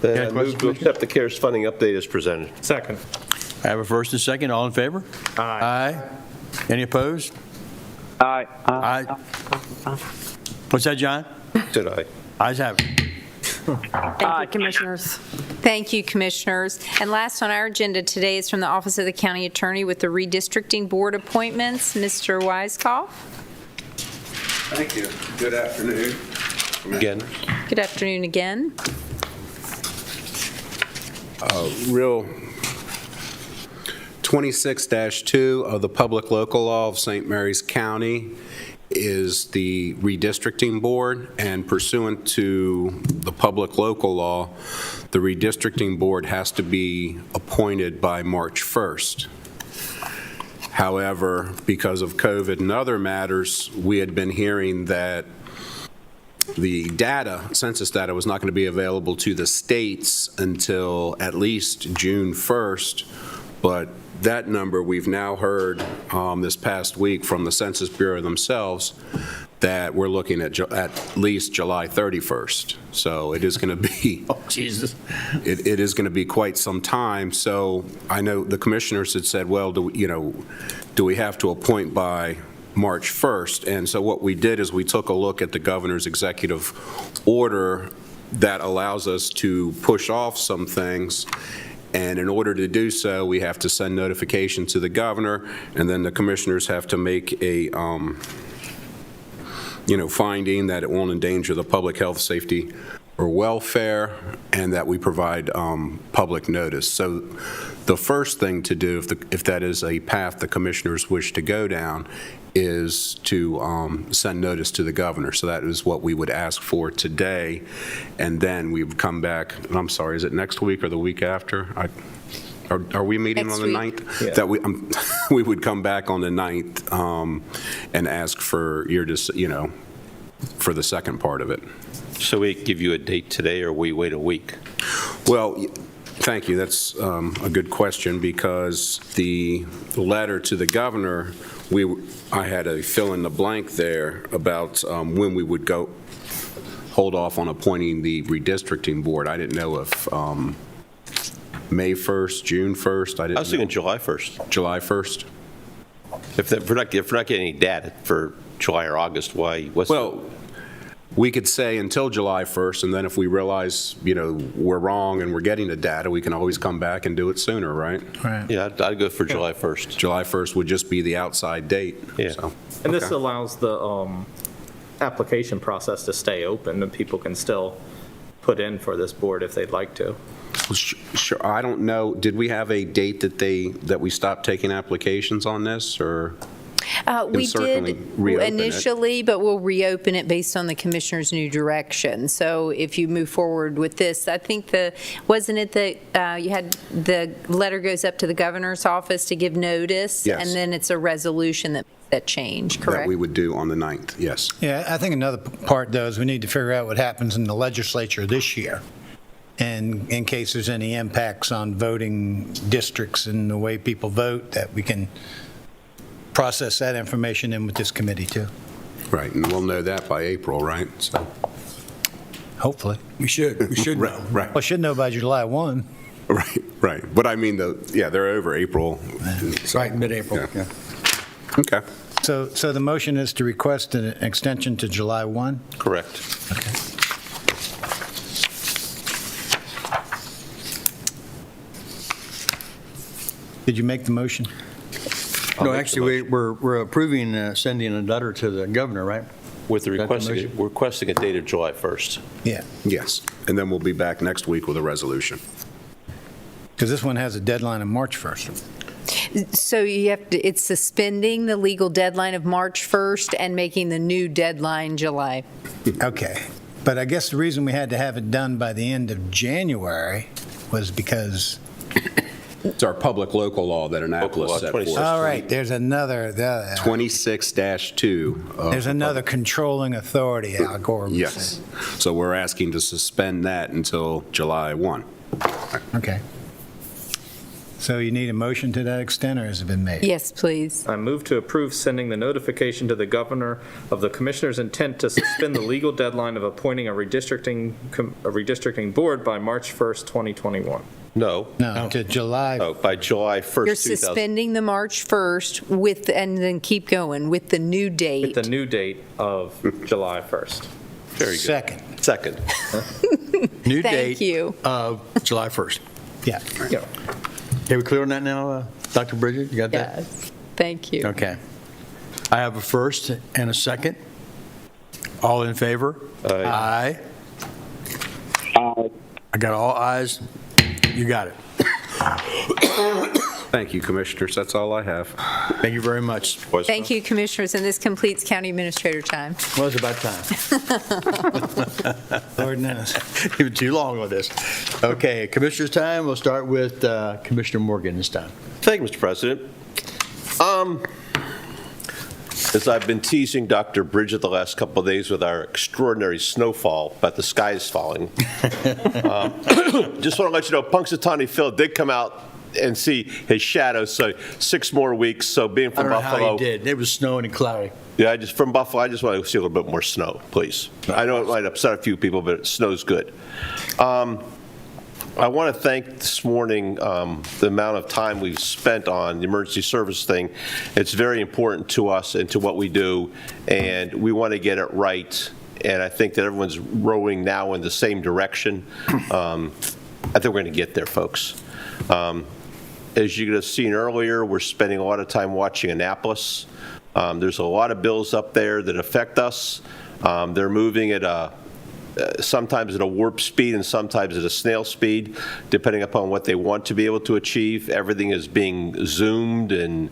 Then I move to accept the CARES funding update as presented. Second. I have a first and second. All in favor? Aye. Any opposed? Aye. Aye. What's that, John? Said aye. Ayes have it. Thank you, Commissioners. Thank you, Commissioners. And last on our agenda today is from the Office of the County Attorney with the Redistricting Board appointments. Mr. Weiskopf. Thank you. Good afternoon. Again. Good afternoon again. Real 26-2 of the Public Local Law of St. Mary's County is the redistricting board, and pursuant to the Public Local Law, the redistricting board has to be appointed by March 1st. However, because of COVID and other matters, we had been hearing that the data, census data, was not going to be available to the states until at least June 1st, but that number we've now heard this past week from the Census Bureau themselves that we're looking at least July 31st. So it is going to be, Oh, Jesus. it is going to be quite some time. So I know the commissioners had said, well, do we have to appoint by March 1st? And so what we did is we took a look at the governor's executive order that allows us to push off some things. And in order to do so, we have to send notification to the governor, and then the commissioners have to make a, finding that it won't endanger the public health, safety, or welfare, and that we provide public notice. So the first thing to do, if that is a path the commissioners wish to go down, is to send notice to the governor. So that is what we would ask for today. And then we would come back, I'm sorry, is it next week or the week after? Are we meeting Next on the week. 9th? Yeah. That we would come back on the 9th and ask for for the second part of it. So we give you a date today, or we wait a week? Well, thank you. That's a good question, because the letter to the governor, I had a fill in the blank there about when we would hold off on appointing the redistricting board. I didn't know if May 1st, June 1st. I was thinking July 1st. July 1st? If we're not getting any data for July or August, Well, we could say until July 1st, and then if we realize, we're wrong and we're getting the data, we can always come back and do it sooner, right? Right. Yeah, I'd go for July 1st. July 1st would just be the outside date. Yeah. So, And this okay. allows the application process to stay open, and people can still put in for this board if they'd like to. Well, sure. I don't know. Did we have a date that we stopped taking applications on this, or? We certainly did reopen it. initially, but we'll reopen it based on the commissioner's new direction. So if you move forward with this, I think wasn't it that you had the letter goes up to the governor's office to give notice? Yes. And then it's a resolution that makes that change, correct? That we would do on the 9th, yes. Yeah, I think another part, though, is we need to figure out what happens in the legislature this year, and in case there's any impacts on voting districts and the way people vote, that we can process that information in with this committee, too. Right, and we'll know that by April, right? So, Hopefully. We should know. right, Well, should know by July 1. right. But I mean, they're over April. Right, mid-April, yeah. Okay. So the motion is to request an extension to July 1? Correct. Okay. Did you make the motion? No, actually, we're approving sending a letter to the governor, right? With the Is that the requesting a date of July 1st. Yeah, Yes, and then we'll be back next week with a resolution. because this one has a deadline of March 1st. So you have to, it's suspending the legal deadline of March 1st and making the new deadline July. Okay. But I guess the reason we had to have it done by the end of January was because... It's our public local law that Annapolis set forth. All right, there's another... 26-2. There's another controlling authority, Al Gore was Yes. saying. So we're asking to suspend that until July 1. Okay. So you need a motion to that extent, or has it been made? Yes, please. I move to approve sending the notification to the governor of the commissioner's intent to suspend the legal deadline of appointing a redistricting board by March 1st, 2021. No. No, to July. Oh, by July 1st, You're 2000. suspending the March 1st with, and then keep going with the new date. With the new date of July 1st. Very good. Second. New Thank date you. of July 1st. Yeah. Yeah. Okay, we clear on that now, Dr. Bridget? You got that? Yes. Thank you. Okay. I have a first and a second. All in favor? Aye. Aye. I got all ayes. You got it. Thank you, Commissioners. That's all I have. Thank you very much. Thank you, Commissioners, and this completes County Administrator time. Well, it's about time. Lord knows. Even too long on this. Okay, Commissioner's time. We'll start with Commissioner Morgan this time. Thank you, Mr. President. As I've been teasing Dr. Bridget the last couple of days with our extraordinary snowfall, but the sky is falling. Just want to let you know, Punxsutawney Phil did come out and see his shadow, so 6 more weeks. So being I from don't know Buffalo. how he did. It was snowing and cloudy. Yeah, from Buffalo, I just want to see a little bit more snow, please. I know it might upset a few people, but snow's good. I want to thank this morning the amount of time we've spent on the emergency service thing. It's very important to us and to what we do, and we want to get it right. And I think that everyone's rowing now in the same direction. I think we're going to get there, folks. As you could have seen earlier, we're spending a lot of time watching Annapolis. There's a lot of bills up there that affect us. They're moving at sometimes at a warp speed and sometimes at a snail speed, depending upon what they want to be able to achieve. Everything is being zoomed, and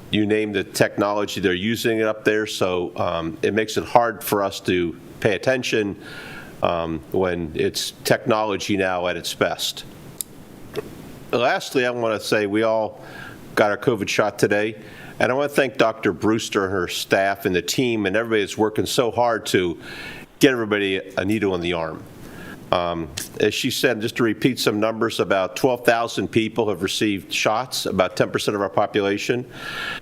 you name the technology, they're using it up there. So it makes it hard for us to pay attention when it's technology now at its best. Lastly, I want to say we all got our COVID shot today. And I want to thank Dr. Brewster and her staff and the team and everybody that's working so hard to get everybody a needle in the arm. As she said, just to repeat some numbers, about 12,000 people have received shots, about 10% of our population.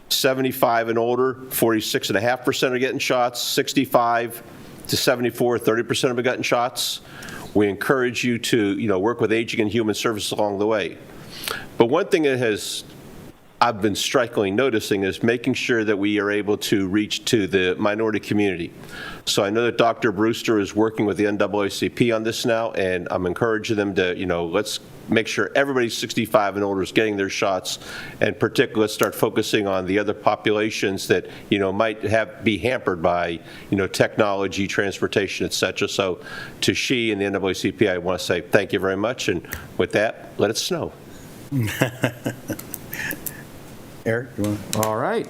75 and older, 46.5% are getting shots. 65 to 74, 30% have gotten shots. We encourage you to, work with Aging and Human Services along the way. But one thing that I've been strikingly noticing is making sure that we are able to reach to the minority community. So I know that Dr. Brewster is working with the NAACP on this now, and I'm encouraging them to, let's make sure everybody 65 and older is getting their shots, and particularly let's start focusing on the other populations that, might be hampered by, technology, transportation, et cetera. So to she and the NAACP, I want to say thank you very much, and with that, let it snow. Eric, you want to? All right.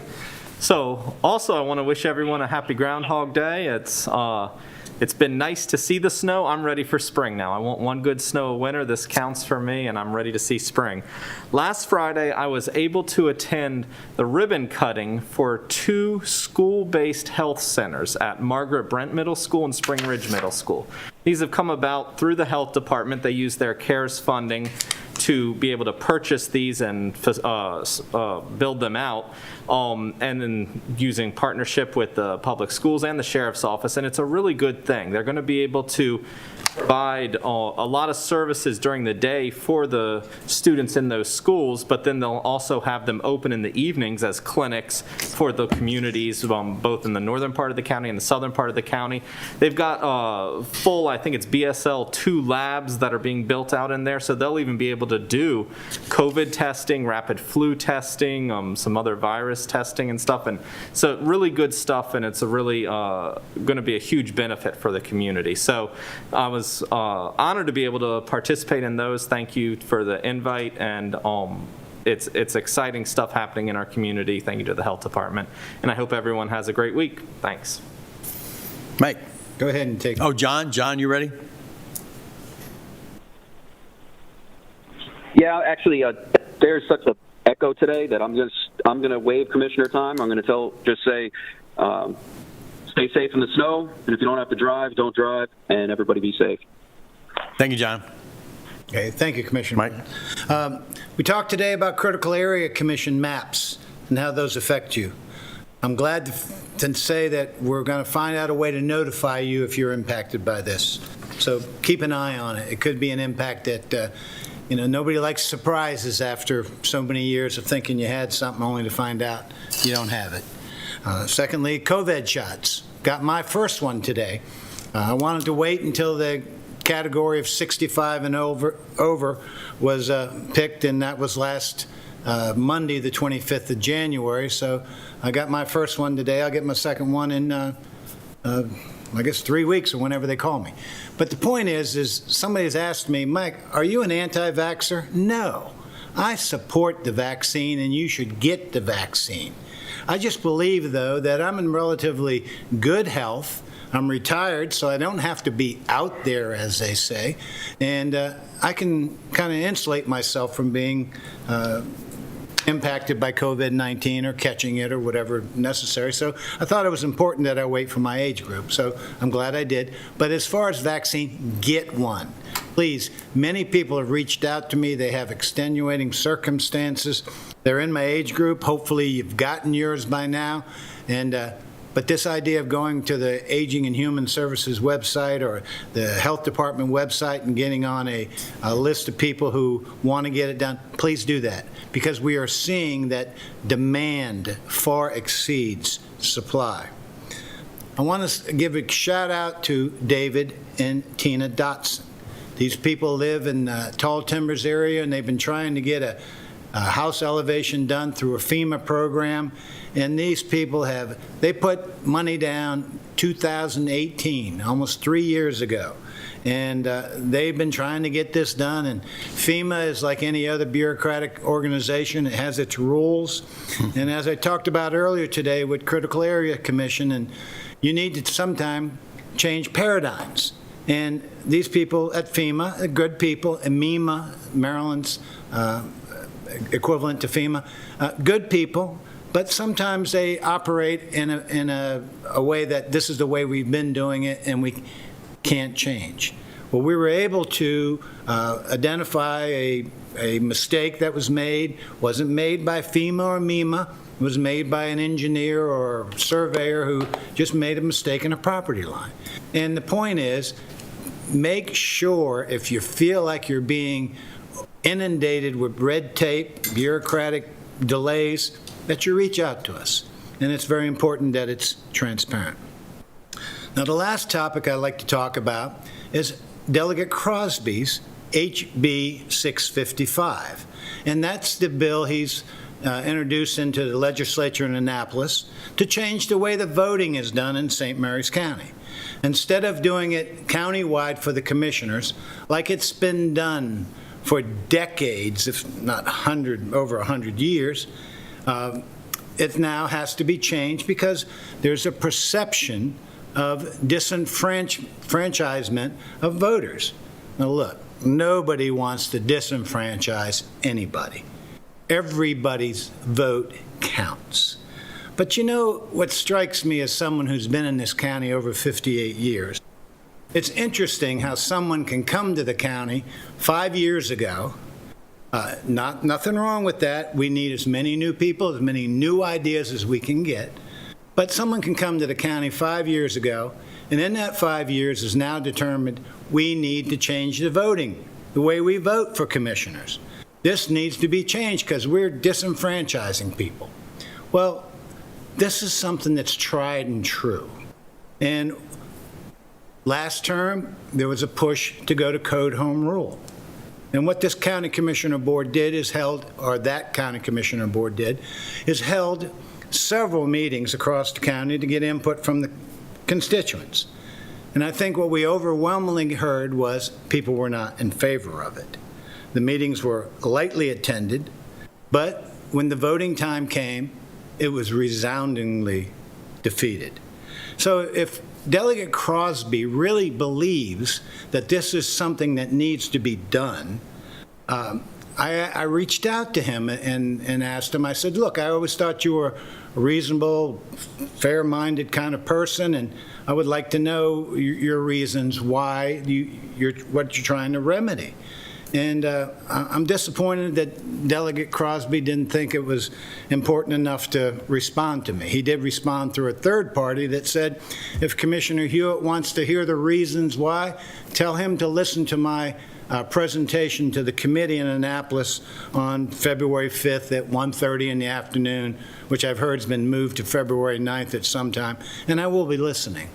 So also I want to wish everyone a happy Groundhog Day. It's been nice to see the snow. I'm ready for spring now. I want one good snow a winter. This counts for me, and I'm ready to see spring. Last Friday, I was able to attend the ribbon cutting for 2 school-based health centers at Margaret Brent Middle School and Spring Ridge Middle School. These have come about through the health department. They use their CARES funding to be able to purchase these and build them out, and then using partnership with the public schools and the sheriff's office, and it's a really good thing. They're going to be able to provide a lot of services during the day for the students in those schools, but then they'll also have them open in the evenings as clinics for the communities, both in the northern part of the county and the southern part of the county. They've got full, I think it's BSL 2 labs that are being built out in there, so they'll even be able to do COVID testing, rapid flu testing, some other virus testing and stuff. And so really good stuff, and it's a really going to be a huge benefit for the community. So I was honored to be able to participate in those. Thank you for the invite, and it's exciting stuff happening in our community. Thank you to the health department. And I hope everyone has a great week. Thanks. Mike. Go ahead and take. Oh, John, you ready? Yeah, actually, there's such a echo today that I'm going to waive commissioner time. I'm going to just say, stay safe in the snow, and if you don't have to drive, don't drive, and everybody be safe. Thank you, John. Okay, thank you, Commissioner. Mike. We talked today about critical area commission maps and how those affect you. I'm glad to say that we're going to find out a way to notify you if you're impacted by this. So keep an eye on it. It could be an impact that, nobody likes surprises after so many years of thinking you had something only to find out you don't have it. Secondly, COVID shots. Got my first one today. I wanted to wait until the category of 65 and over was picked, and that was last Monday, the 25th of January. So I got my first one today. I'll get my second one in, I guess, 3 weeks or whenever they call me. But the point is somebody has asked me, Mike, are you an anti-vaxxer? No. I support the vaccine, and you should get the vaccine. I just believe, though, that I'm in relatively good health. I'm retired, so I don't have to be out there, as they say, and I can kind of insulate myself from being impacted by COVID-19 or catching it or whatever necessary. So I thought it was important that I wait for my age group, so I'm glad I did. But as far as vaccine, get one. Please, many people have reached out to me. They have extenuating circumstances. They're in my age group. Hopefully you've gotten yours by now. But this idea of going to the Aging and Human Services website or the Health Department website and getting on a list of people who want to get it done, please do that, because we are seeing that demand far exceeds supply. I want to give a shout out to David and Tina Dotson. These people live in Tall Timbers area, and they've been trying to get a house elevation done through a FEMA program. And these people they put money down 2018, almost 3 years ago. And they've been trying to get this done. And FEMA is like any other bureaucratic organization. It has its rules. And as I talked about earlier today with Critical Area Commission, and you need to sometime change paradigms. And these people at FEMA are good people, and MEMA, Maryland's equivalent to FEMA, good people, but sometimes they operate in a way that this is the way we've been doing it and we can't change. Well, we were able to identify a mistake that was made. Wasn't made by FEMA or MEMA. It was made by an engineer or surveyor who just made a mistake in a property line. And the point is, make sure if you feel like you're being inundated with red tape, bureaucratic delays, that you reach out to us. And it's very important that it's transparent. Now, the last topic I'd like to talk about is Delegate Crosby's HB 655. And that's the bill he's introduced into the legislature in Annapolis to change the way the voting is done in St. Mary's County. Instead of doing it countywide for the commissioners, like it's been done for decades, if not over 100 years, it now has to be changed because there's a perception of disenfranchisement of voters. Now look, nobody wants to disenfranchise anybody. Everybody's vote counts. But you know what strikes me as someone who's been in this county over 58 years? It's interesting how someone can come to the county 5 years ago. Nothing wrong with that. We need as many new people, as many new ideas as we can get. But someone can come to the county 5 years ago, and in that 5 years is now determined we need to change the voting, the way we vote for commissioners. This needs to be changed because we're disenfranchising people. Well, this is something that's tried and true. And last term, there was a push to go to code home rule. And what this county commissioner board did is held several meetings across the county to get input from the constituents. And I think what we overwhelmingly heard was people were not in favor of it. The meetings were lightly attended, But when the voting time came, it was resoundingly defeated. So if Delegate Crosby really believes that this is something that needs to be done, I reached out to him and asked him, I said, look, I always thought you were a reasonable, fair-minded kind of person, and I would like to know your reasons why what you're trying to remedy. And I'm disappointed that Delegate Crosby didn't think it was important enough to respond to me. He did respond through a third party that said, if Commissioner Hewitt wants to hear the reasons why, tell him to listen to my presentation to the committee in Annapolis on February 5th at 1:30 in the afternoon, which I've heard has been moved to February 9th at some time, and I will be listening.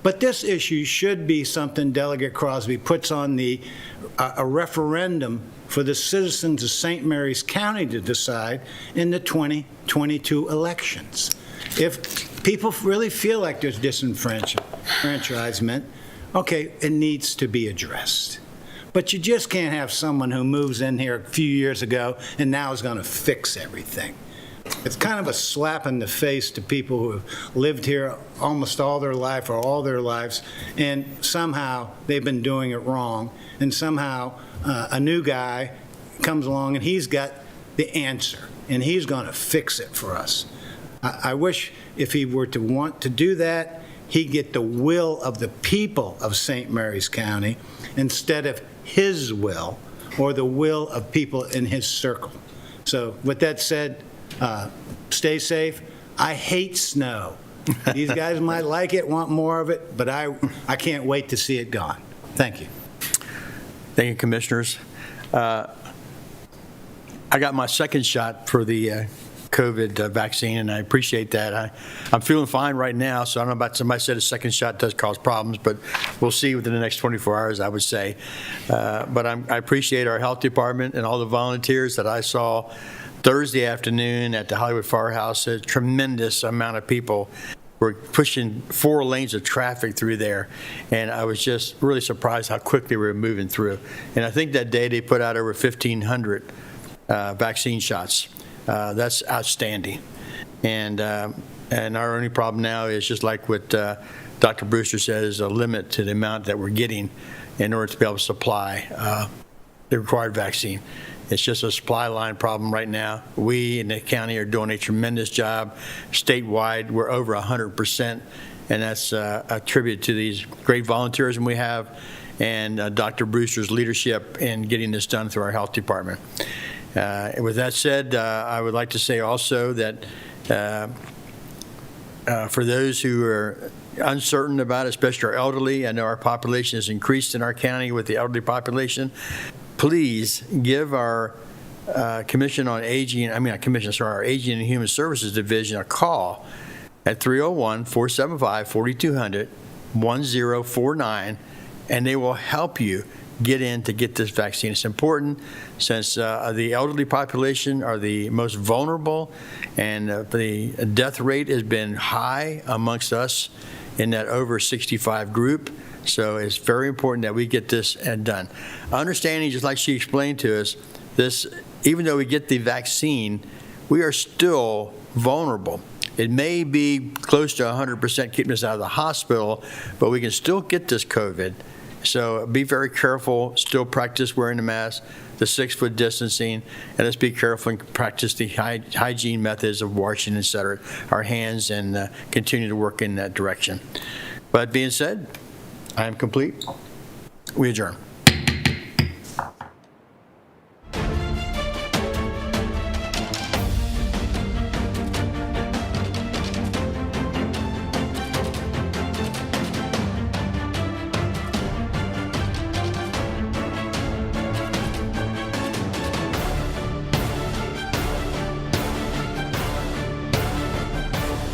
But this issue should be something Delegate Crosby puts on a referendum for the citizens of St. Mary's County to decide in the 2022 elections. If people really feel like there's disenfranchisement, okay, it needs to be addressed. But you just can't have someone who moves in here a few years ago and now is going to fix everything. It's kind of a slap in the face to people who have lived here almost all their life or all their lives, and somehow they've been doing it wrong, and somehow a new guy comes along and he's got the answer, and he's going to fix it for us. I wish if he were to want to do that, he'd get the will of the people of St. Mary's County instead of his will or the will of people in his circle. So with that said, stay safe. I hate snow. These guys might like it, want more of it, but I can't wait to see it gone. Thank you. Thank you, Commissioners. I got my second shot for the COVID vaccine, and I appreciate that. I'm feeling fine right now, so I don't know about somebody said a second shot does cause problems, but we'll see within the next 24 hours, I would say. But I appreciate our health department and all the volunteers that I saw Thursday afternoon at the Hollywood Firehouse. A tremendous amount of people were pushing 4 lanes of traffic through there, and I was just really surprised how quickly we were moving through. And I think that day they put out over 1,500 vaccine shots. That's outstanding. And our only problem now is just like what Dr. Brewster says, a limit to the amount that we're getting in order to be able to supply the required vaccine. It's just a supply line problem right now. We in the county are doing a tremendous job. Statewide, we're over 100%, and that's a tribute to these great volunteerism we have and Dr. Brewster's leadership in getting this done through our health department. With that said, I would like to say also that for those who are uncertain about it, especially our elderly, I know our population has increased in our county with the elderly population. Please give our our Aging and Human Services Division a call at 301-475-4200, 1049, and they will help you get in to get this vaccine. It's important since the elderly population are the most vulnerable, and the death rate has been high amongst us in that over 65 group. So it's very important that we get this done. Understanding, just like she explained to us, this, even though we get the vaccine, we are still vulnerable. It may be close to 100% keeping us out of the hospital, but we can still get this COVID. So be very careful, still practice wearing the mask, the 6-foot distancing, and let's be careful and practice the hygiene methods of washing, et cetera, our hands, and continue to work in that direction. But being said, I am complete. We adjourn.